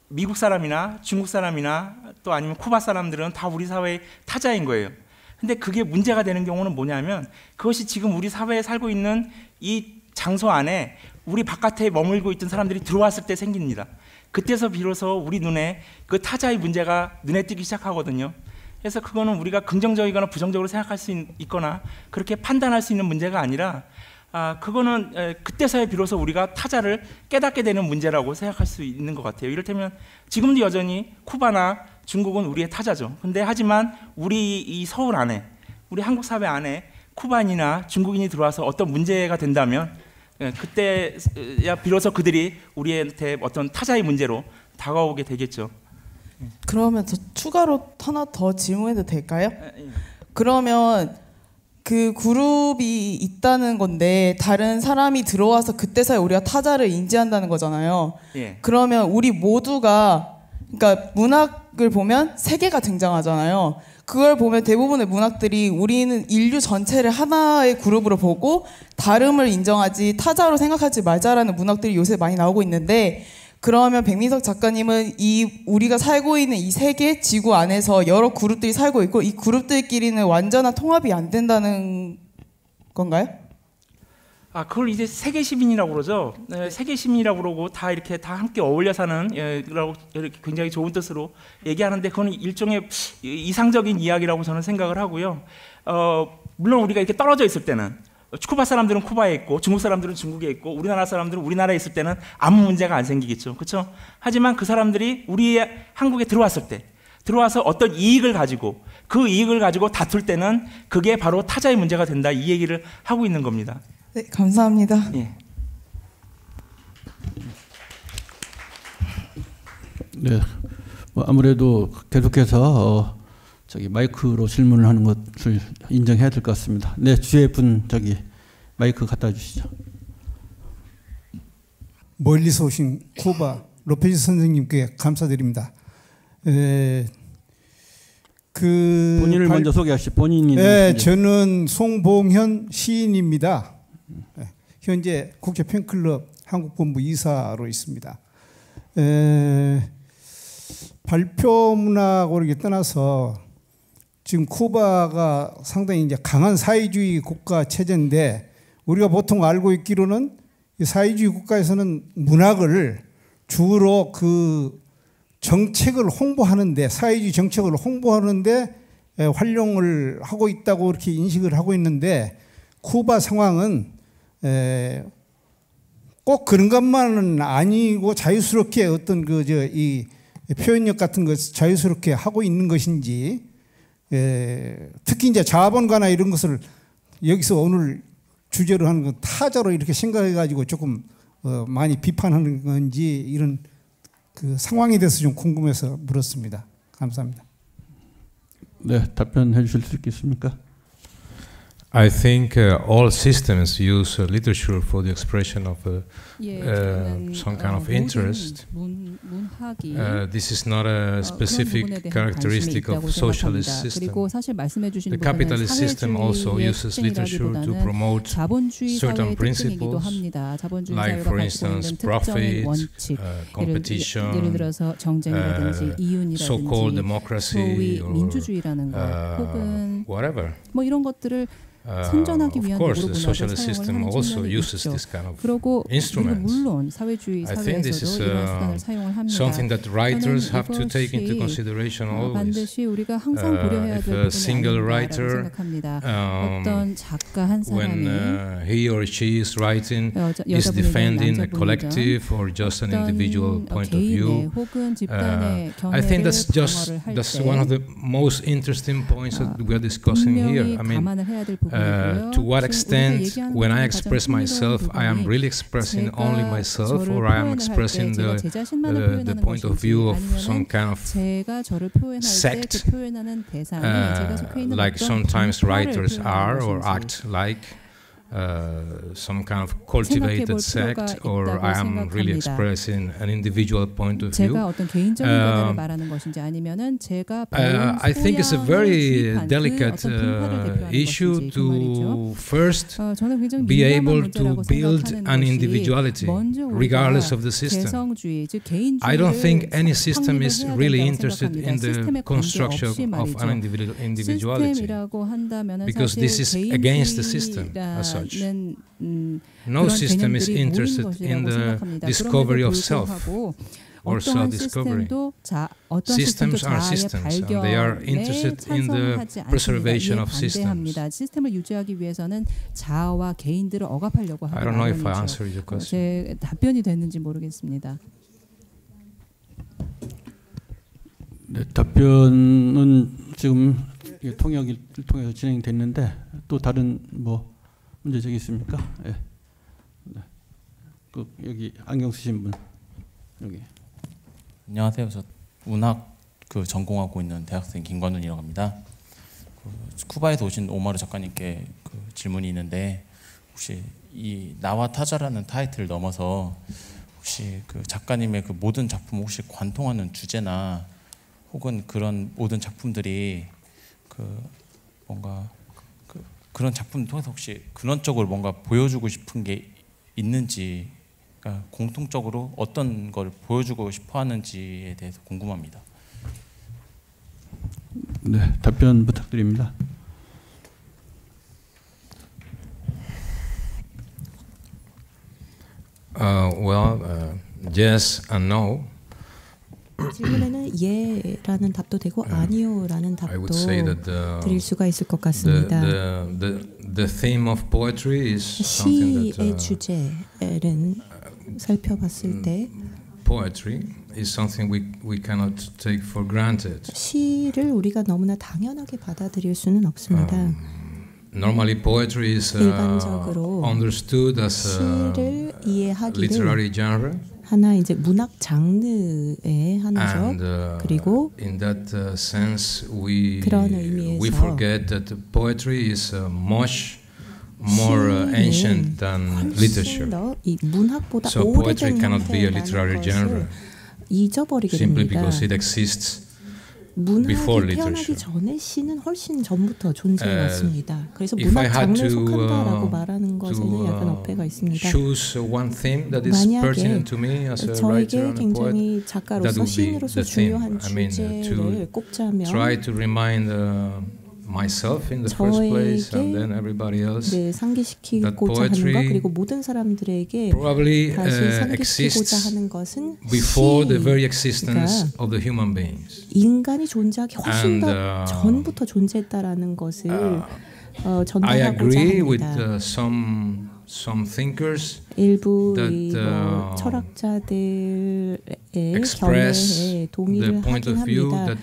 미국 사람이나 중국 사람이나 또 아니면 쿠바 사람들은 다 우리 사회의 타자인 거예요. 근데 그게 문제가 되는 경우는 뭐냐면, 그것이 지금 우리 사회에 살고 있는 이 장소 안에 우리 바깥에 머물고 있던 사람들이 들어왔을 때 생깁니다. 그때서 비로소 우리 눈에 그 타자의 문제가 눈에 띄기 시작하거든요. 그래서 그거는 우리가 긍정적이거나 부정적으로 생각할 수 있거나 그렇게 판단할 수 있는 문제가 아니라, 그거는 그때서야 비로소 우리가 타자를 깨닫게 되는 문제라고 생각할 수 있는 것 같아요. 이를테면 지금도 여전히 쿠바나 중국은 우리의 타자죠. 근데 하지만 우리 이 서울 안에, 우리 한국 사회 안에 쿠바인이나 중국인이 들어와서 어떤 문제가 된다면, 그때야 비로소 그들이 우리한테 어떤 타자의 문제로 다가오게 되겠죠. 그러면 저 추가로 하나 더 질문해도 될까요? 그러면 그 그룹이 있다는 건데 다른 사람이 들어와서 그때서야 우리가 타자를 인지한다는 거잖아요. 예. 그러면 우리 모두가, 그러니까 문학을 보면 세계가 등장하잖아요. 그걸 보면 대부분의 문학들이 우리는 인류 전체를 하나의 그룹으로 보고 다름을 인정하지 타자로 생각하지 말자라는 문학들이 요새 많이 나오고 있는데, 그러면 백민석 작가님은 이 우리가 살고 있는 이 세계 지구 안에서 여러 그룹들이 살고 있고 이 그룹들끼리는 완전한 통합이 안 된다는 건가요? 그걸 이제 세계 시민이라고 그러죠. 세계 시민이라고 그러고 다 이렇게 다 함께 어울려 사는, 라고 이렇게 굉장히 좋은 뜻으로 얘기하는데, 그건 일종의 이상적인 이야기라고 저는 생각을 하고요. 물론 우리가 이렇게 떨어져 있을 때는, 쿠바 사람들은 쿠바에 있고 중국 사람들은 중국에 있고 우리나라 사람들은 우리나라에 있을 때는 아무 문제가 안 생기겠죠. 그렇죠? 하지만 그 사람들이 우리 한국에 들어왔을 때, 들어와서 어떤 이익을 가지고 그 이익을 가지고 다툴 때는 그게 바로 타자의 문제가 된다, 이 얘기를 하고 있는 겁니다. 네, 감사합니다. 예. 네, 아무래도 계속해서 마이크로 질문을 하는 것을 인정해야 될 것 같습니다. 네, 주위에 분 마이크 갖다 주시죠. 멀리서 오신 쿠바 로페즈 선생님께 감사드립니다. 본인을 먼저 소개하시죠. 본인이. 네, 저는 송봉현 시인입니다. 현재 국제 팬클럽 한국본부 이사로 있습니다. 발표 문학으로 떠나서 지금 쿠바가 상당히 이제 강한 사회주의 국가 체제인데 우리가 보통 알고 있기로는 이 사회주의 국가에서는 문학을 주로 그 정책을 홍보하는데 사회주의 정책을 홍보하는데 활용을 하고 있다고 이렇게 인식을 하고 있는데 쿠바 상황은 꼭 그런 것만은 아니고 자유스럽게 어떤 이 표현력 같은 것 자유스럽게 하고 있는 것인지 특히 이제 자본가나 이런 것을 여기서 오늘 주제로 하는 건 타자로 이렇게 생각해 가지고 조금 많이 비판하는 건지 이런 그 상황에 대해서 좀 궁금해서 물었습니다. 감사합니다. 네, 답변해 주실 수 있겠습니까? I think all systems use literature for the expression of some kind of interest. This is not a specific characteristic of socialist system. The capitalist system also uses literature to promote certain principles, like, for instance, profit, competition, so-called democracy, or whatever. 뭐 이런 것들을 선전하기 위한 도구로 문학을 사용을 하는 측면이 있죠. 그리고 물론 사회주의 사회에서도 이런 수단을 사용을 합니다. 저는 이것이 반드시 우리가 항상 고려해야 될 부분이 아니라고 생각합니다. 어떤 작가 한 사람이 he or she is writing is defending a collective or just an individual point of view. I think that's one of the most interesting points that we are discussing here. I mean, to what extent, when I express myself, I am really expressing only myself, or I am expressing the point of view of some kind of sect, like sometimes writers are or act like some kind of cultivated sect, or I am really expressing an individual point of view. I think it's a very delicate issue to first be able to build an individuality regardless of the system. I don't think any system is really interested in the construction of an individuality, because this is against the system as such. No system is interested in the discovery of self or self-discovery. Systems are systems, and they are interested in the preservation of systems. 시스템을 유지하기 위해서는 자아와 개인들을 억압하려고 하는 I don't know if I answered your question. 제 답변이 됐는지 모르겠습니다. 네, 답변은 지금 통역을 통해서 진행됐는데 또 다른 뭐 문제점이 있습니까? 예. 네. 그 여기 안경 쓰신 분 여기. 안녕하세요. 저 문학 전공하고 있는 대학생 김관훈이라고 합니다. 쿠바에서 오신 오마르 작가님께 질문이 있는데, 혹시 이 나와 타자라는 타이틀을 넘어서 혹시 작가님의 모든 작품 혹시 관통하는 주제나 혹은 그런 모든 작품들이 뭔가 그런 작품 통해서 혹시 근원적으로 뭔가 보여주고 싶은 게 있는지, 그러니까 공통적으로 어떤 걸 보여주고 싶어 하는지에 대해서 궁금합니다. 네, 답변 부탁드립니다. Yes and no. 질문에는 예라는 답도 되고 아니요라는 답도 드릴 수가 있을 것 같습니다. The theme of poetry is something that 시의 주제를 살펴봤을 때 poetry is something we cannot take for granted. 시를 우리가 너무나 당연하게 받아들일 수는 없습니다. Normally poetry is understood as a literary genre. 하나 이제 문학 장르의 하나죠. 그리고 in that sense we 그런 의미에서 forget that poetry is much more ancient than literature. 이 문학보다 So poetry cannot be a literary genre 잊어버리게 simply 됩니다. because it exists before 문학이 태어나기 literature. 전에 시는 훨씬 전부터 존재해 왔습니다. 그래서 문학 장르에 속한다라고 말하는 것에는 약간 어폐가 있습니다. Choose one theme that is pertinent to me as a writer 저에게 and a poet, 굉장히 작가로서 시인으로서 중요한 주제를 꼽자면 try to remind myself in the first place and then everybody else 네, 상기시키고자 하는 것 그리고 모든 사람들에게 다시 상기시키고자 하는 것은 before the very existence of the human beings. 인간이 존재하기 훨씬 더 전부터 존재했다라는 것을 전달하고자 합니다. Some thinkers 일부 철학자들의 견해에 동의를 하긴 합니다.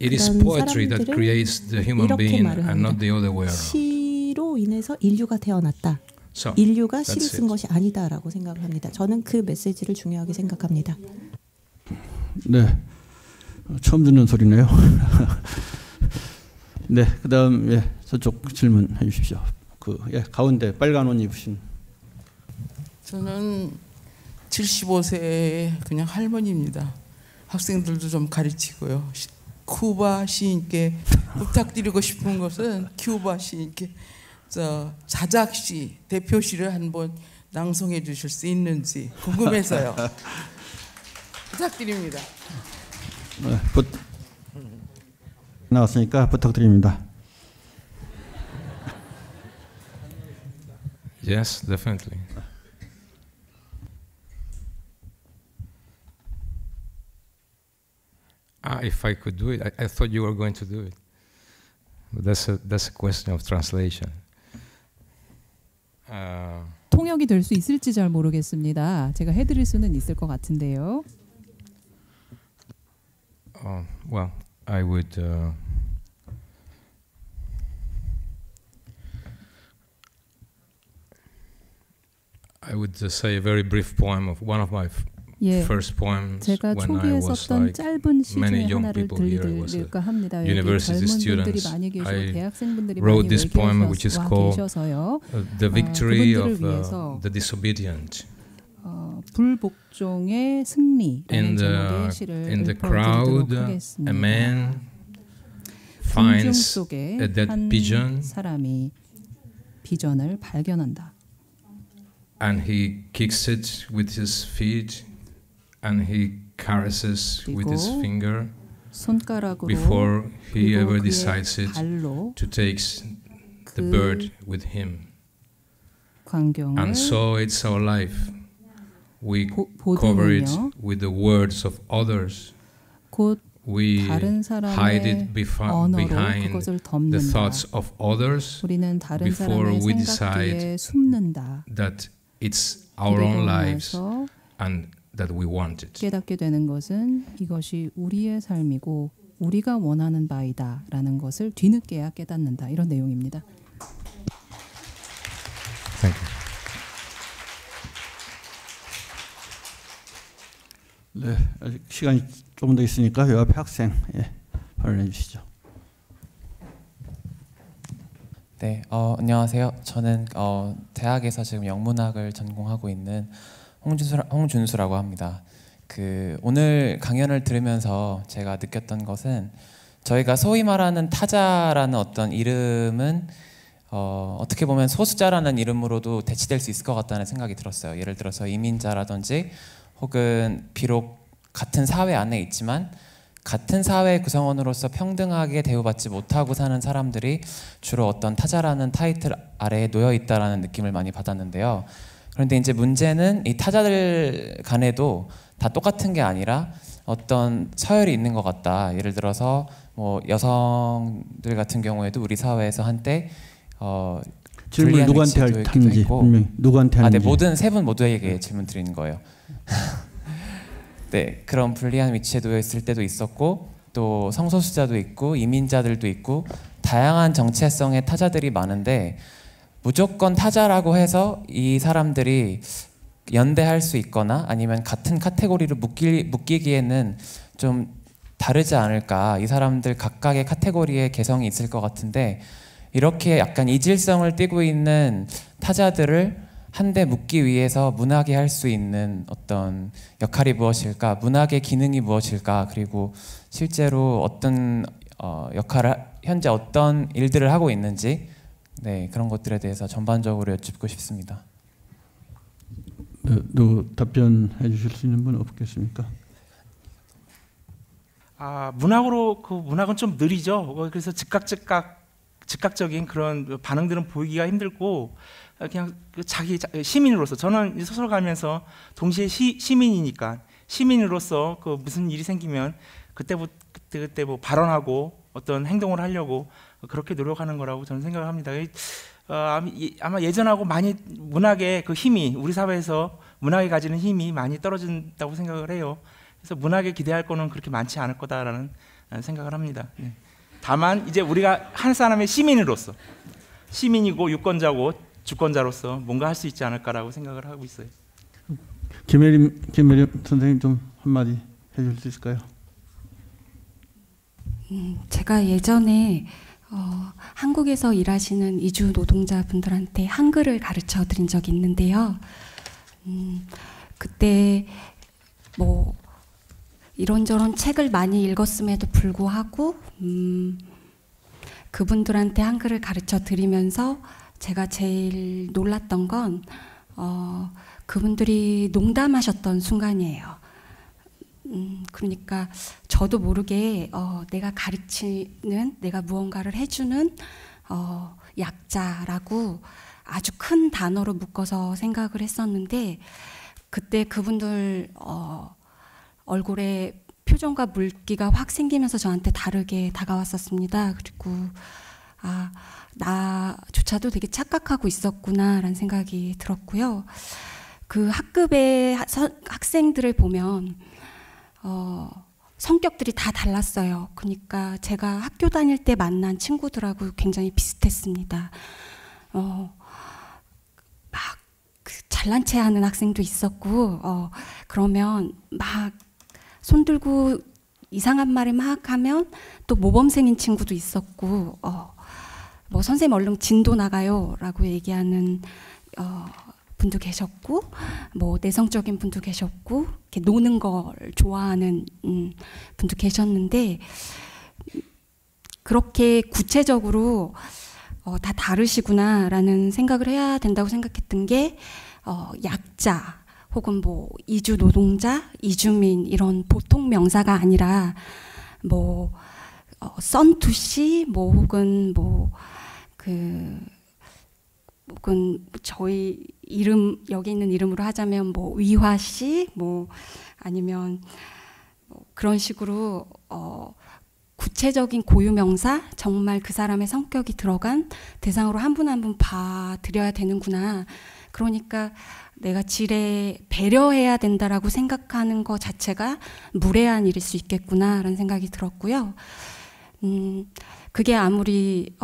It is poetry that creates the human being and not the other way around. 시로 인해서 인류가 태어났다. So, 인류가 시를 쓴 것이 아니다라고 생각을 합니다. 저는 그 메시지를 중요하게 생각합니다. 네, 처음 듣는 소리네요. 네, 그다음 예, 저쪽 질문해 주십시오. 가운데 빨간 옷 입으신. 저는 75세의 그냥 할머니입니다. 학생들도 좀 가르치고요. 쿠바 시인께 부탁드리고 싶은 것은 쿠바 시인께 자작시 대표시를 한번 낭송해 주실 수 있는지 궁금해서요. 부탁드립니다. 네, 나왔으니까 부탁드립니다. Yes, definitely. If I could do it, I thought you were going to do it. But that's a question of translation. 통역이 될 수 있을지 잘 모르겠습니다. 제가 해드릴 수는 있을 것 같은데요. Well, I would. I would say a very brief poem of one of my first poems 제가 when I 초기에 was 썼던 like 짧은 시 many 중에 young 하나를 people here. I was 들려드릴까 합니다. 여기 university 젊은 분들이 students. 많이 계시고 I 대학생분들이 wrote 많이 this poem which is 와 called 계셔서요. The Victory of 그분들을 위해서 the Disobedient. 불복종의 승리라는 제목의 시를 in the crowd, 읽어드리도록 하겠습니다. a man 군중 finds 속에 a dead 한 pigeon 사람이 비전을 발견한다. and he kicks it with his feet and he caresses with his finger 손가락으로 before he ever 그의 decides it 발로 to take the bird with him. 광경을 And so it's our life. We cover it with the words of others. 곧 We 다른 hide it 언어로 behind 그것을 the 덮는다. thoughts of others 우리는 다른 before 사람의 we 생각 뒤에 decide 숨는다. that it's our own 그리고 lives 나서 and that we want it. 깨닫게 되는 것은 이것이 우리의 삶이고 우리가 원하는 바이다라는 것을 뒤늦게야 깨닫는다. 이런 내용입니다. Thank you. 네, 아직 시간이 좀 더 있으니까 요 앞에 학생 발언해 주시죠. 네, 안녕하세요. 저는 대학에서 지금 영문학을 전공하고 있는 홍준수라고 합니다. 오늘 강연을 들으면서 제가 느꼈던 것은 저희가 소위 말하는 타자라는 어떤 이름은 어떻게 보면 소수자라는 이름으로도 대치될 수 있을 것 같다는 생각이 들었어요. 예를 들어서 이민자라든지 혹은 비록 같은 사회 안에 있지만 같은 사회 구성원으로서 평등하게 대우받지 못하고 사는 사람들이 주로 어떤 타자라는 타이틀 아래에 놓여 있다라는 느낌을 많이 받았는데요. 그런데 이제 문제는 이 타자들 간에도 다 똑같은 게 아니라 어떤 서열이 있는 것 같다. 예를 들어서 뭐 여성들 같은 경우에도 우리 사회에서 한때 질문 누구한테 하는지 분명 누구한테 하는지. 네, 모든 세 분 모두에게 질문 드리는 거예요. 네, 그런 불리한 위치에 놓여 있을 때도 있었고 또 성소수자도 있고 이민자들도 있고 다양한 정체성의 타자들이 많은데 무조건 타자라고 해서 이 사람들이 연대할 수 있거나 아니면 같은 카테고리로 묶이기에는 좀 다르지 않을까. 이 사람들 각각의 카테고리의 개성이 있을 것 같은데 이렇게 약간 이질성을 띠고 있는 타자들을 한데 묻기 위해서 문학이 할 수 있는 어떤 역할이 무엇일까, 문학의 기능이 무엇일까, 그리고 실제로 어떤 역할을, 현재 어떤 일들을 하고 있는지, 네, 그런 것들에 대해서 전반적으로 여쭙고 싶습니다. 누구 답변해 주실 수 있는 분 없겠습니까? 문학은 좀 느리죠. 그래서 즉각적인 그런 반응들은 보이기가 힘들고, 그냥 자기 시민으로서, 저는 소설가면서 동시에 시민이니까 시민으로서 그 무슨 일이 생기면 그때 뭐 발언하고 어떤 행동을 하려고 그렇게 노력하는 거라고 저는 생각을 합니다. 아마 예전하고 많이 문학의 그 힘이, 우리 사회에서 문학이 가지는 힘이 많이 떨어진다고 생각을 해요. 그래서 문학에 기대할 거는 그렇게 많지 않을 거다라는 생각을 합니다. 다만 이제 우리가 한 사람의 시민으로서, 시민이고 유권자고 주권자로서 뭔가 할 수 있지 않을까라고 생각을 하고 있어요. 김혜림 선생님 좀 한마디 해줄 수 있을까요? 제가 예전에 한국에서 일하시는 이주 노동자분들한테 한글을 가르쳐 드린 적이 있는데요. 그때 뭐 이런저런 책을 많이 읽었음에도 불구하고 그분들한테 한글을 가르쳐 드리면서 제가 제일 놀랐던 건 그분들이 농담하셨던 순간이에요. 그러니까 저도 모르게 내가 가르치는, 내가 무언가를 해주는 약자라고 아주 큰 단어로 묶어서 생각을 했었는데, 그때 그분들 얼굴에 표정과 물기가 확 생기면서 저한테 다르게 다가왔었습니다. 그리고 나조차도 되게 착각하고 있었구나라는 생각이 들었고요. 그 학급의 학생들을 보면 성격들이 다 달랐어요. 그러니까 제가 학교 다닐 때 만난 친구들하고 굉장히 비슷했습니다. 막 잘난 체 하는 학생도 있었고, 그러면 막 손들고 이상한 말을 막 하면 또 모범생인 친구도 있었고, 뭐 선생님 얼른 진도 나가요 라고 얘기하는 분도 계셨고, 뭐 내성적인 분도 계셨고, 이렇게 노는 걸 좋아하는 분도 계셨는데, 그렇게 구체적으로 다 다르시구나 라는 생각을 해야 된다고 생각했던 게, 약자 혹은 뭐 이주 노동자, 이주민 이런 보통 명사가 아니라 뭐 썬투씨 뭐 혹은 뭐 혹은 저희 이름, 여기 있는 이름으로 하자면 뭐 위화 씨, 뭐 아니면 뭐 그런 식으로 구체적인 고유명사, 정말 그 사람의 성격이 들어간 대상으로 한 분 한 분 봐드려야 되는구나. 그러니까 내가 질에 배려해야 된다라고 생각하는 것 자체가 무례한 일일 수 있겠구나라는 생각이 들었고요. 그게 아무리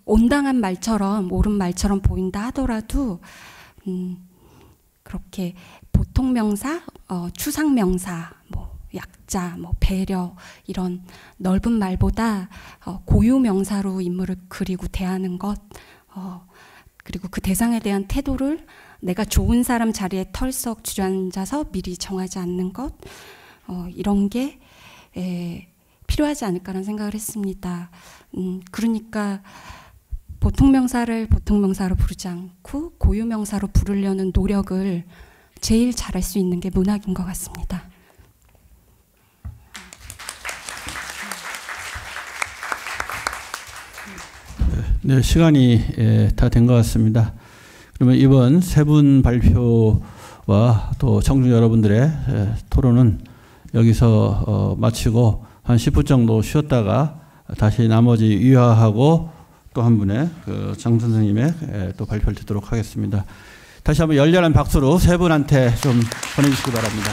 온당한 말처럼, 옳은 말처럼 보인다 하더라도 그렇게 보통 명사, 추상 명사, 뭐 약자, 뭐 배려 이런 넓은 말보다 고유 명사로 인물을 그리고 대하는 것, 그리고 그 대상에 대한 태도를 내가 좋은 사람 자리에 털썩 주저앉아서 미리 정하지 않는 것, 이런 게 필요하지 않을까라는 생각을 했습니다. 그러니까 보통 명사를 보통 명사로 부르지 않고 고유 명사로 부르려는 노력을 제일 잘할 수 있는 게 문학인 것 같습니다. 네, 시간이 다 된 것 같습니다. 그러면 이번 세 분 발표와 또 청중 여러분들의 토론은 여기서 마치고 한 10분 정도 쉬었다가 다시 나머지 위화하고 또 한 분의 장 선생님의 또 발표를 듣도록 하겠습니다. 다시 한번 열렬한 박수로 세 분한테 좀 보내주시기 바랍니다.